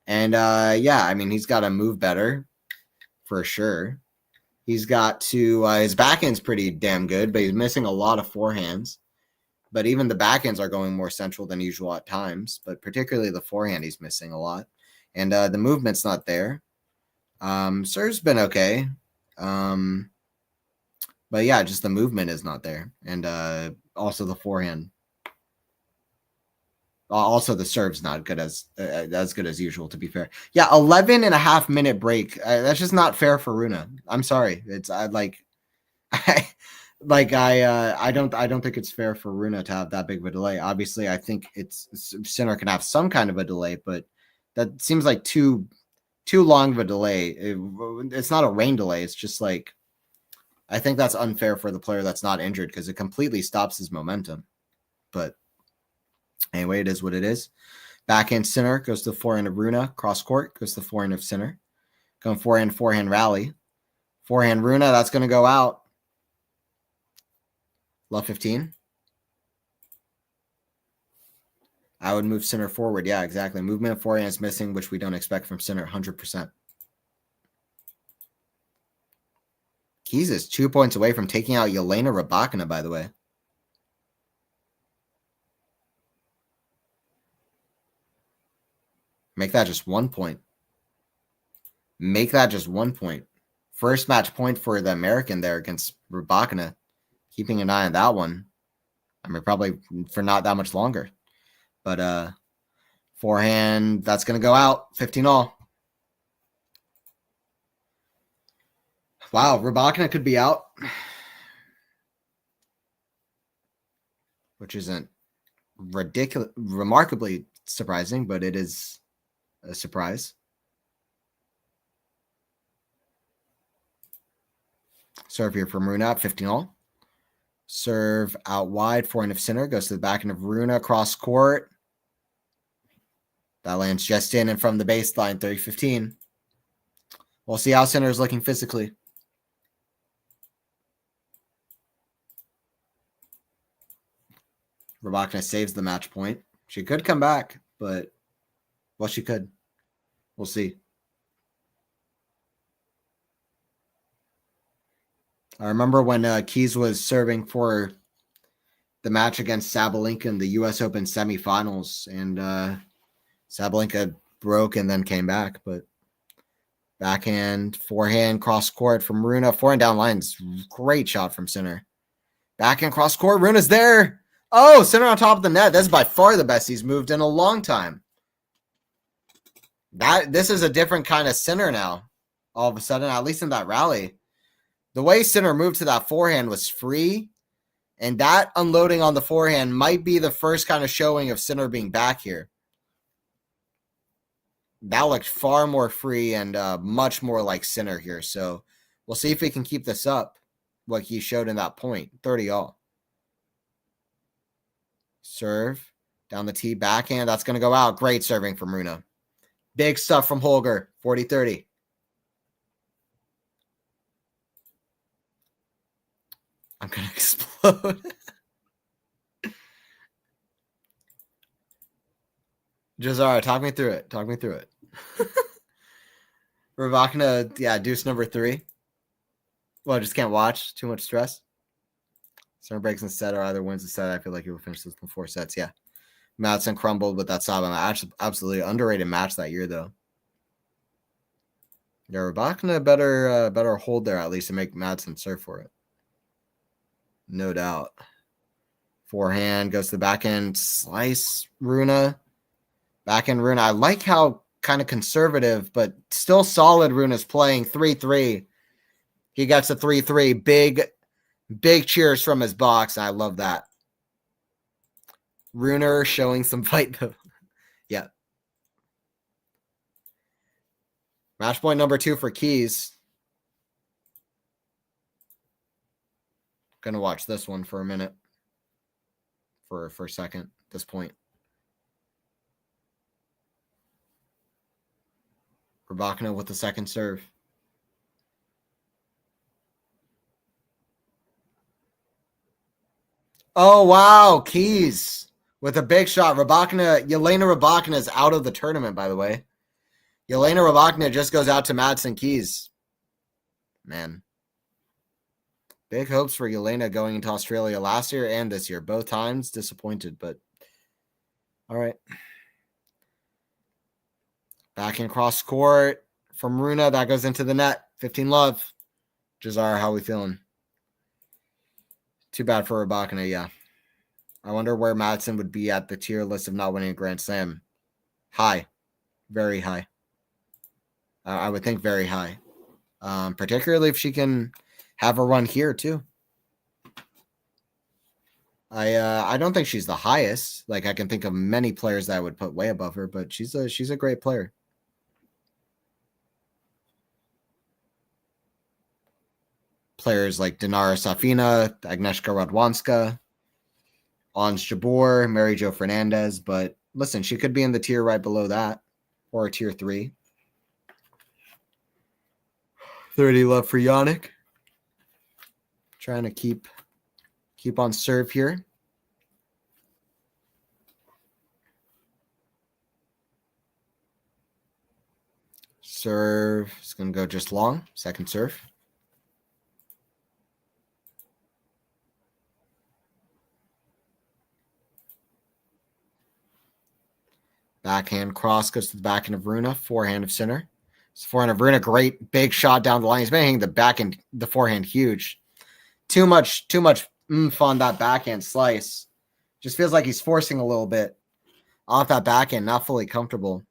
And, yeah, I mean, he's got to move better for sure. He's got to his backhand's pretty damn good, but he's missing a lot of forehands. But even the backhands are going more central than usual at times, but particularly the forehand he's missing a lot. And the movement's not there. Serve's been okay. But yeah, just the movement is not there. And also the forehand. Also, the serve's not good as good as usual, to be fair. Yeah, 11.5-minute break. That's just not fair for Rune. I'm sorry. It's I don't think it's fair for Rune to have that big of a delay. Obviously, I think Sinner can have some kind of a delay, but that seems like too long of a delay. It's not a rain delay. It's just like, I think that's unfair for the player that's not injured because it completely stops his momentum. But anyway, it is what it is. Backhand Sinner goes to the forehand of Rune. Cross court goes to the forehand of Sinner. Going forehand rally. Forehand Rune, that's going to go out. Love 15. I would move Sinner forward. Yeah, exactly. Movement of forehand is missing, which we don't expect from Sinner 100%. Keys is 2 points away from taking out Yelena Rybakina, by the way. Make that just 1 point. Make that just 1 point. First match point for the American there against Rybakina. Keeping an eye on that one. I mean, probably for not that much longer. But forehand, that's going to go out. 15-all. Wow, Rybakina could be out. Which isn't remarkably surprising, but it is a surprise. Serve here from Rune up, 15-all. Serve out wide, forehand of Sinner, goes to the backhand of Rune, cross court. That lands just in and from the baseline, 30-15. We'll see how Sinner is looking physically. Rybakina saves the match point. She could come back, but well, she could. We'll see. I remember when Keys was serving for the match against Sabalenka in the U.S. Open semifinals, and Sabalenka broke and then came back. But backhand, forehand, cross court from Rune. Forehand down lines. Great shot from Sinner. Backhand, cross court. Rune's there. Oh, Sinner on top of the net. That's by far the best he's moved in a long time. This is a different kind of Sinner now. All of a sudden, at least in that rally. The way Sinner moved to that forehand was free, and that unloading on the forehand might be the first kind of showing of Sinner being back here. That looked far more free and much more like Sinner here. So we'll see if he can keep this up, what he showed in that point. 30 all. Serve. Down the tee, backhand. That's going to go out. Great serving from Rune. Big stuff from Holger. 40-30. I'm going to explode. Jazara, talk me through it. Talk me through it. Rybakina, yeah, deuce number 3. Well, I just can't watch. Too much stress. Sinner breaks instead or either wins instead. I feel like he will finish this in 4 sets. Yeah. Madsen crumbled with that Saba match. Absolutely underrated match that year, though. Yeah, Rybakina better hold there at least to make Madsen serve for it. No doubt. Forehand goes to the backhand. Slice Rune. Backhand Rune. I like how kind of conservative, but still solid Rune is playing. 3-3. He gets a 3-3. Big cheers from his box. I love that. Rune showing some fight, though. Yeah. Match point number 2 for Keys. Gonna watch this one for a minute. For a second, at this point. Rybakina with the second serve. Oh, wow. Keys with a big shot. Yelena Rybakina is out of the tournament, by the way. Yelena Rybakina just goes out to Madsen Keys. Man. Big hopes for Yelena going into Australia last year and this year. Both times disappointed, but all right. Backhand cross court from Rune. That goes into the net. 15 love. Jazar, how we feeling? Too bad for Rybakina, yeah. I wonder where Madsen would be at the tier list of not winning a Grand Slam. High. Very high. I would think very high. Particularly if she can have a run here, too. I don't think she's the highest. Like, I can think of many players that I would put way above her, but she's a great player. Players like Dinara Safina, Agnieszka Radwanska, Ons Jabeur, Mary Jo Fernandez, but listen, she could be in the tier right below that, or a tier 3. 30 love for Yannick. Trying to keep on serve here. Serve is going to go just long. Second serve. Backhand cross goes to the backhand of Rune. Forehand of Sinner. It's forehand of Rune. Great big shot down the line. He's been hitting the backhand, the forehand huge. Too much oomph on that backhand slice. Just feels like he's forcing a little bit off that backhand, not fully comfortable.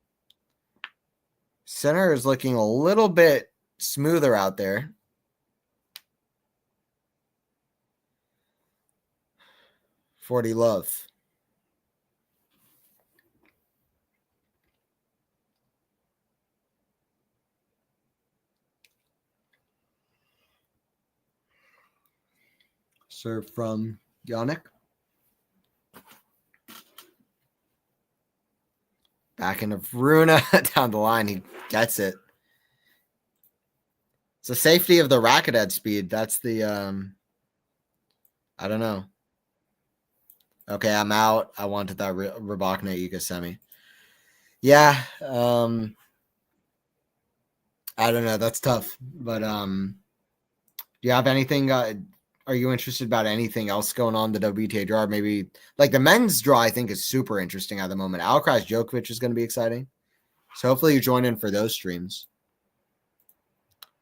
Sinner is looking a little bit smoother out there. $40 love. Serve from Yannick. Backhand of Rune down the line. He gets it. It's the safety of the racket head speed. That's the I don't know. Okay, I'm out. I wanted that Rabakna Ika semi. Yeah. I don't know. That's tough. But do you have anything? Are you interested about anything else going on the WTA draw? Maybe like the men's draw, I think is super interesting at the moment. Alcaraz Djokovic is going to be exciting. So hopefully you join in for those streams.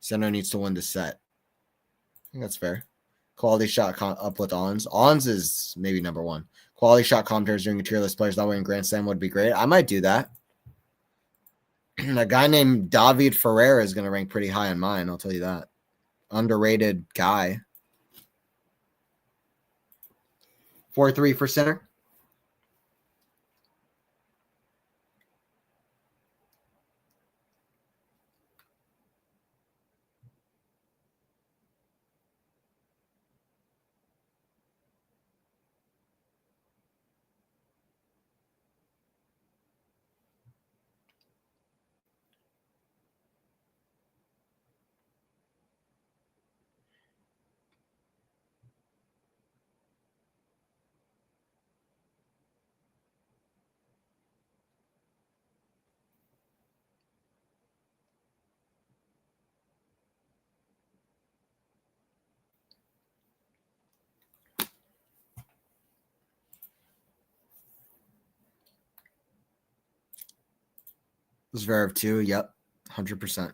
Center needs to win the set. I think that's fair. Quality shot up with Ons. Ons is maybe number one. Quality shot commentators during a tier list players not winning Grand Slam would be great. I might do that. A guy named David Ferreira is going to rank pretty high on mine. I'll tell you that. Underrated guy. 4-3 for center. Zverev too. Yep. 100%.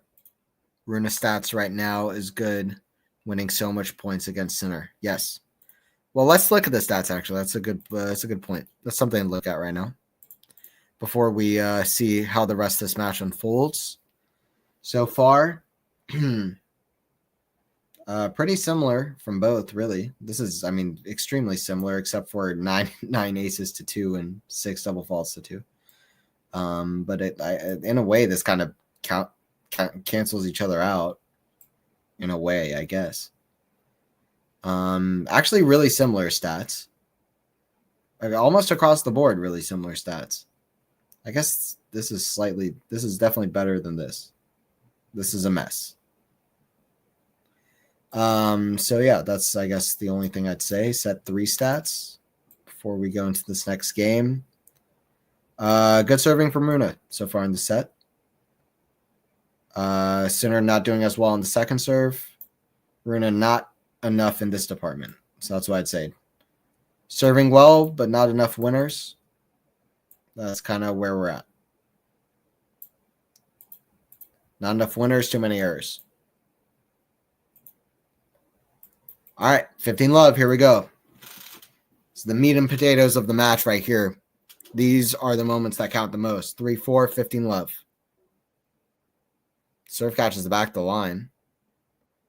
Rune stats right now is good, winning so much points against Sinner. Yes. Well, let's look at the stats. Actually, that's a good point. That's something to look at right now before we see how the rest of this match unfolds. So far, pretty similar from both. Really, this is, I mean, extremely similar, except for nine aces to 2 and 6 double faults to 2. But in a way, this kind of cancels each other out. In a way, I guess. Actually, really similar stats. Like, almost across the board, really similar stats. I guess this is definitely better than this. This is a mess. So yeah, that's, I guess, the only thing I'd say. Set 3 stats before we go into this next game. Good serving from Rune so far in the set. Sinner not doing as well in the second serve. Rune not enough in this department. So that's what I'd say. Serving well, but not enough winners. That's kind of where we're at. Not enough winners, too many errors. All right, 15 love. Here we go. It's the meat and potatoes of the match right here. These are the moments that count the most. 3-4, 15 love. Serve catches the back of the line.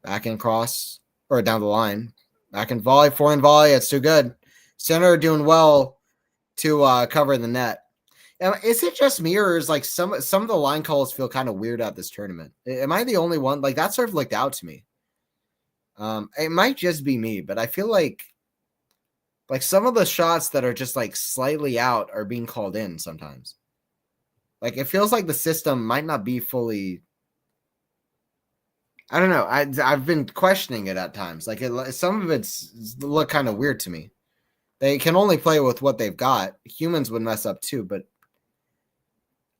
Back in cross, or down the line. Back in volley, forehand volley. It's too good. Center doing well to cover the net. Is it just me, or is like some of the line calls feel kind of weird at this tournament? Am I the only one? Like, that serve looked out to me. It might just be me, but I feel like some of the shots that are just like slightly out are being called in sometimes. Like, it feels like the system might not be fully. I don't know. I've been questioning it at times. Like, some of it's look kind of weird to me. They can only play with what they've got. Humans would mess up too, but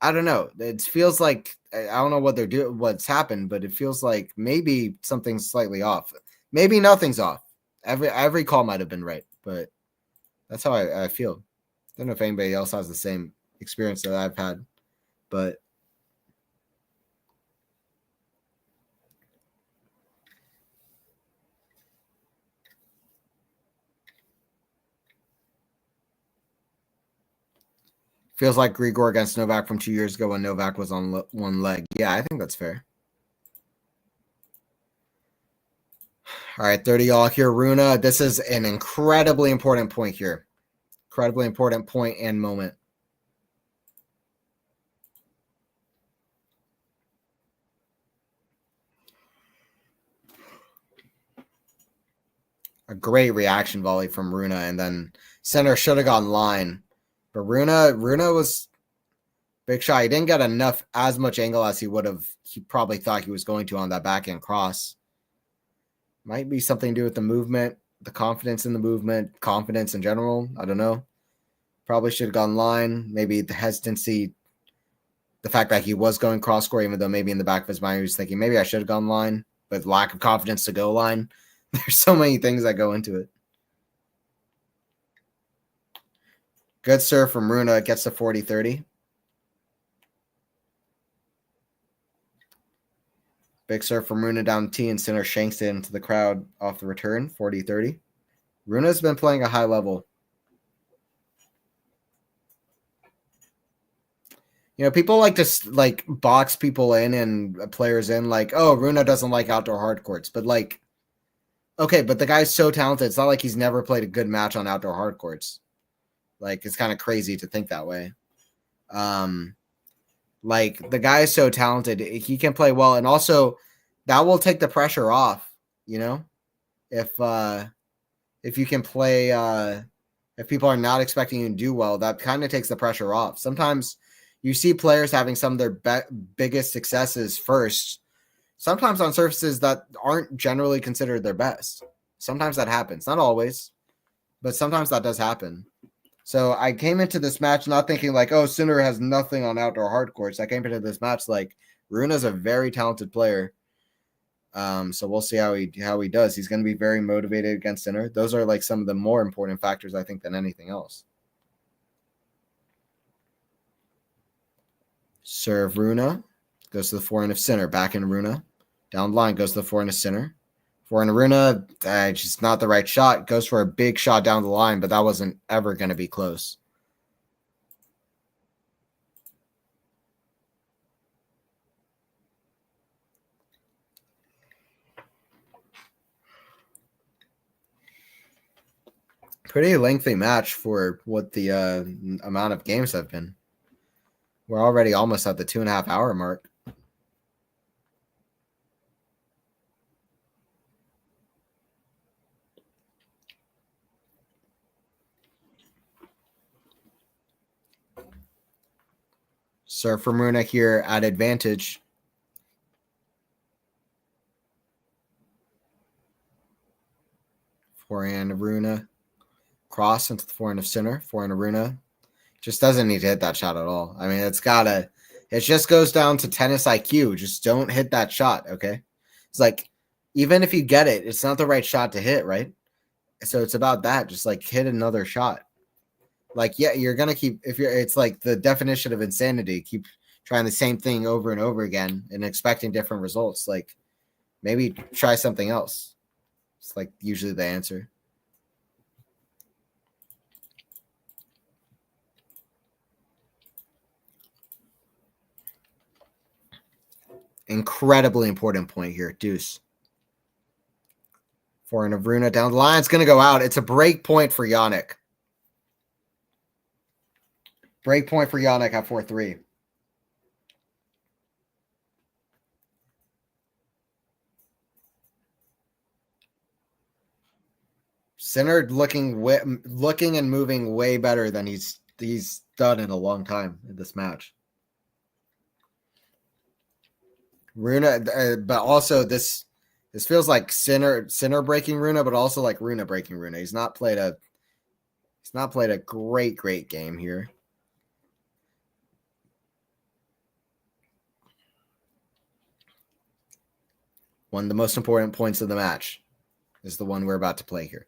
I don't know. It feels like, I don't know what they're doing, what's happened, but it feels like maybe something's slightly off. Maybe nothing's off. Every call might have been right, but that's how I feel. I don't know if anybody else has the same experience that I've had, but feels like Grigor against Novak from 2 years ago when Novak was on one leg. Yeah, I think that's fair. All right, 30 all here. Rune, this is an incredibly important point here. Incredibly important point and moment. A great reaction volley from Rune, and then center should have gone line. But Rune was big shot. He didn't get as much angle as he would have. He probably thought he was going to on that backhand cross. Might be something to do with the movement, the confidence in the movement, confidence in general. I don't know. Probably should have gone line. Maybe the hesitancy, the fact that he was going cross court, even though maybe in the back of his mind he was thinking maybe I should have gone line, but lack of confidence to go line. There's so many things that go into it. Good serve from Runa. Gets to 40-30. Big serve from Runa down T, and Sinner shanks it into the crowd off the return, 40-30. Runa's been playing a high level. You know, people like to box people in and players in like, oh, Runa doesn't like outdoor hard courts. But like, okay, but the guy's so talented. It's not like he's never played a good match on outdoor hard courts. Like, it's kind of crazy to think that way. Like, the guy is so talented. He can play well. And also, that will take the pressure off, you know? If you can play, if people are not expecting you to do well, that kind of takes the pressure off. Sometimes you see players having some of their biggest successes first, sometimes on surfaces that aren't generally considered their best. Sometimes that happens. Not always, but sometimes that does happen. So I came into this match not thinking like, oh, Sinner has nothing on outdoor hard courts. I came into this match like Runa's a very talented player. So we'll see how he does. He's going to be very motivated against Sinner. Those are like some of the more important factors, I think, than anything else. Serve Runa. Goes to the forehand of Sinner. Back in Runa. Down the line goes to the forehand of Sinner. Forehand of Runa. Just not the right shot. Goes for a big shot down the line, but that wasn't ever going to be close. Pretty lengthy match for what the amount of games have been. We're already almost at the 2.5 hour mark. Serve from Runa here at advantage. Forehand of Runa. Cross into the forehand of Sinner. Forehand of Runa. Just doesn't need to hit that shot at all. I mean, it just goes down to tennis IQ. Just don't hit that shot, okay? It's like, even if you get it, it's not the right shot to hit, right? So it's about that. Just like hit another shot. Like, yeah, you're going to keep, it's like the definition of insanity. Keep trying the same thing over and over again and expecting different results. Like, maybe try something else. It's like usually the answer. Incredibly important point here. Deuce. Forehand of Runa down the line. It's going to go out. It's a break point for Yannick. Break point for Yannick at 4-3. Sinner looking and moving way better than he's done in a long time in this match. Runa, but also this feels like Sinner breaking Runa, but also like Runa breaking Runa. He's not played a great game here. One of the most important points of the match is the one we're about to play here.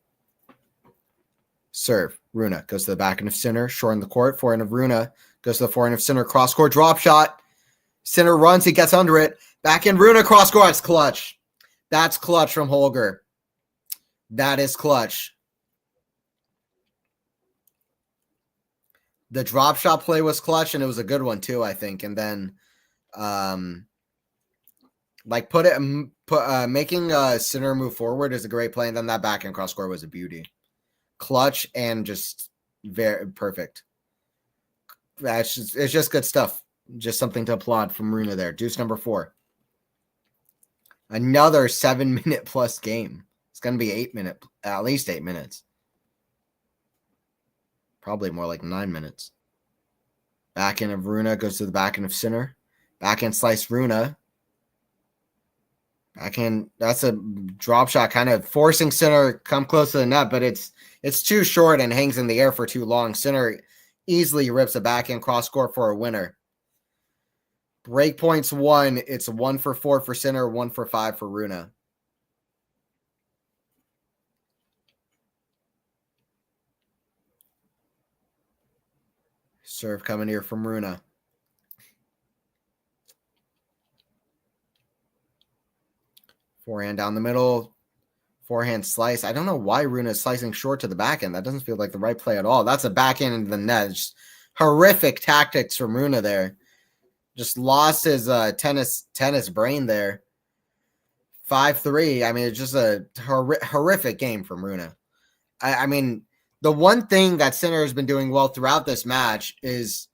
Serve. Runa goes to the backhand of Sinner, short in the court. Forehand of Runa goes to the forehand of Sinner, cross court drop shot. Sinner runs, he gets under it. Backhand Runa, cross court. It's clutch. That's clutch from Holger. That is clutch. The drop shot play was clutch, and it was a good one too, I think. And then, making Sinner move forward is a great play, and then that backhand cross court was a beauty. Clutch and just very perfect. It's just good stuff. Just something to applaud from Runa there. Deuce number 4. Another 7-minute plus game. It's going to be at least 8 minutes. Probably more like 9 minutes. Backhand of Runa goes to the backhand of Sinner. Backhand slice Runa. Backhand, that's a drop shot, kind of forcing Sinner come close to the net, but it's too short and hangs in the air for too long. Sinner easily rips a backhand cross court for a winner. Break points 1. It's 1 for 4 for Sinner, 1 for 5 for RUNE. Serve coming here from RUNE. Forehand down the middle. Forehand slice. I don't know why RUNE is slicing short to the backhand. That doesn't feel like the right play at all. That's a backhand into the net. Just horrific tactics from RUNE there. Just lost his tennis brain there. 5-3. I mean, it's just a horrific game from RUNE. I mean, the one thing that Sinner has been doing well throughout this match is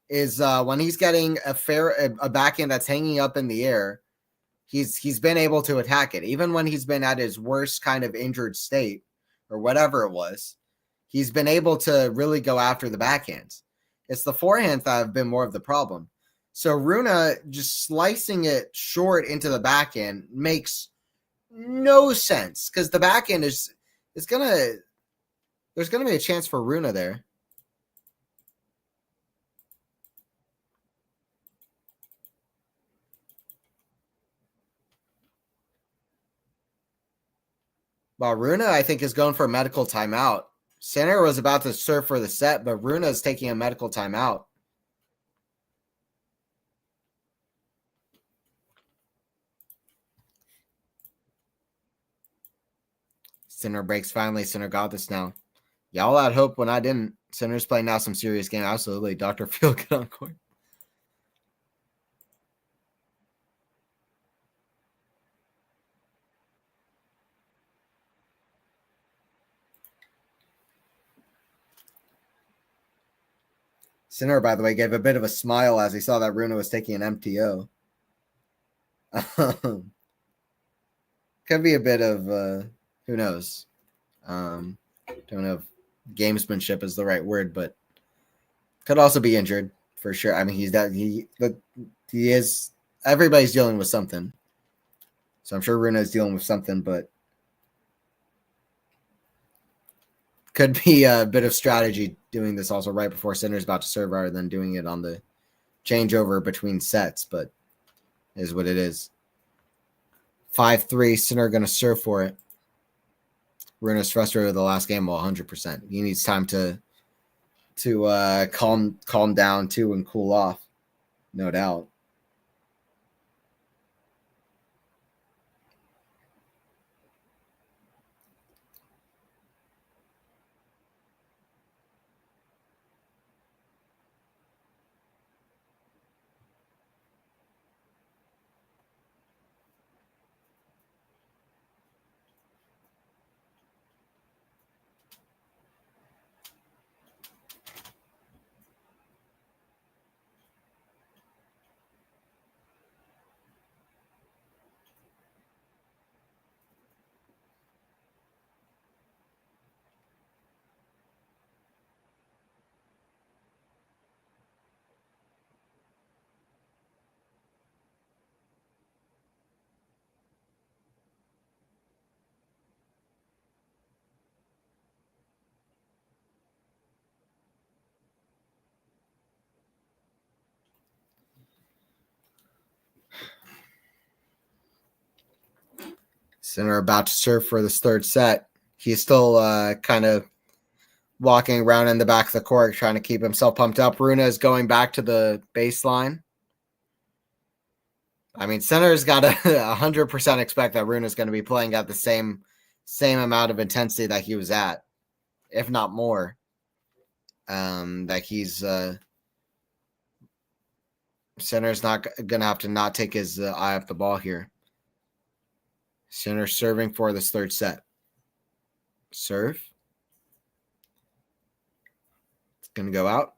when he's getting a backhand that's hanging up in the air. He's been able to attack it, even when he's been at his worst kind of injured state or whatever it was. He's been able to really go after the backhands. It's the forehands that have been more of the problem. So RUNE just slicing it short into the backhand makes no sense because the backhand is gonna. There's gonna be a chance for RUNE there. Well, RUNE, I think, is going for a medical timeout. Sinner was about to serve for the set, but RUNE is taking a medical timeout. Sinner breaks finally. Sinner got this now. Y'all had hope when I didn't. Sinner's playing now some serious game. Absolutely. Dr. Phil, get on court. Sinner, by the way, gave a bit of a smile as he saw that RUNE was taking an MTO. Could be a bit of, who knows? Don't know if gamesmanship is the right word, but could also be injured for sure. I mean, he is, everybody's dealing with something. So I'm sure RUNE is dealing with something, but could be a bit of strategy doing this also right before Sinner's about to serve rather than doing it on the changeover between sets, but is what it is. 5-3, Sinner going to serve for it. RUNE is frustrated with the last game. Well, 100%. He needs time to calm down too and cool off, no doubt. Sinner about to serve for this third set. He's still kind of walking around in the back of the court, trying to keep himself pumped up. RUNE is going back to the baseline. I mean, Sinner's got to 100% expect that RUNE is going to be playing at the same amount of intensity that he was at, if not more. That he's Sinner's not going to have to not take his eye off the ball here. Sinner serving for this third set. Serve. It's going to go out.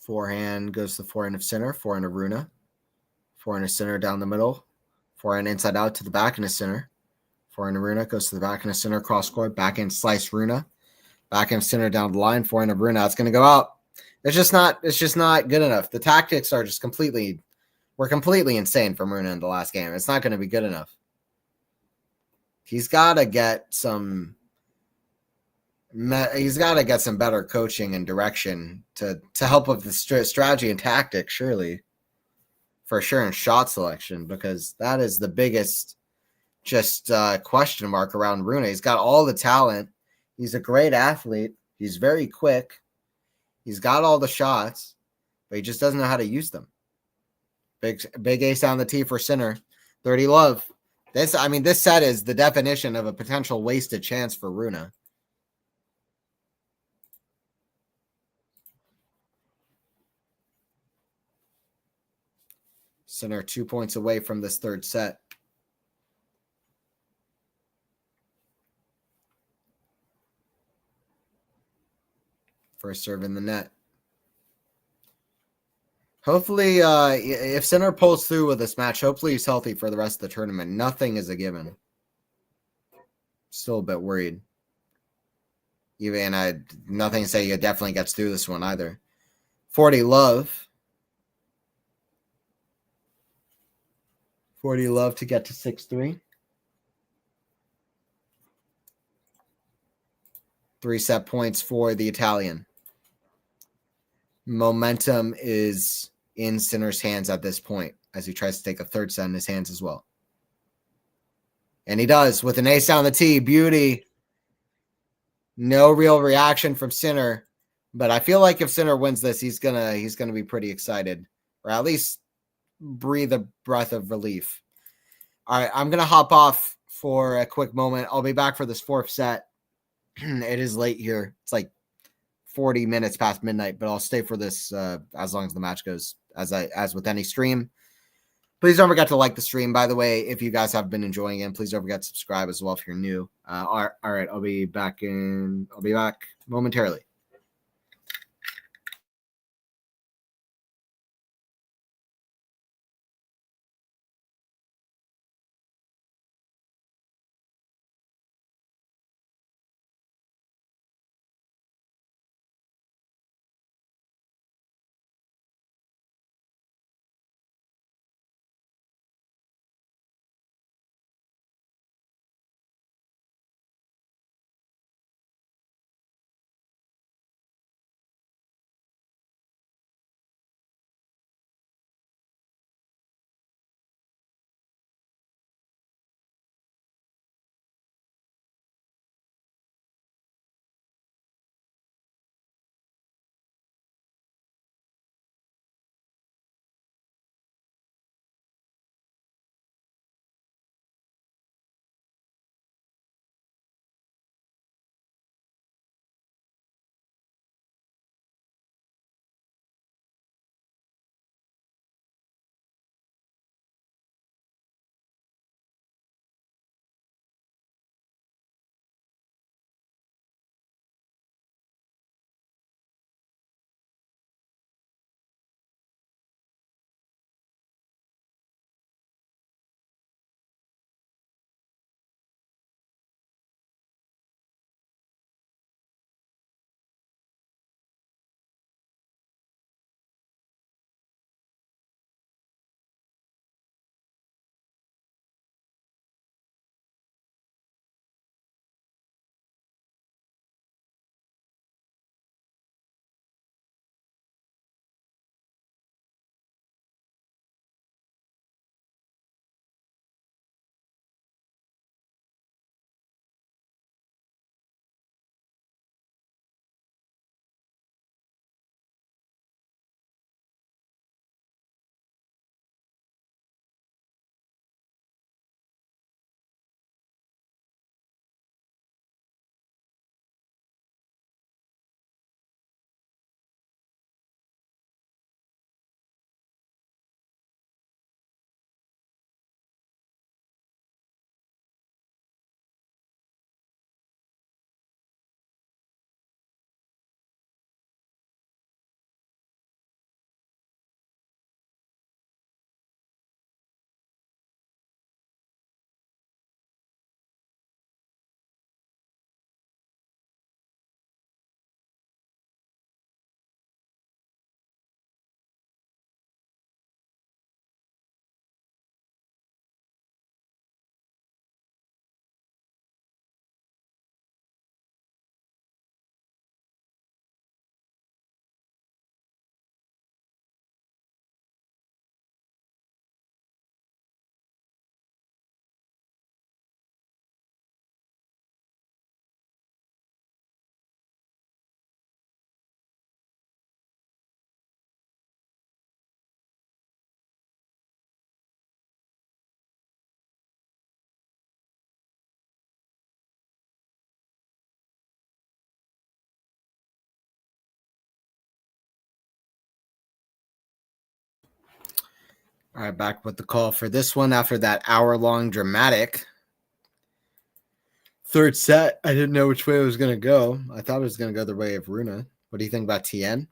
Forehand goes to the forehand of Sinner. Forehand of RUNE. Forehand of Sinner down the middle. Forehand inside out to the back and a Sinner. Forehand of RUNE goes to the back and a Sinner cross court. Backhand slice RUNE. Backhand Sinner down the line. Forehand of RUNE. It's going to go out. It's just not good enough. The tactics are just completely insane from RUNE in the last game. It's not going to be good enough. He's got to get some. He's got to get some better coaching and direction to help with the strategy and tactics, surely, for sure, and shot selection, because that is the biggest just question mark around Rune. He's got all the talent. He's a great athlete. He's very quick. He's got all the shots, but he just doesn't know how to use them. Big ace on the tee for Sinner. 30 love. This set is the definition of a potential wasted chance for Rune. Sinner 2 points away from this third set. First serve in the net. Hopefully, if Sinner pulls through with this match, hopefully he's healthy for the rest of the tournament. Nothing is a given. Still a bit worried. Even nothing to say he definitely gets through this one either. 40 love. 40 love to get to 6-3. 3-set points for the Italian. Momentum is in Sinner's hands at this point as he tries to take a third set in his hands as well. And he does with an ace on the tee. Beauty. No real reaction from Sinner, but I feel like if Sinner wins this, he's gonna be pretty excited, or at least breathe a breath of relief. All right, I'm gonna hop off for a quick moment. I'll be back for this fourth set. It is late here. It's like 40 minutes past midnight, but I'll stay for this as long as the match goes, as with any stream. Please don't forget to like the stream. By the way, if you guys have been enjoying it, please don't forget to subscribe as well if you're new. All right, I'll be back momentarily. All right, back with the call for this one after that hour-long dramatic third set. I didn't know which way it was going to go. I thought it was going to go the way of Runa. What do you think about Tien?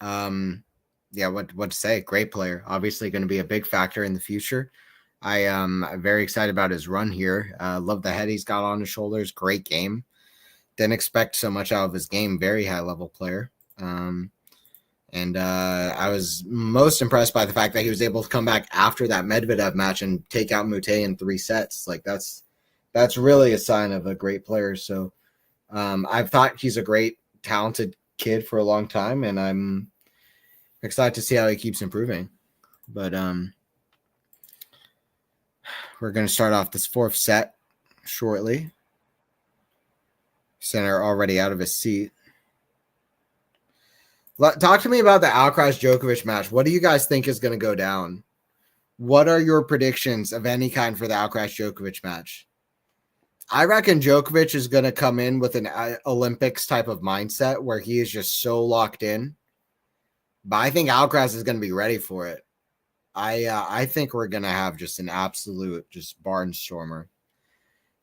Yeah, what to say? Great player. Obviously going to be a big factor in the future. I'm very excited about his run here. Love the head he's got on his shoulders. Great game. Didn't expect so much out of his game. Very high-level player. And I was most impressed by the fact that he was able to come back after that Medvedev match and take out Mute in 3 sets. Like that's really a sign of a great player. So I've thought he's a great, talented kid for a long time, and I'm excited to see how he keeps improving. But we're going to start off this fourth set shortly. Center already out of his seat. Talk to me about the Alcaraz Djokovic match. What do you guys think is going to go down? What are your predictions of any kind for the Alcaraz Djokovic match? I reckon Djokovic is going to come in with an Olympics type of mindset where he is just so locked in. But I think Alcaraz is going to be ready for it. I think we're going to have just an absolute just barnstormer.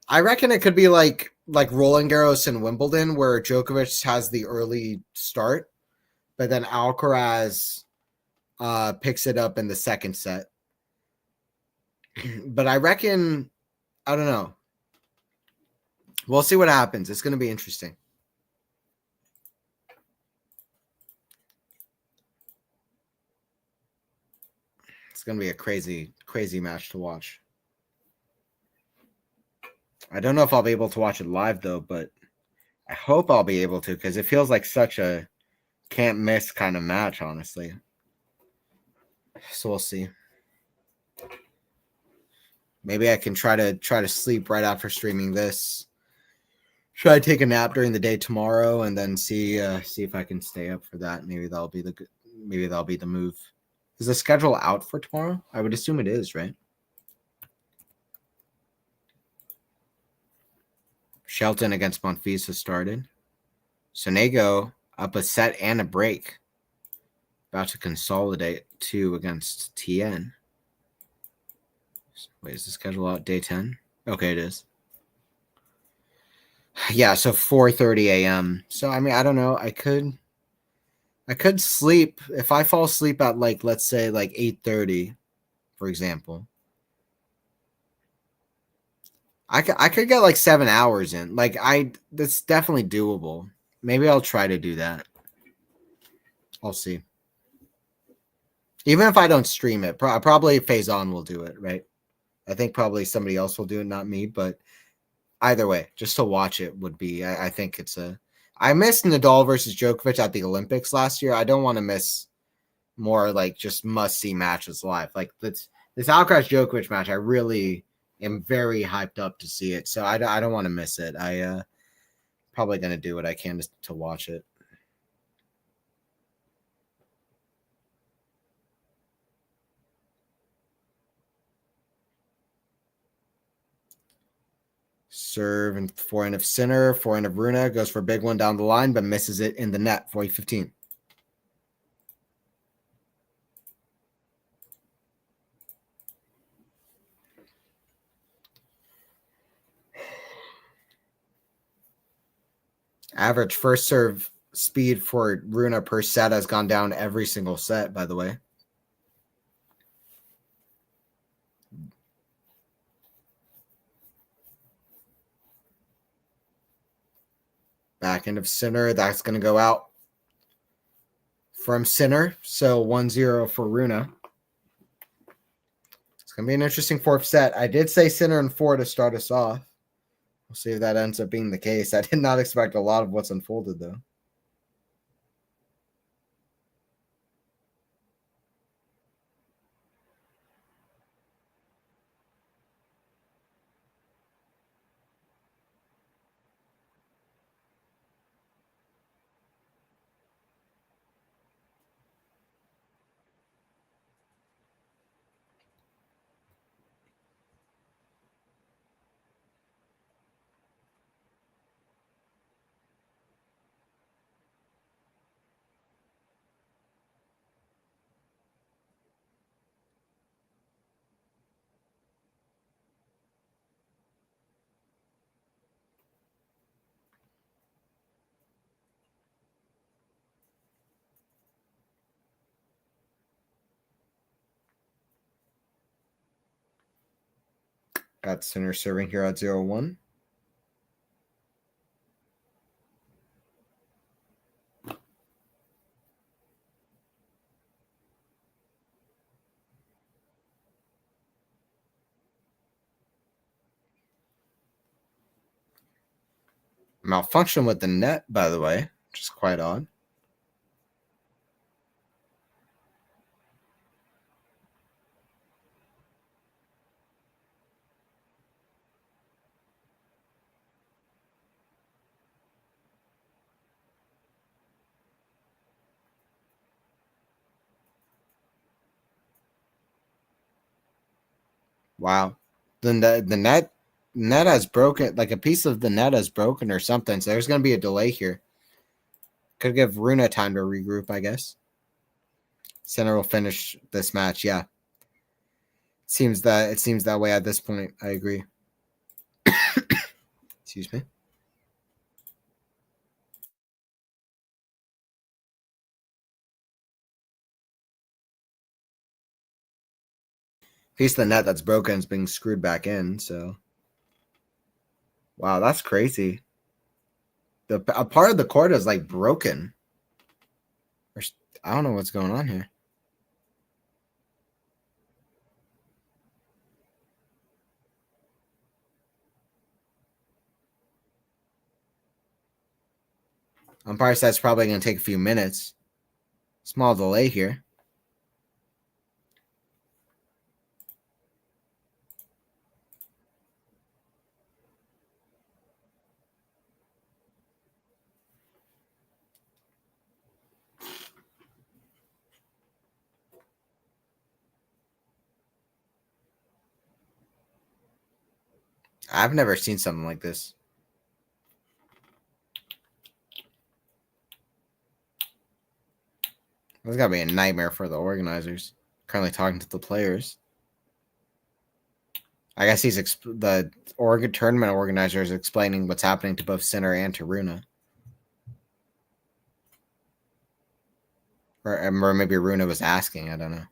I reckon it could be like Roland Garros and Wimbledon where Djokovic has the early start, but then Alcaraz picks it up in the second set. But I reckon, I don't know. We'll see what happens. It's going to be interesting. It's going to be a crazy, crazy match to watch. I don't know if I'll be able to watch it live, though, but I hope I'll be able to because it feels like such a can't miss kind of match, honestly. So we'll see. Maybe I can try to sleep right after streaming this. Try to take a nap during the day tomorrow and then see if I can stay up for that. Maybe that'll be the move. Is the schedule out for tomorrow? I would assume it is, right? Shelton against Monfils has started. Sonego up a set and a break. About to consolidate 2 against Tien. Wait, is the schedule out day 10? Okay, it is. Yeah, so 4:30 a.m. So I mean, I don't know. I could sleep if I fall asleep at let's say 8:30, for example. I could get 7 hours in. That's definitely doable. Maybe I'll try to do that. I'll see. Even if I don't stream it, probably Faison will do it, right? I think probably somebody else will do it, not me. But either way, just to watch it would be. I think it's a. I missed Nadal versus Djokovic at the Olympics last year. I don't want to miss more just must see matches live. This Alcaraz Djokovic match, I really am very hyped up to see it. So I don't want to miss it. I probably gonna do what I can to watch it. Serve and forehand of Sinner, forehand of Rune, goes for a big one down the line, but misses it in the net. 40-15. Average first serve speed for Rune per set has gone down every single set, by the way. Back end of Sinner, that's going to go out from Sinner. So 1-0 for Rune. It's going to be an interesting fourth set. I did say Sinner and 4 to start us off. We'll see if that ends up being the case. I did not expect a lot of what's unfolded, though. Got Sinner serving here at 0-1. Malfunction with the net, by the way, which is quite odd. Wow. The net has broken, like a piece of the net has broken or something. So there's going to be a delay here. Could give Runa time to regroup, I guess. Center will finish this match. Yeah. It seems that way at this point. I agree. Excuse me. Piece of the net that's broken is being screwed back in. So, wow, that's crazy. A part of the court is like broken. I don't know what's going on here. Umpire says probably going to take a few minutes. Small delay here. I've never seen something like this. It's got to be a nightmare for the organizers. Currently talking to the players. I guess he's the tournament organizer is explaining what's happening to both Sinner and to Runa. Or maybe Runa was asking. I don't know.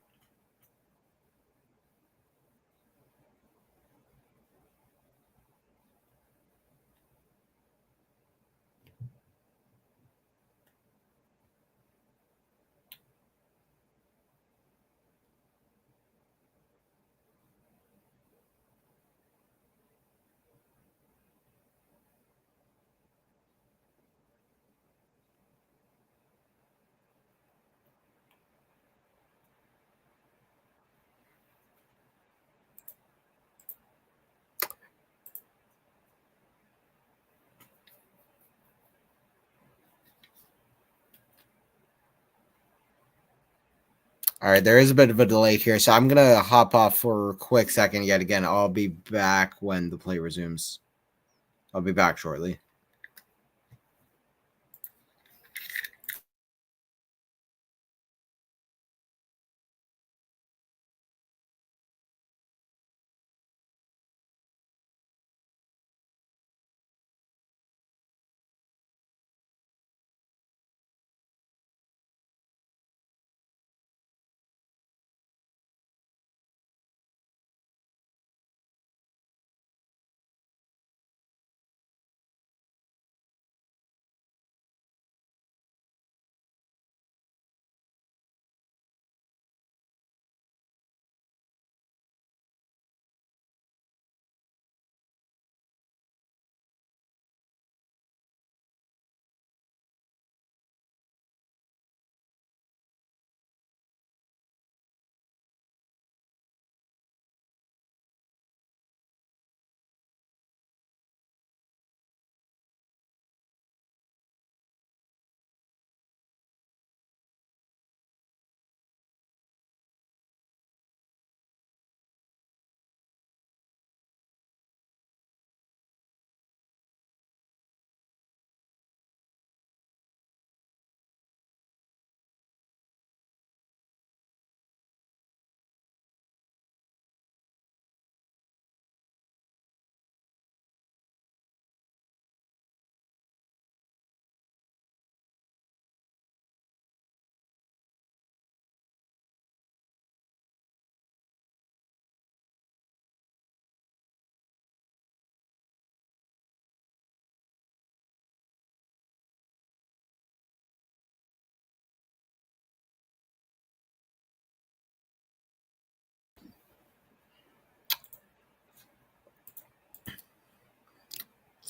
All right, there is a bit of a delay here, so I'm going to hop off for a quick second yet again. I'll be back when the play resumes. I'll be back shortly.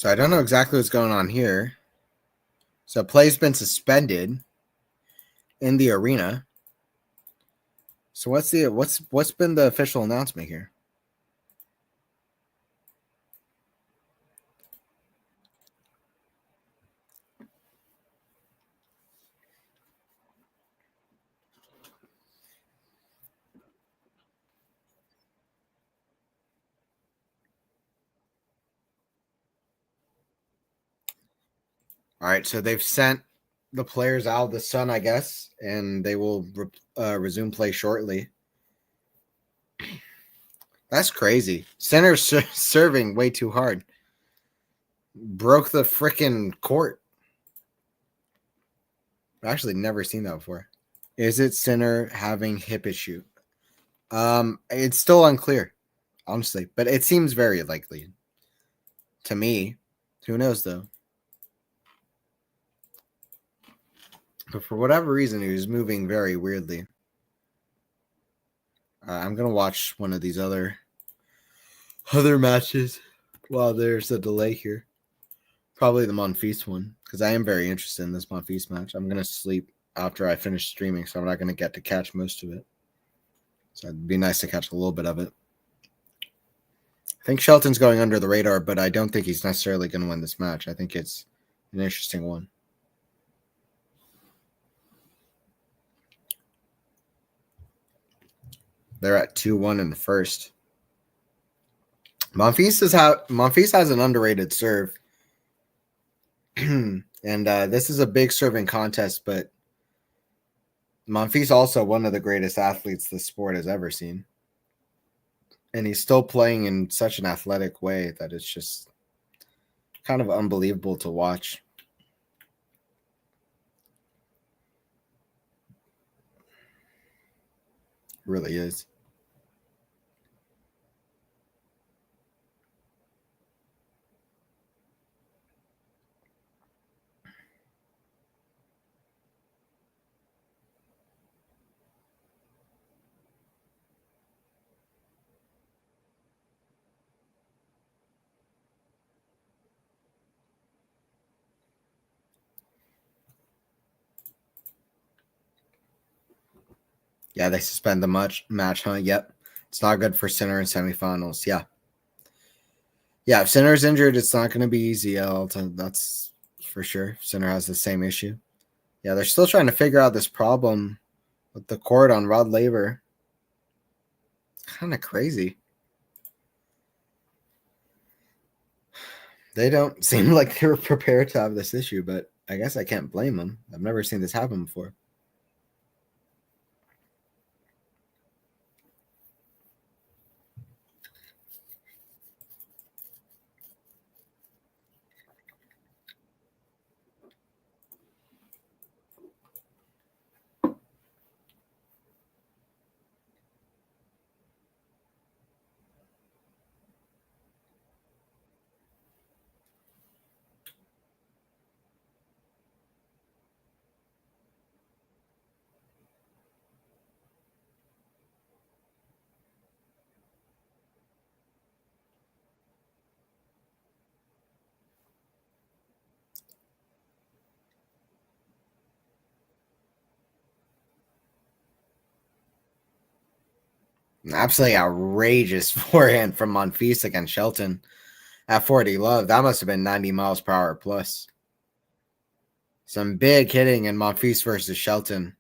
So I don't know exactly what's going on here. So play's been suspended in the arena. So what's been the official announcement here? All right, so they've sent the players out of the sun, I guess, and they will resume play shortly. That's crazy. Center serving way too hard. Broke the freaking court. I've actually never seen that before. Is it center having hip issue? It's still unclear, honestly, but it seems very likely to me. Who knows though? But for whatever reason, he was moving very weirdly. I'm gonna watch one of these other matches while there's a delay here. Probably the Monfils one, because I am very interested in this Monfils match. I'm gonna sleep after I finish streaming, so I'm not gonna get to catch most of it. So it'd be nice to catch a little bit of it. I think Shelton's going under the radar, but I don't think he's necessarily going to win this match. I think it's an interesting one. They're at 2-1 in the first. Monfils has an underrated serve. And this is a big serving contest, but Monfils also one of the greatest athletes the sport has ever seen. And he's still playing in such an athletic way that it's just kind of unbelievable to watch. It really is. Yeah, they suspend the match, huh? Yep. It's not good for Sinner in semifinals. Yeah. Yeah, if Sinner's injured, it's not going to be easy. That's for sure. Sinner has the same issue. Yeah, they're still trying to figure out this problem with the court on Rod Laver. Kind of crazy. They don't seem like they were prepared to have this issue, but I guess I can't blame them. I've never seen this happen before. An absolutely outrageous forehand from Monfils against Shelton at 40 love. That must have been 90 miles per hour plus. Some big hitting in Monfils versus Shelton.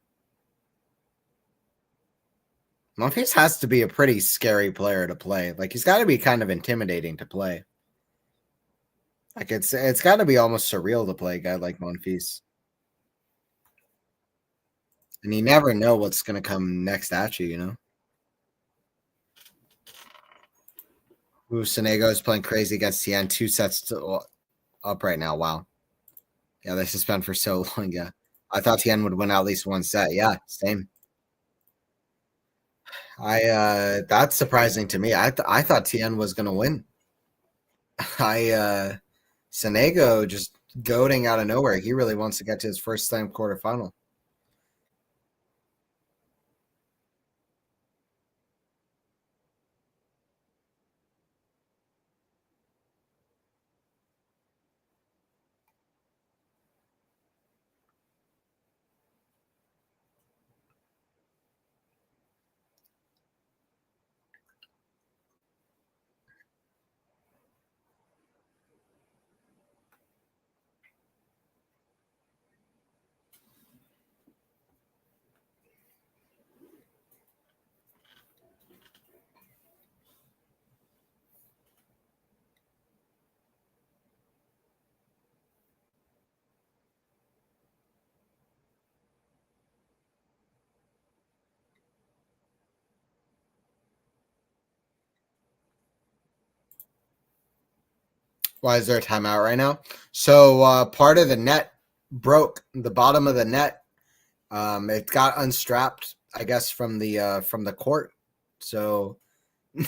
Monfils has to be a pretty scary player to play. Like he's got to be kind of intimidating to play. Like it's got to be almost surreal to play a guy like Monfils. And you never know what's going to come next at you, you know? Ooh, Sonego is playing crazy against Tien. 2 sets up right now. Wow. Yeah, they suspend for so long. Yeah. I thought Tien would win at least one set. Yeah, same. That's surprising to me. I thought Tien was going to win. Sonego just goading out of nowhere. He really wants to get to his first slam quarterfinal. Why is there a timeout right now? So part of the net broke. The bottom of the net, it got unstrapped, I guess, from the court. So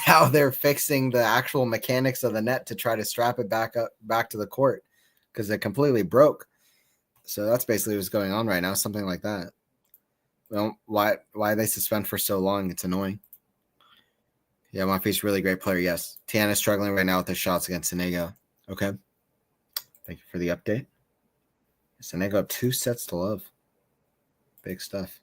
now they're fixing the actual mechanics of the net to try to strap it back to the court because it completely broke. So that's basically what's going on right now. Something like that. Well, why they suspend for so long? It's annoying. Yeah, Monfils really great player. Yes, Tiana's struggling right now with his shots against Senego. Okay, thank you for the update. Senego up 2 sets to love. Big stuff.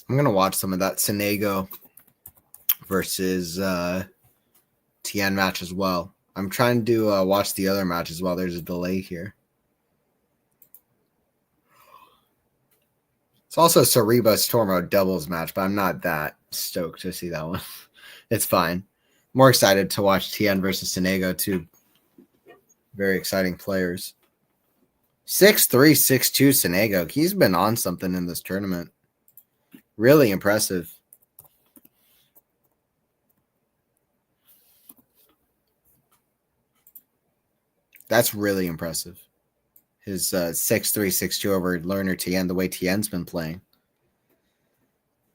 I'm gonna watch some of that Senego versus Tien match as well. I'm trying to watch the other match as well. There's a delay here. It's also Cereba Stormo doubles match, but I'm not that stoked to see that one. It's fine. More excited to watch Tien versus Senego, two very exciting players. 6'3", 6'2", Senego. He's been on something in this tournament. Really impressive. That's really impressive. His 6'3", 6'2" over Lerner Tien, the way Tien's been playing.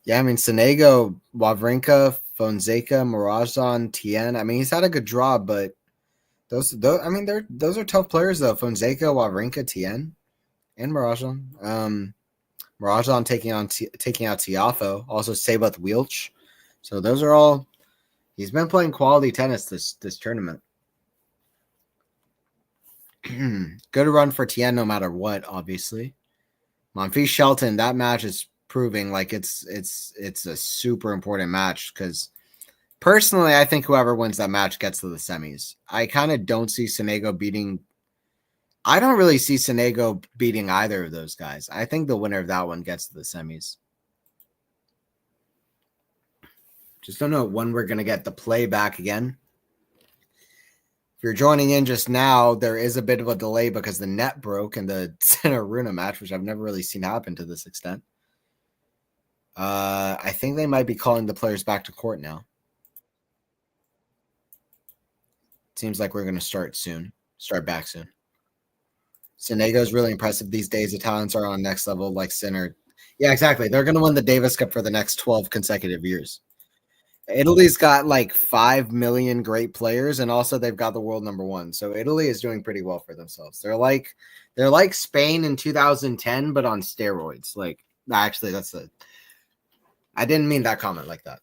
Yeah, I mean, Senego, Wawrinka, Fonseca, Morazan, Tien. I mean, he's had a good draw, but those are tough players though. Fonseca, Wawrinka, Tien, and Morazan. Morazan taking out Tiafo, also Sabath Wielch. So those are all. He's been playing quality tennis this tournament. Good run for Tien no matter what, obviously. Monfils Shelton, that match is proving like it's a super important match because personally, I think whoever wins that match gets to the semis. I kind of don't see Senego beating. I don't really see Senego beating either of those guys. I think the winner of that one gets to the semis. Just don't know when we're going to get the play back again. If you're joining in just now, there is a bit of a delay because the net broke in the Sinner Rune match, which I've never really seen happen to this extent. I think they might be calling the players back to court now. Seems like we're going to start back soon. Senego is really impressive these days. Italians are on next level like Sinner. Yeah, exactly. They're going to win the Davis Cup for the next 12 consecutive years. Italy's got like 5 million great players, and also they've got the world number 1. So Italy is doing pretty well for themselves. They're like Spain in 2010, but on steroids. Like, actually, I didn't mean that comment like that.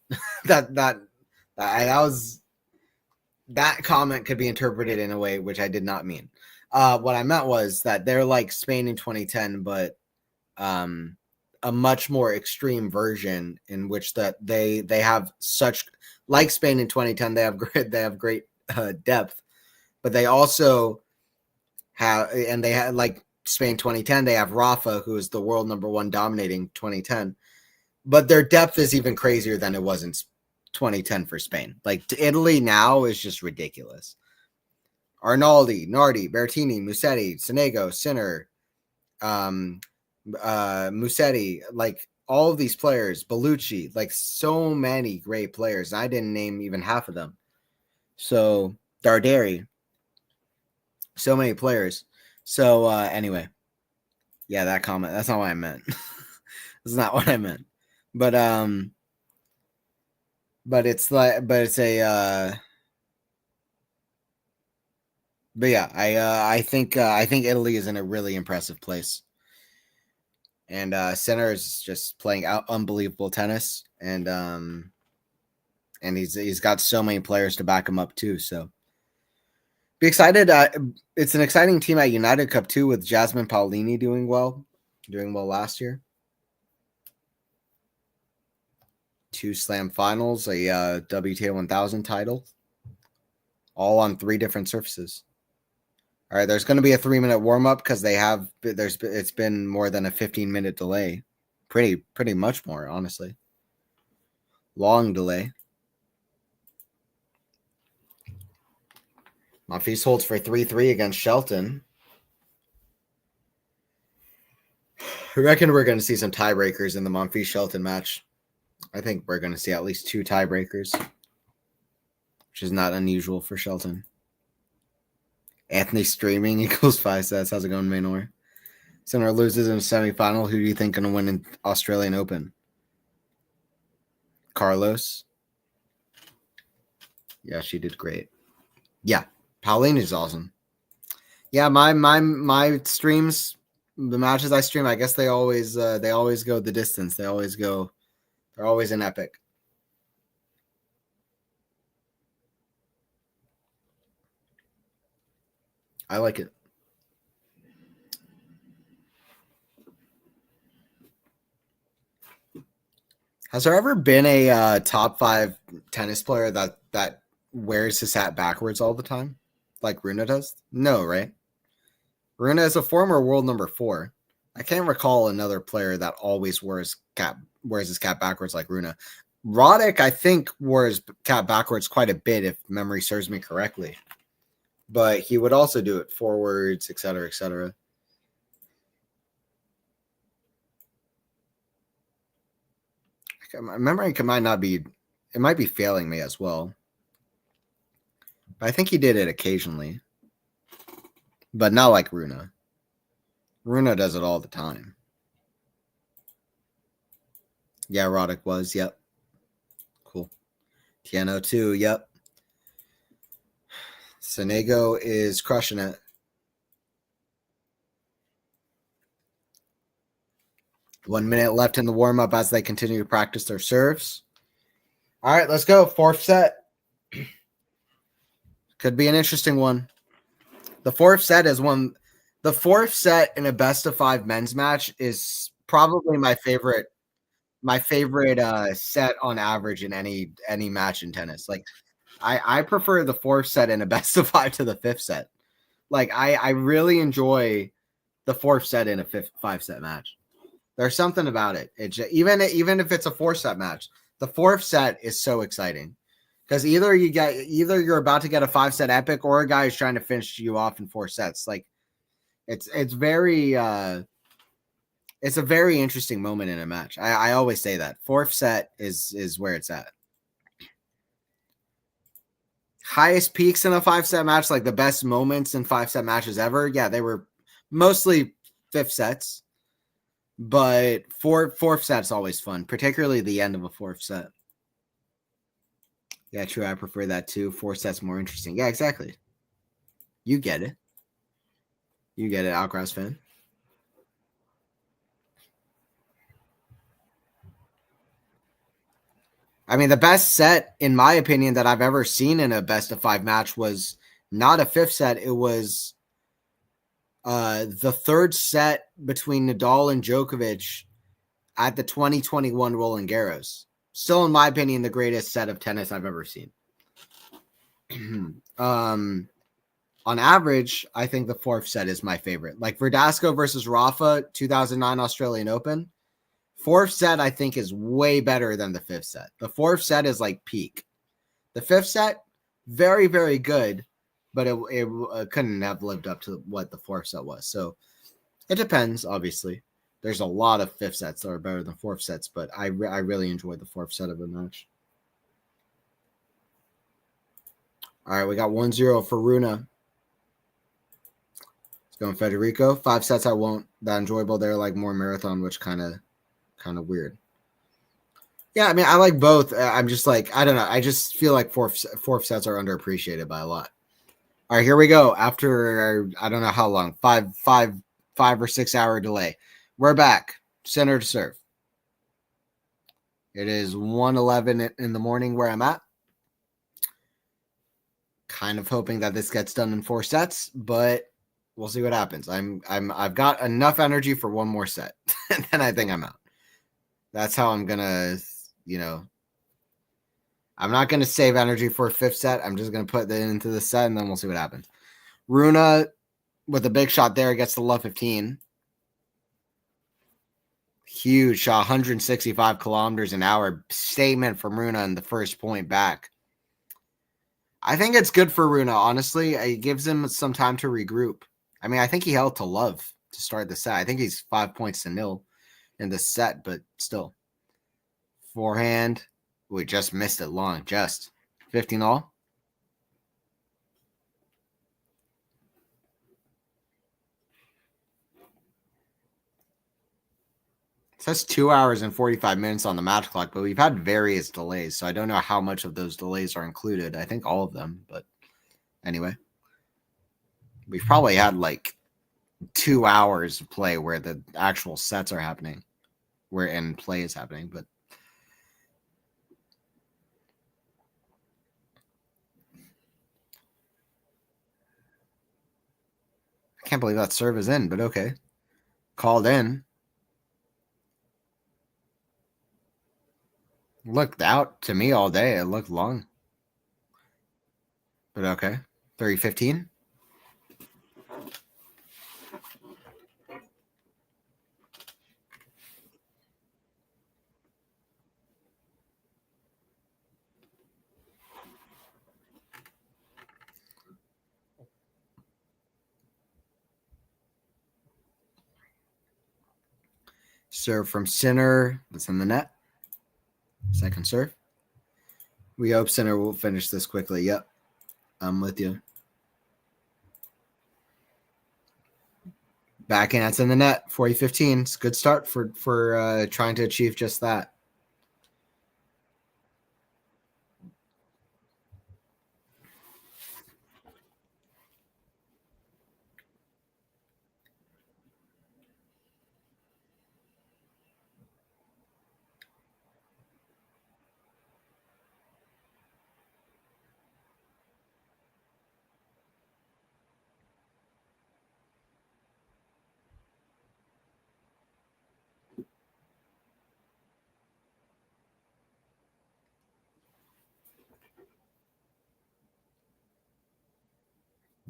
That comment could be interpreted in a way which I did not mean. What I meant was that they're like Spain in 2010, but a much more extreme version in which that they have such like Spain in 2010. They have great depth, but they also have, and they had like Spain 2010. They have Rafa, who is the world number 1 dominating 2010, but their depth is even crazier than it was in 2010 for Spain. Like Italy now is just ridiculous. Arnaldi, Nardi, Bertini, Musetti, Senego, Sinner, Musetti, like all of these players, Bellucci, like so many great players. I didn't name even half of them. So Darderi, so many players. So anyway, yeah, that comment. That's not what I meant. That's not what I meant. But it's a. But yeah, I think Italy is in a really impressive place. And Sinner is just playing out unbelievable tennis, and he's got so many players to back him up too. So be excited. It's an exciting team at United Cup too, with Jasmine Paolini doing well last year. 2 slam finals, a WTA 1000 title, all on 3 different surfaces. All right, there's going to be a 3-minute warm up because it's been more than a 15-minute delay, pretty much more, honestly. Long delay. Monfils holds for 3-3 against Shelton. I reckon we're going to see some tiebreakers in the Monfils-Shelton match. I think we're going to see at least 2 tiebreakers, which is not unusual for Shelton. Anthony streaming equals 5 sets. How's it going, Maynor? Sinner loses in a semifinal. Who do you think going to win in Australian Open? Carlos. Yeah, she did great. Yeah, Pauline is awesome. Yeah, my streams, the matches I stream, I guess they always go the distance. They're always an epic. I like it. Has there ever been a top 5 tennis player that wears his hat backwards all the time, like Rune does? No, right? Rune is a former world number 4. I can't recall another player that always wears his cap backwards like Rune. Roddick, I think, wore his cap backwards quite a bit, if memory serves me correctly. But he would also do it forwards, etc., etc. Memory might be failing me as well. But I think he did it occasionally. But not like Rune. Rune does it all the time. Yeah, Roddick was. Yep. Cool. Tiano too. Yep. Sonego is crushing it. One minute left in the warm-up as they continue to practice their serves. All right, let's go. 4th set. Could be an interesting one. The 4th set in a best-of-5 men's match is probably my favorite set on average in any match in tennis. Like, I prefer the 4th set in a best-of-5 to the 5th set. Like, I really enjoy the 4th set in a 5-set match. There's something about it. Even if it's a 4-set match, the 4th set is so exciting because either you're about to get a 5-set epic or a guy is trying to finish you off in 4 sets. Like it's a very interesting moment in a match. I always say that 4th set is where it's at. Highest peaks in a 5-set match, like the best moments in 5-set matches ever. Yeah, they were mostly 5th sets. But 4th set's always fun, particularly the end of a 4th set. Yeah, true. I prefer that too. 4th set's more interesting. Yeah, exactly. You get it. Alcaraz fan. I mean, the best set, in my opinion, that I've ever seen in a best-of-5 match was not a 5th set. It was the 3rd set between Nadal and Djokovic at the 2021 Roland Garros. Still, in my opinion, the greatest set of tennis I've ever seen. On average, I think the 4th set is my favorite. Like Verdasco versus Rafa, 2009 Australian Open. 4th set, I think, is way better than the 5th set. The 4th set is like peak. The 5th set, very, very good, but it couldn't have lived up to what the 4th set was. So it depends, obviously. There's a lot of 5th sets that are better than 4th sets, but I really enjoyed the 4th set of the match. All right, we got 1-0 for Rune. It's going Federico. 5 sets I won't that enjoyable. They're like more marathon, which kind of weird. Yeah, I mean, I like both. I'm just like, I don't know. I just feel like fourth sets are underappreciated by a lot. All right, here we go. After, I don't know how long, 5 or 6 hour delay. We're back. Center to serve. It is 1:11 in the morning where I'm at. Kind of hoping that this gets done in 4 sets, but we'll see what happens. I've got enough energy for one more set, and then I think I'm out. That's how I'm gonna, I'm not going to save energy for a fifth set. I'm just going to put that into the set, and then we'll see what happens. Rune with a big shot there gets to love 15. Huge shot, 165 kilometers an hour. Statement from Rune in the first point back. I think it's good for Rune, honestly. It gives him some time to regroup. I mean, I think he held to love to start the set. I think he's 5 points to nil in the set, but still. Forehand. We just missed it long. Just 15 all. It says 2 hours and 45 minutes on the match clock, but we've had various delays, so I don't know how much of those delays are included. I think all of them, but anyway. We've probably had like 2 hours of play where the actual sets are happening, where in play is happening, but I can't believe that serve is in, but okay. Called in. Looked out to me all day. It looked long. But okay. 30-15. Serve from Sinner. That's in the net. Second serve. We hope Sinner will finish this quickly. Yep. I'm with you. Backhand's in the net. 40-15. It's a good start for trying to achieve just that.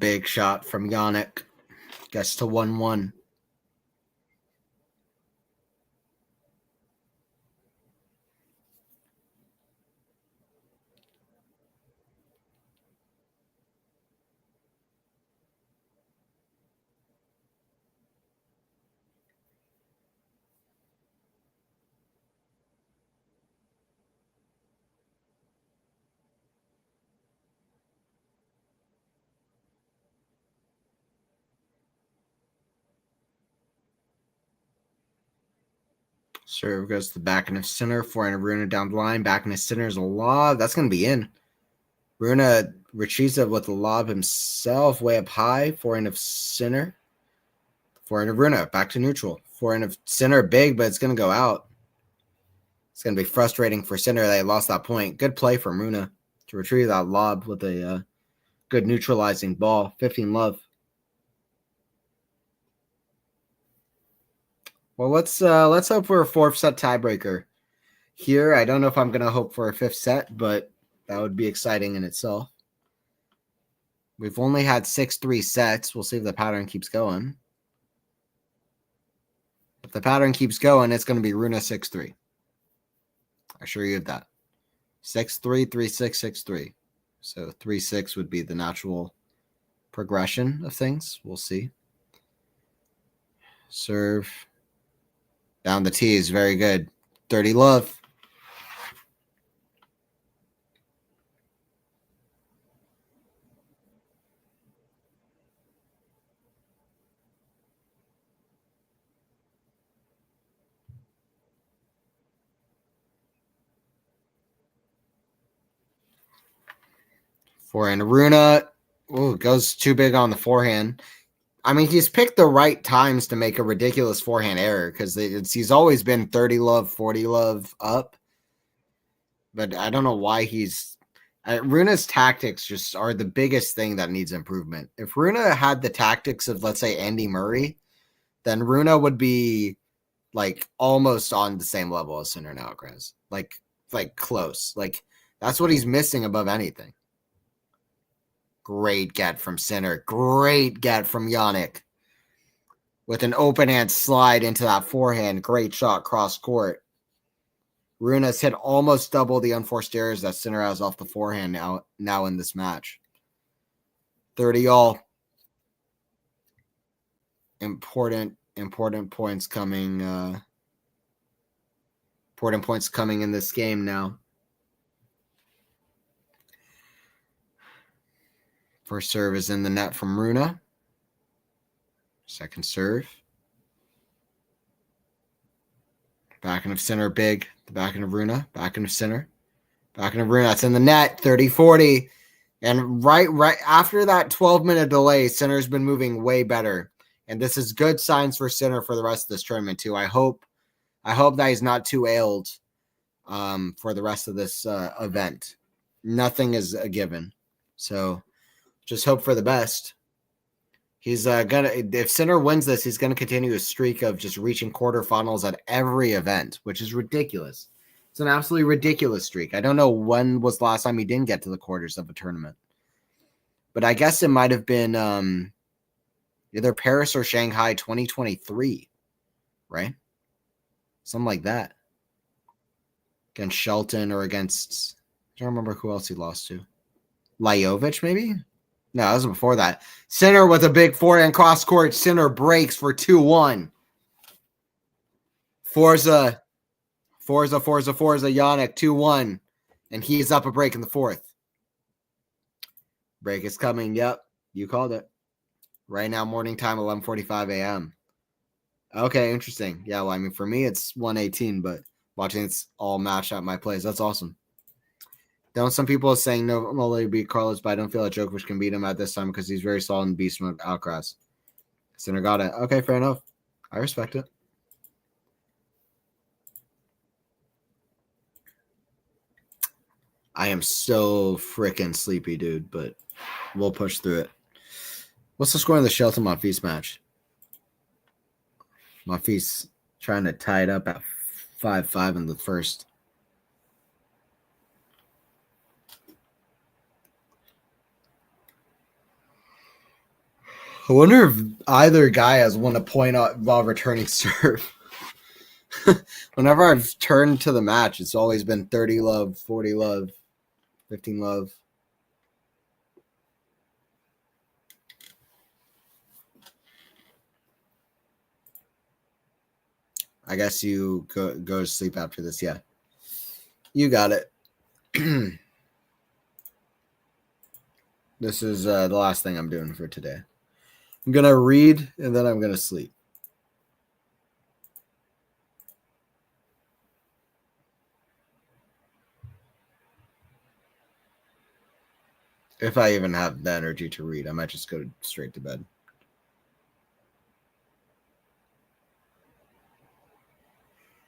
Big shot from Yannick. Gets to 1-1. Serve goes to the back of Sinner. Forehand Rune down the line. Back in Sinner is a lob. That's going to be in. Rune retrieves it with the lob himself, way up high. Forehand of Sinner. Forehand of Rune. Back to neutral. Forehand of Sinner, big, but it's going to go out. It's going to be frustrating for Sinner that he lost that point. Good play from Rune to retrieve that lob with a good neutralizing ball. 15 love. Well, let's hope for a fourth set tiebreaker here. I don't know if I'm going to hope for a fifth set, but that would be exciting in itself. We've only had 6-3 sets. We'll see if the pattern keeps going. If the pattern keeps going, it's going to be Rune 6-3. I assure you of that. 6-3, 3-6, 6-3. So 3-6 would be the natural progression of things. We'll see. Serve. Down the tee is very good. 30 love. Forehand Rune. Oh, goes too big on the forehand. I mean, he's picked the right times to make a ridiculous forehand error because he's always been 30 love, 40 love up. But I don't know why Rune's tactics just are the biggest thing that needs improvement. If Rune had the tactics of, let's say, Andy Murray, then Rune would be like almost on the same level as Sinner now, Chris. Like close. Like That's what he's missing above anything. Great get from center. Great get from Yannick. With an open hand slide into that forehand. Great shot cross court. Rune has hit almost double the unforced errors that Sinner has off the forehand now in this match. 30 all. Important points coming. Important points coming in this game now. First serve is in the net from Rune. Second serve. Backhand of center, big. The backhand of Rune. Backhand of center. Backhand of Rune. That's in the net. 30-40. And right after that 12-minute delay, Center's been moving way better. And this is good signs for Center for the rest of this tournament, too. I hope that he's not too ailed for the rest of this event. Nothing is a given. So just hope for the best. He's if Sinner wins this, he's gonna continue a streak of just reaching quarterfinals at every event, which is ridiculous. It's an absolutely ridiculous streak. I don't know when was the last time he didn't get to the quarters of a tournament, but I guess it might have been either Paris or Shanghai 2023, right? Something like that. Against Shelton or against, I don't remember who else he lost to. Lajovic, maybe? No, that was before that. Sinner with a big forehand cross court. Sinner breaks for 2-1. Forza Yannick 2-1. And he's up a break in the fourth. Break is coming. Yep, you called it. Right now, morning time, 11:45 a.m. Okay, interesting. Yeah, well, I mean, for me, it's 1:18, but watching it's all matched at my place. That's awesome. Some people are saying no, only beat Carlos, but I don't feel like Djokovic can beat him at this time because he's very solid and beast mode Alcaraz. Sinner got it. Okay, fair enough. I respect it. I am so freaking sleepy, dude, but we'll push through it. What's the score in the Shelton Monfils match? Monfils trying to tie it up at 5-5 in the first. I wonder if either guy has won a point while returning serve. Whenever I've turned to the match, it's always been 30 love, 40 love, 15 love. I guess you go to sleep after this. Yeah. You got it. This is the last thing I'm doing for today. I'm going to read, and then I'm going to sleep. If I even have the energy to read, I might just go straight to bed.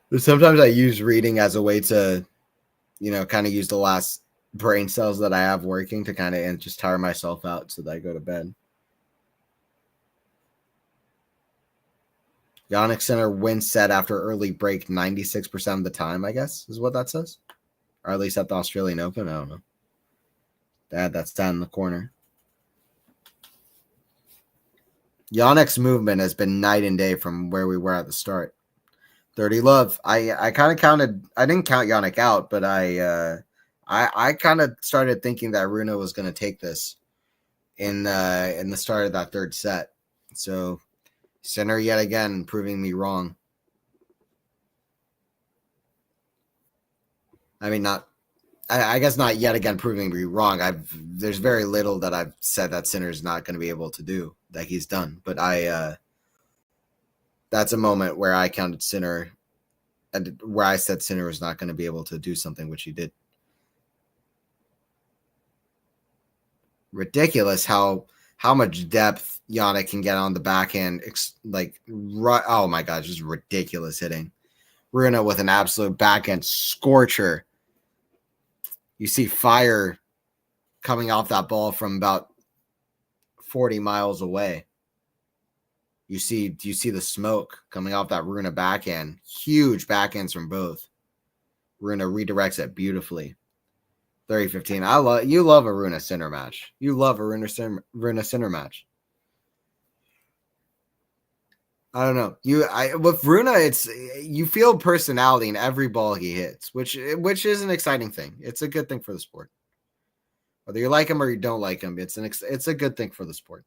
But sometimes I use reading as a way to, kind of use the last brain cells that I have working to kind of and just tire myself out so that I go to bed. Yannick Sinner wins set after early break 96% of the time, I guess, is what that says. Or at least at the Australian Open. I don't know. That's down in the corner. Yannick's movement has been night and day from where we were at the start. 30 love. I kind of counted. I didn't count Yannick out, but I kind of started thinking that Rune was going to take this in the start of that third set. So Sinner yet again proving me wrong. I mean, I guess not yet again proving me wrong. There's very little that I've said that Sinner's not going to be able to do that he's done. But that's a moment where I counted Sinner, and where I said Sinner was not going to be able to do something, which he did. Ridiculous how much depth Yannick can get on the backhand. Oh my God, just ridiculous hitting. Rune with an absolute backhand scorcher. You see fire coming off that ball from about 40 miles away. Do you see the smoke coming off that Rune backhand? Huge backhands from both. Rune redirects it beautifully. 30-15. You love a Runa Sinner match. You love a Runa Sinner match. I don't know. With Runa, you feel personality in every ball he hits, which is an exciting thing. It's a good thing for the sport. Whether you like him or you don't like him, it's a good thing for the sport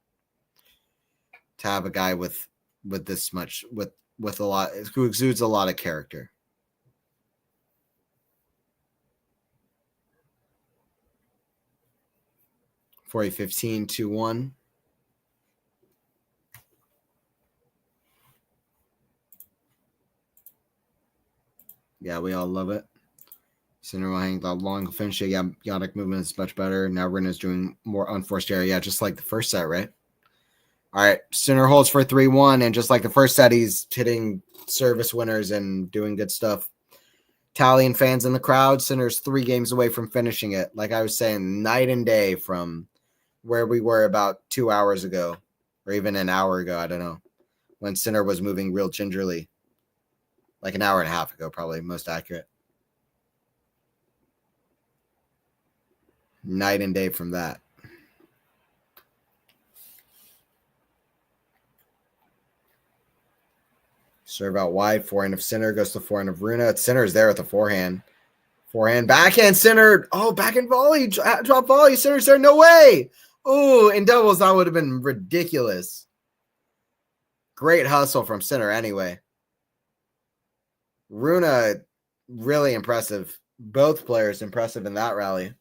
to have a guy with this much with a lot, who exudes a lot of character. For a 15-1. Yeah, we all love it. Sinner will hang the long finish. Yeah, Yannick movement is much better. Now Rin is doing more unforced area. Yeah, just like the first set, right? All right, Sinner holds for 3-1, and just like the first set, he's hitting service winners and doing good stuff. Italian fans in the crowd. Sinner's 3 games away from finishing it. Like I was saying, night and day from where we were about 2 hours ago, or even an hour ago, I don't know, when Sinner was moving real gingerly. Like an hour and a half ago, probably, most accurate. Night and day from that. Serve out wide. Forehand of Sinner goes to forehand of Runa. Sinner's there with the forehand. Forehand, backhand, Sinner. Oh, backhand volley. Drop volley. Sinner's there. No way. Oh, in doubles, that would have been ridiculous. Great hustle from Sinner anyway. Runa, really impressive. Both players impressive in that rally.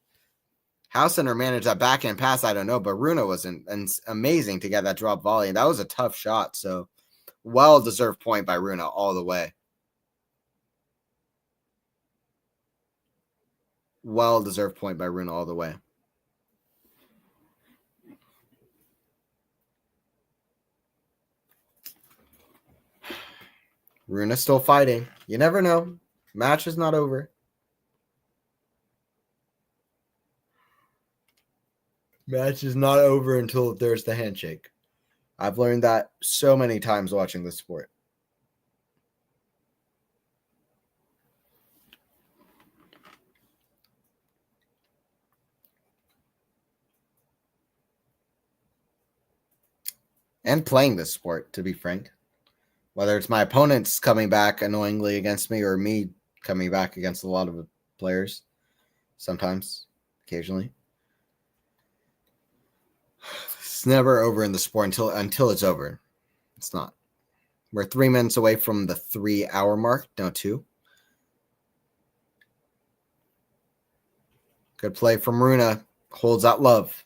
How Sinner managed that backhand pass, I don't know, but Runa was amazing to get that drop volley. And that was a tough shot, so well-deserved point by Runa all the way. Well-deserved point by Runa all the way. Runa still fighting. You never know. Match is not over. Match is not over until there's the handshake. I've learned that so many times watching this sport. And playing this sport, to be frank. Whether it's my opponents coming back annoyingly against me or me coming back against a lot of players. Sometimes, occasionally. It's never over in the sport until it's over. It's not. We're 3 minutes away from the 3-hour mark. No, 2. Good play from Runa. Holds out love.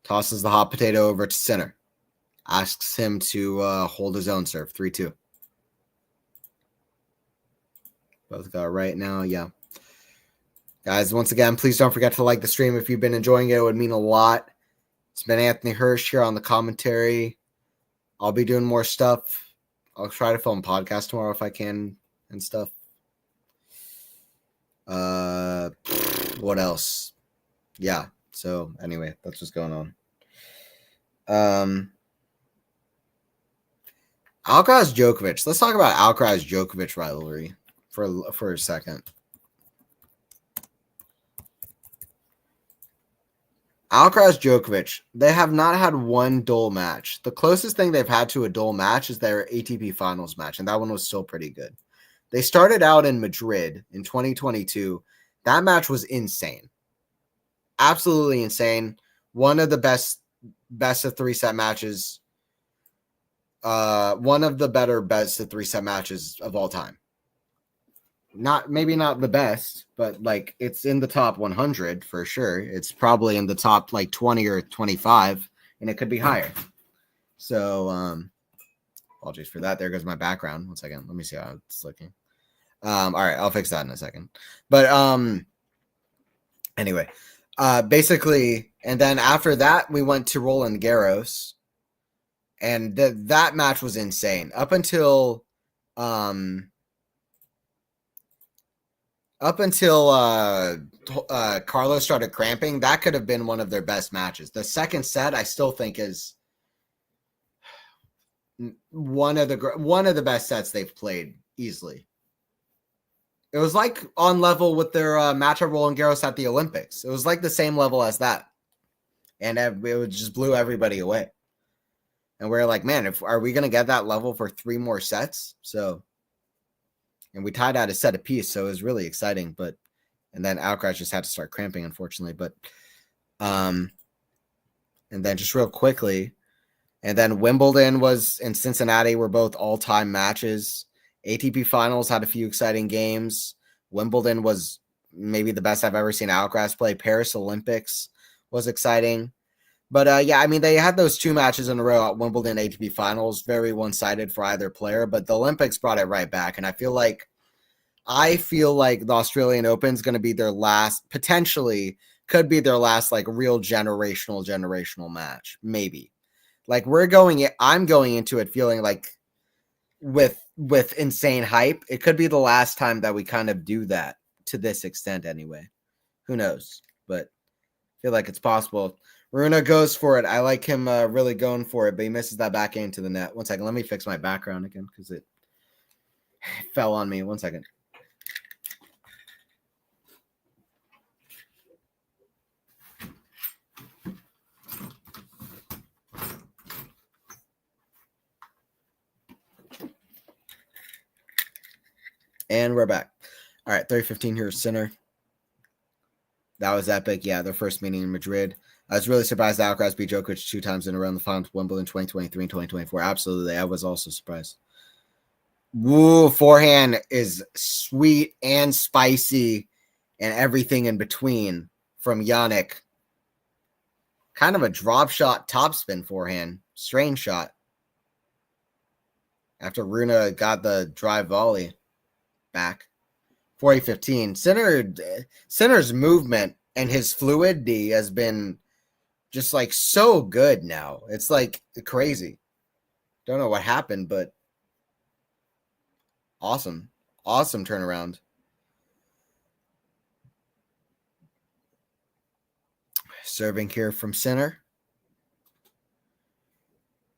Tosses the hot potato over to Sinner. Asks him to hold his own serve. 3-2. Both got it right now. Yeah. Guys, once again, please don't forget to like the stream if you've been enjoying it. It would mean a lot. It's been Anthony Hirsch here on the commentary. I'll be doing more stuff. I'll try to film a podcast tomorrow if I can and stuff. What else? Yeah. So anyway, that's what's going on. Alcaraz Djokovic. Let's talk about Alcaraz Djokovic rivalry for a second. Alcaraz Djokovic, they have not had one dull match. The closest thing they've had to a dull match is their ATP Finals match, and that one was still pretty good. They started out in Madrid in 2022. That match was insane. Absolutely insane. One of the best of 3-set matches. One of the better best of 3-set matches of all time. Maybe not the best, but like it's in the top 100 for sure. It's probably in the top like 20 or 25, and it could be higher. So, apologies for that. There goes my background. 1 second. Let me see how it's looking. All right, I'll fix that in a second. But anyway, basically, and then after that, we went to Roland Garros, and that match was insane up until Carlos started cramping. That could have been one of their best matches. The second set, I still think, is one of the best sets they've played easily. It was like on level with their match at Roland Garros at the Olympics. It was like the same level as that. And it just blew everybody away. And we're like, man, are we going to get that level for 3 more sets? So, and we tied out a set apiece, so it was really exciting. And then Alcaraz just had to start cramping, unfortunately. But, and then just real quickly, and then Wimbledon was in Cincinnati were both all-time matches. ATP Finals had a few exciting games. Wimbledon was maybe the best I've ever seen Alcaraz play. Paris Olympics was exciting. But, yeah, I mean, they had those 2 matches in a row at Wimbledon ATP Finals, very one-sided for either player, but the Olympics brought it right back. And I feel like the Australian Open is going to be their last, potentially could be their last, like, real generational match, maybe. Like, I'm going into it feeling like with insane hype, it could be the last time that we kind of do that to this extent anyway. Who knows? But I feel like it's possible. Rune goes for it. I like him really going for it, but he misses that back into the net. 1 second. Let me fix my background again because it fell on me. 1 second. And we're back. All right, 30-15 here, Sinner. That was epic. Yeah, their first meeting in Madrid. I was really surprised that Alcaraz beat Djokovic 2 times in a row in the finals, Wimbledon 2023 and 2024. Absolutely. I was also surprised. Woo, forehand is sweet and spicy and everything in between from Yannick. Kind of a drop shot topspin forehand. Strange shot. After Rune got the drive volley back. 40-15. Sinner's movement and his fluidity has been just like so good now. It's like crazy. Don't know what happened, but awesome. Awesome turnaround. Serving here from Sinner.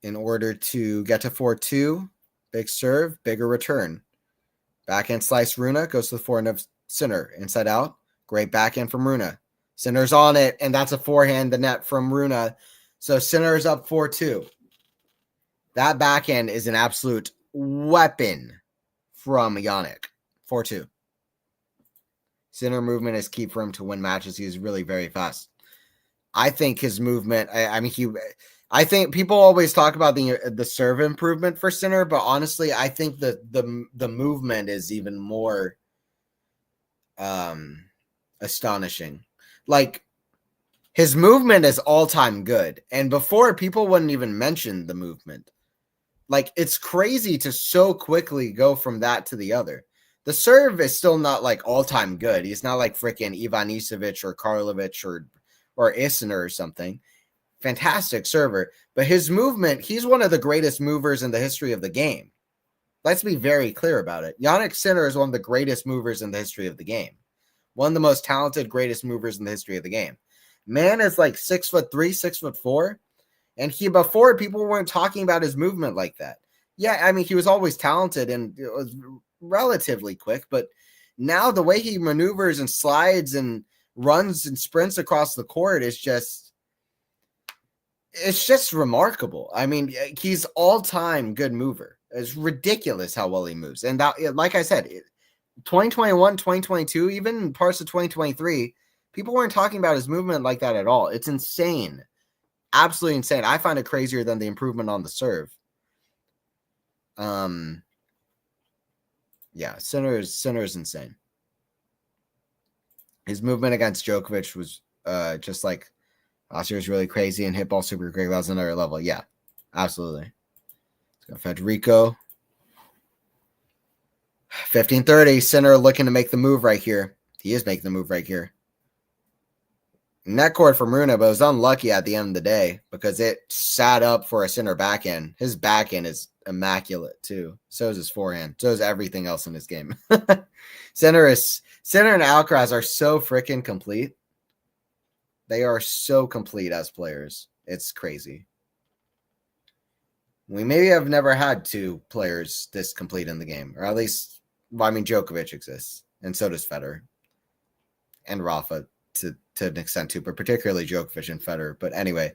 In order to get to 4-2, big serve, bigger return. Backhand slice Rune goes to the forehand of Sinner. Inside out. Great backhand from Rune. Sinner's on it, and that's a forehand, the net from Rune. So Sinner's up 4-2. That backhand is an absolute weapon from Yannick. 4-2. Sinner movement is key for him to win matches. He's really very fast. I think his movement, I think people always talk about the serve improvement for Sinner, but honestly, I think the movement is even more astonishing. Like, his movement is all-time good, and before, people wouldn't even mention the movement. Like, it's crazy to so quickly go from that to the other. The serve is still not like all-time good. He's not like freaking Ivanisevic or Karlovic or Isner or something. Fantastic server, but his movement, he's one of the greatest movers in the history of the game. Let's be very clear about it. Yannick Sinner is one of the greatest movers in the history of the game. One of the most talented, greatest movers in the history of the game. Man is like 6'3", 6'4", and before people weren't talking about his movement like that. Yeah, I mean, he was always talented and it was relatively quick, but now the way he maneuvers and slides and runs and sprints across the court is just, it's just remarkable. I mean, he's all-time good mover. It's ridiculous how well he moves. And that, like I said, 2021, 2022, even parts of 2023, people weren't talking about his movement like that at all. It's insane. Absolutely insane. I find it crazier than the improvement on the serve. Yeah, Sinner is insane. His movement against Djokovic was just like, Austria was really crazy and hit ball super great. That was another level. Yeah, absolutely. Let's go Federico. 15-30. Sinner looking to make the move right here. He is making the move right here. Net cord from Rune, but it was unlucky at the end of the day because it sat up for a Sinner backhand. His backhand is immaculate too. So is his forehand. So is everything else in his game. Sinner and Alcaraz are so freaking complete. They are so complete as players. It's crazy. We maybe have never had 2 players this complete in the game, or at least, well, I mean, Djokovic exists. and so does Federer and Rafa to an extent too, but particularly Djokovic and Federer. But anyway,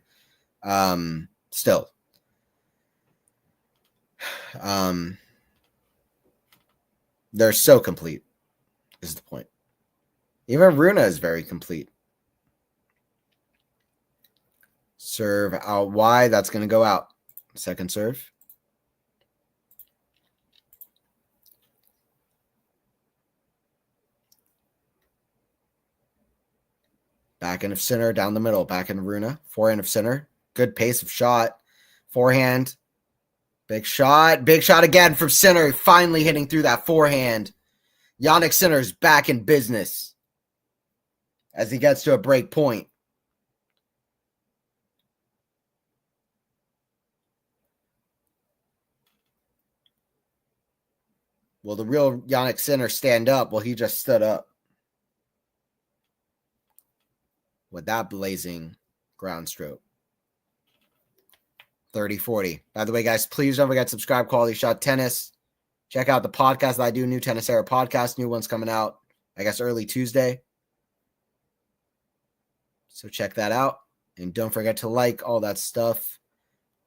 still, they're so complete. Is the point? Even Rune is very complete. Serve out wide. That's going to go out. Second serve. Backhand of center, down the middle. Backhand of Rune. Forehand of center. Good pace of shot. Forehand. Big shot. Big shot again from center. Finally hitting through that forehand. Jannik Sinner's back in business as he gets to a break point. Will the real Jannik Sinner stand up? Well, he just stood up with that blazing ground stroke. 30-40. By the way, guys, please don't forget to subscribe, Quality Shot Tennis. Check out the podcast that I do, New Tennis Era podcast. New one's coming out, I guess, early Tuesday. So check that out. And don't forget to like all that stuff.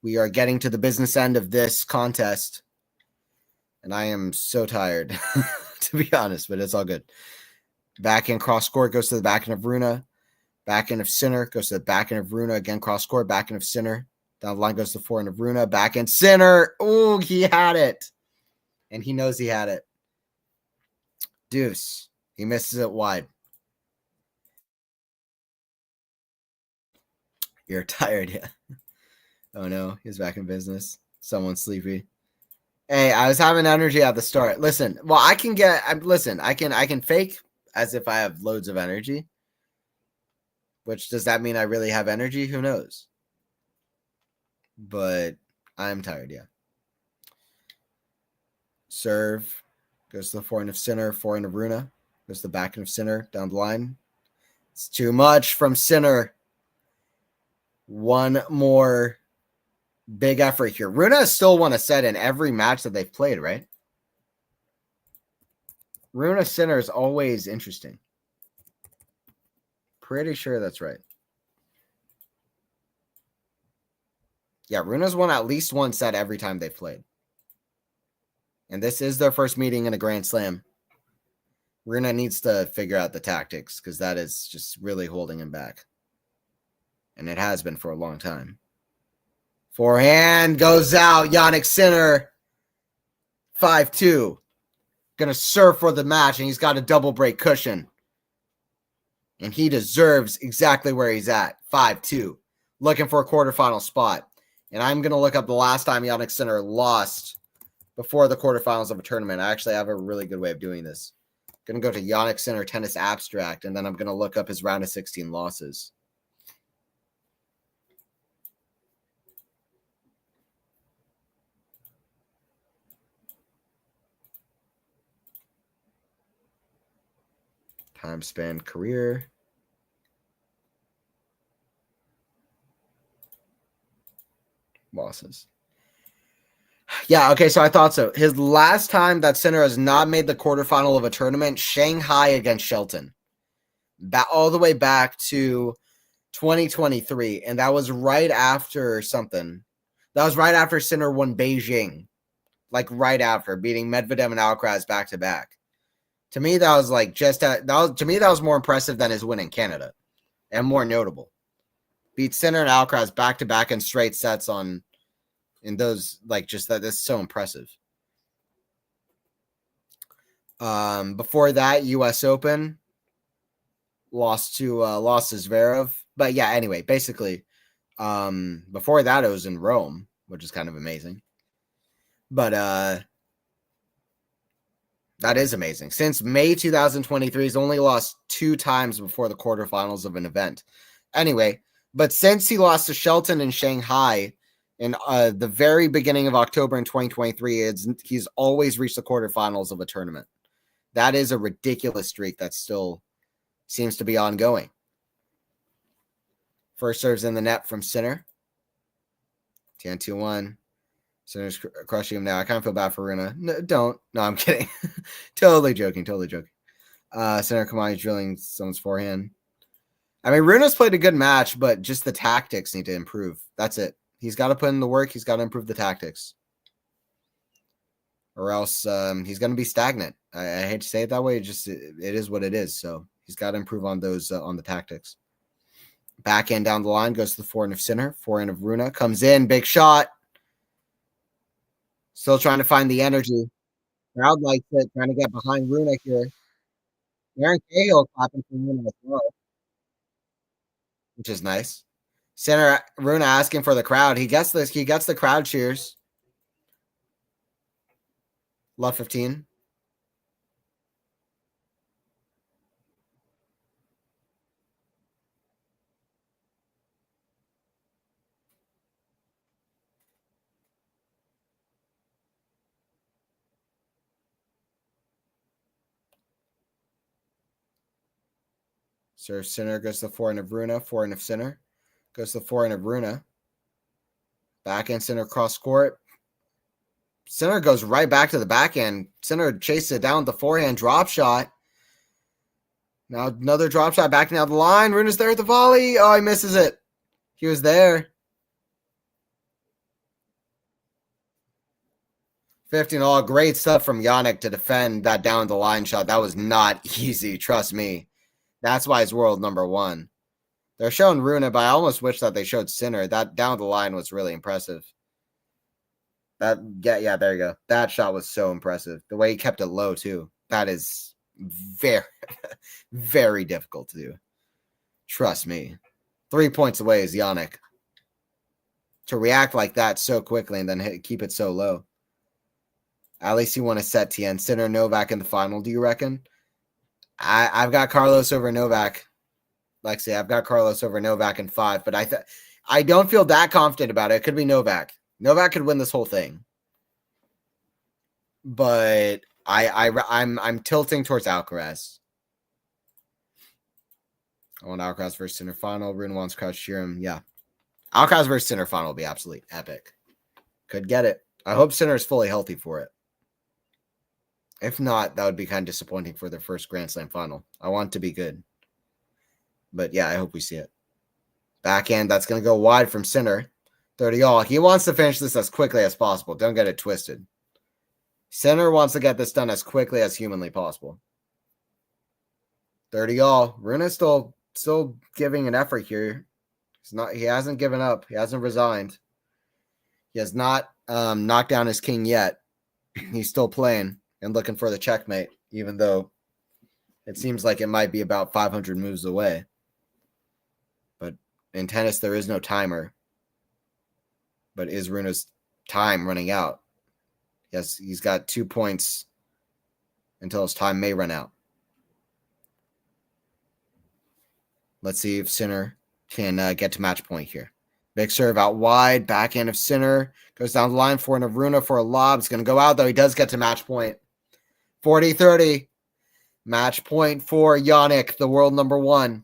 We are getting to the business end of this contest. And I am so tired, to be honest, but it's all good. Backhand cross court goes to the backhand of Rune. Backhand of Sinner goes to the backhand of Rune. Again, cross court, backhand of Sinner. Down the line goes to the forehand of Rune. Backhand Sinner. Oh, he had it. And he knows he had it. Deuce. He misses it wide. You're tired, yeah. Oh, no. He's back in business. Someone's sleepy. Hey, I was having energy at the start. Listen, well, I can fake as if I have loads of energy. Which, does that mean I really have energy? Who knows? But I'm tired, yeah. Serve. Goes to the forehand of Sinner. Forehand of Rune. Goes to the backhand of Sinner. Down the line. It's too much from Sinner. One more big effort here. Rune has still won a set in every match that they've played, right? Rune Sinner is always interesting. Pretty sure that's right. Yeah, Rune's won at least one set every time they've played. And this is their first meeting in a Grand Slam. Rune needs to figure out the tactics because that is just really holding him back. And it has been for a long time. Forehand goes out. Jannik Sinner. 5-2. Going to serve for the match, and he's got a double break cushion. And he deserves exactly where he's at. 5-2. Looking for a quarterfinal spot. And I'm going to look up the last time Jannik Sinner lost before the quarterfinals of a tournament. I actually have a really good way of doing this. I'm going to go to Jannik Sinner Tennis Abstract, and then I'm going to look up his round of 16 losses. Time span career. Losses. Yeah, okay, so I thought so. His last time that Sinner has not made the quarterfinal of a tournament, Shanghai against Shelton. All the way back to 2023, and that was right after something. That was right after Sinner won Beijing. Like right after, beating Medvedev and Alcaraz back-to-back. To me, that was like that was more impressive than his win in Canada, and more notable. Beat Sinner and Alcaraz back-to-back in straight sets in those, like, just that's so impressive. Before that, U.S. Open, lost to Zverev. But yeah, anyway, basically, before that it was in Rome, which is kind of amazing. But that is amazing. Since May 2023, he's only lost 2 times before the quarterfinals of an event. Anyway, but since he lost to Shelton in Shanghai in the very beginning of October in 2023, he's always reached the quarterfinals of a tournament. That is a ridiculous streak that still seems to be ongoing. First serves in the net from Sinner. 10-2-1. Sinner's crushing him now. I kind of feel bad for Rune. No, don't. No, I'm kidding. Totally joking. Center, come on, he's drilling someone's forehand. I mean, Runa's played a good match, but just the tactics need to improve. That's it. He's got to put in the work. He's got to improve the tactics. Or else he's going to be stagnant. I hate to say it that way. It is what it is. So he's got to improve on those, on the tactics. Backhand down the line, goes to the forehand of Sinner. Forehand of Runa. Comes in, big shot. Still trying to find the energy. Crowd likes it, trying to get behind Runa here. Aaron Cahill clapping for Runa as well, which is nice. Center Runa asking for the crowd. He gets this. He gets the crowd cheers. Love 15. Serve Sinner, goes to the forehand of Runa. Forehand of Sinner. Goes to the forehand of Runa. Backhand Sinner cross court. Sinner goes right back to the backhand. Sinner chases it down with the forehand drop shot. Now another drop shot back down the line. Runa's there at the volley. Oh, he misses it. He was there. 15 all. Great stuff from Yannick to defend that down the line shot. That was not easy. Trust me. That's why he's world number one. They're showing Runa, but I almost wish that they showed Sinner. That down the line was really impressive. Yeah, there you go. That shot was so impressive. The way he kept it low, too. That is very, very difficult to do. Trust me. 3 points away is Yannick. To react like that so quickly and then keep it so low. At least you want to set Tien. Sinner, Novak in the final, do you reckon? I've got Carlos over Novak. Lexi, I've got Carlos over Novak in 5, but I don't feel that confident about it. It could be Novak. Novak could win this whole thing. But I'm tilting towards Alcaraz. I want Alcaraz versus Sinner final. Rune wants Crouch cheer him. Yeah. Alcaraz versus Sinner final will be absolutely epic. Could get it. I hope Sinner is fully healthy for it. If not, that would be kind of disappointing for their first Grand Slam final. I want it to be good. But yeah, I hope we see it. Backhand, that's going to go wide from Sinner. 30 all. He wants to finish this as quickly as possible. Don't get it twisted. Sinner wants to get this done as quickly as humanly possible. 30 all. Runa's still giving an effort here. He hasn't given up. He hasn't resigned. He has not knocked down his king yet. He's still playing and looking for the checkmate, even though it seems like it might be about 500 moves away. But in tennis, there is no timer. But is Runa's time running out? Yes, he's got 2 points until his time may run out. Let's see if Sinner can get to match point here. Big serve out wide. Backhand of Sinner. Goes down the line. Forehand of Runa for a lob. It's going to go out, though. He does get to match point. 40-30. Match point for Yannick, the world number one.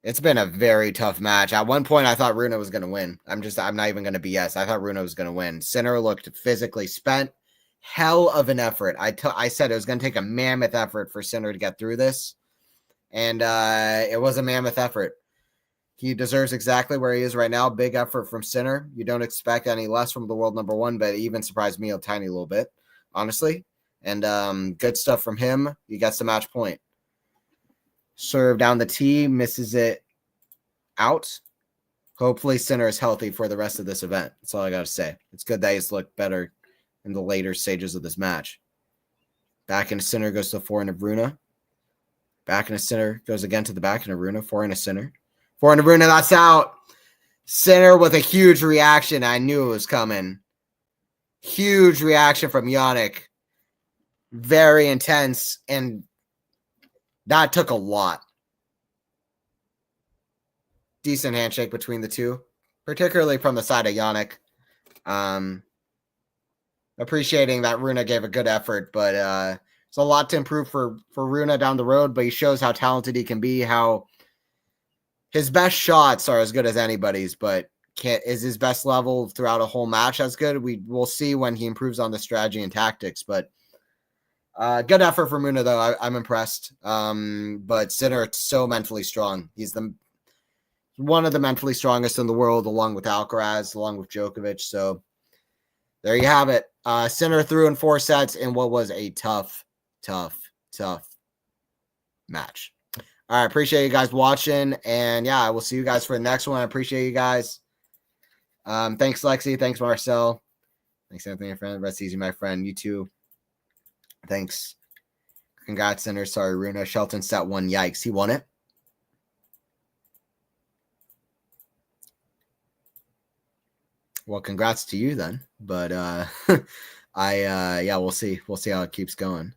It's been a very tough match. At one point, I thought Runa was going to win. I'm not even going to BS. I thought Runa was going to win. Sinner looked physically spent. Hell of an effort. I said it was going to take a mammoth effort for Sinner to get through this. And it was a mammoth effort. He deserves exactly where he is right now. Big effort from Sinner. You don't expect any less from the world number one, but it even surprised me a tiny little bit, honestly. And good stuff from him. He gets the match point. Serve down the tee, misses it out. Hopefully Sinner is healthy for the rest of this event. That's all I got to say. It's good that he's looked better in the later stages of this match. Back into Sinner, goes to the forehand of Runa. Back into Sinner, goes again to the back into Runa. Forehand of Sinner. Forehand of Runa, that's out. Sinner with a huge reaction. I knew it was coming. Huge reaction from Yannick. Very intense, and that took a lot. Decent handshake between the two, particularly from the side of Yannick. Appreciating that Runa gave a good effort, but it's a lot to improve for Runa down the road, but he shows how talented he can be, how his best shots are as good as anybody's, but is his best level throughout a whole match as good? We'll see when he improves on the strategy and tactics, but Good effort from Runa, though. I'm impressed. But Sinner, so mentally strong. He's one of the mentally strongest in the world, along with Alcaraz, along with Djokovic. So there you have it. Sinner threw in 4 sets in what was a tough match. All right, appreciate you guys watching, and yeah, I will see you guys for the next one. I appreciate you guys. Thanks, Lexi. Thanks, Marcel. Thanks, Anthony, my friend. Rest easy, my friend. You too. Thanks. Congrats, Sinner. Sorry, Runa. Shelton set 1. Yikes, he won it. Well, congrats to you then. But yeah, we'll see. We'll see how it keeps going.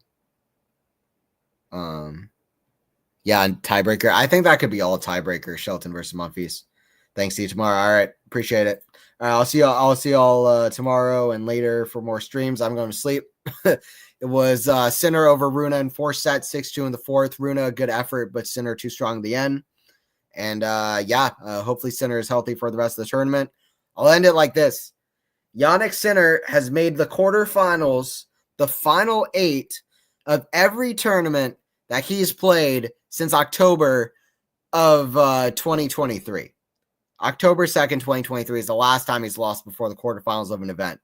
Yeah, and tiebreaker. I think that could be all tiebreaker. Shelton versus Monfils. Thanks. See you tomorrow. All right, appreciate it. All right, I'll see y'all tomorrow and later for more streams. I'm going to sleep. It was Sinner over Runa in 4 sets, 6-2 in the 4th. Runa, good effort, but Sinner too strong at the end. And hopefully Sinner is healthy for the rest of the tournament. I'll end it like this. Jannik Sinner has made the quarterfinals, the final 8 of every tournament that he's played since October of 2023. October 2nd, 2023 is the last time he's lost before the quarterfinals of an event.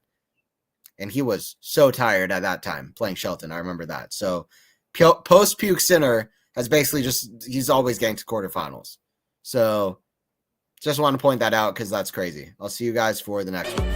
And he was so tired at that time playing Shelton. I remember that. So post-puke Sinner has basically he's always getting to quarterfinals. So just want to point that out because that's crazy. I'll see you guys for the next one.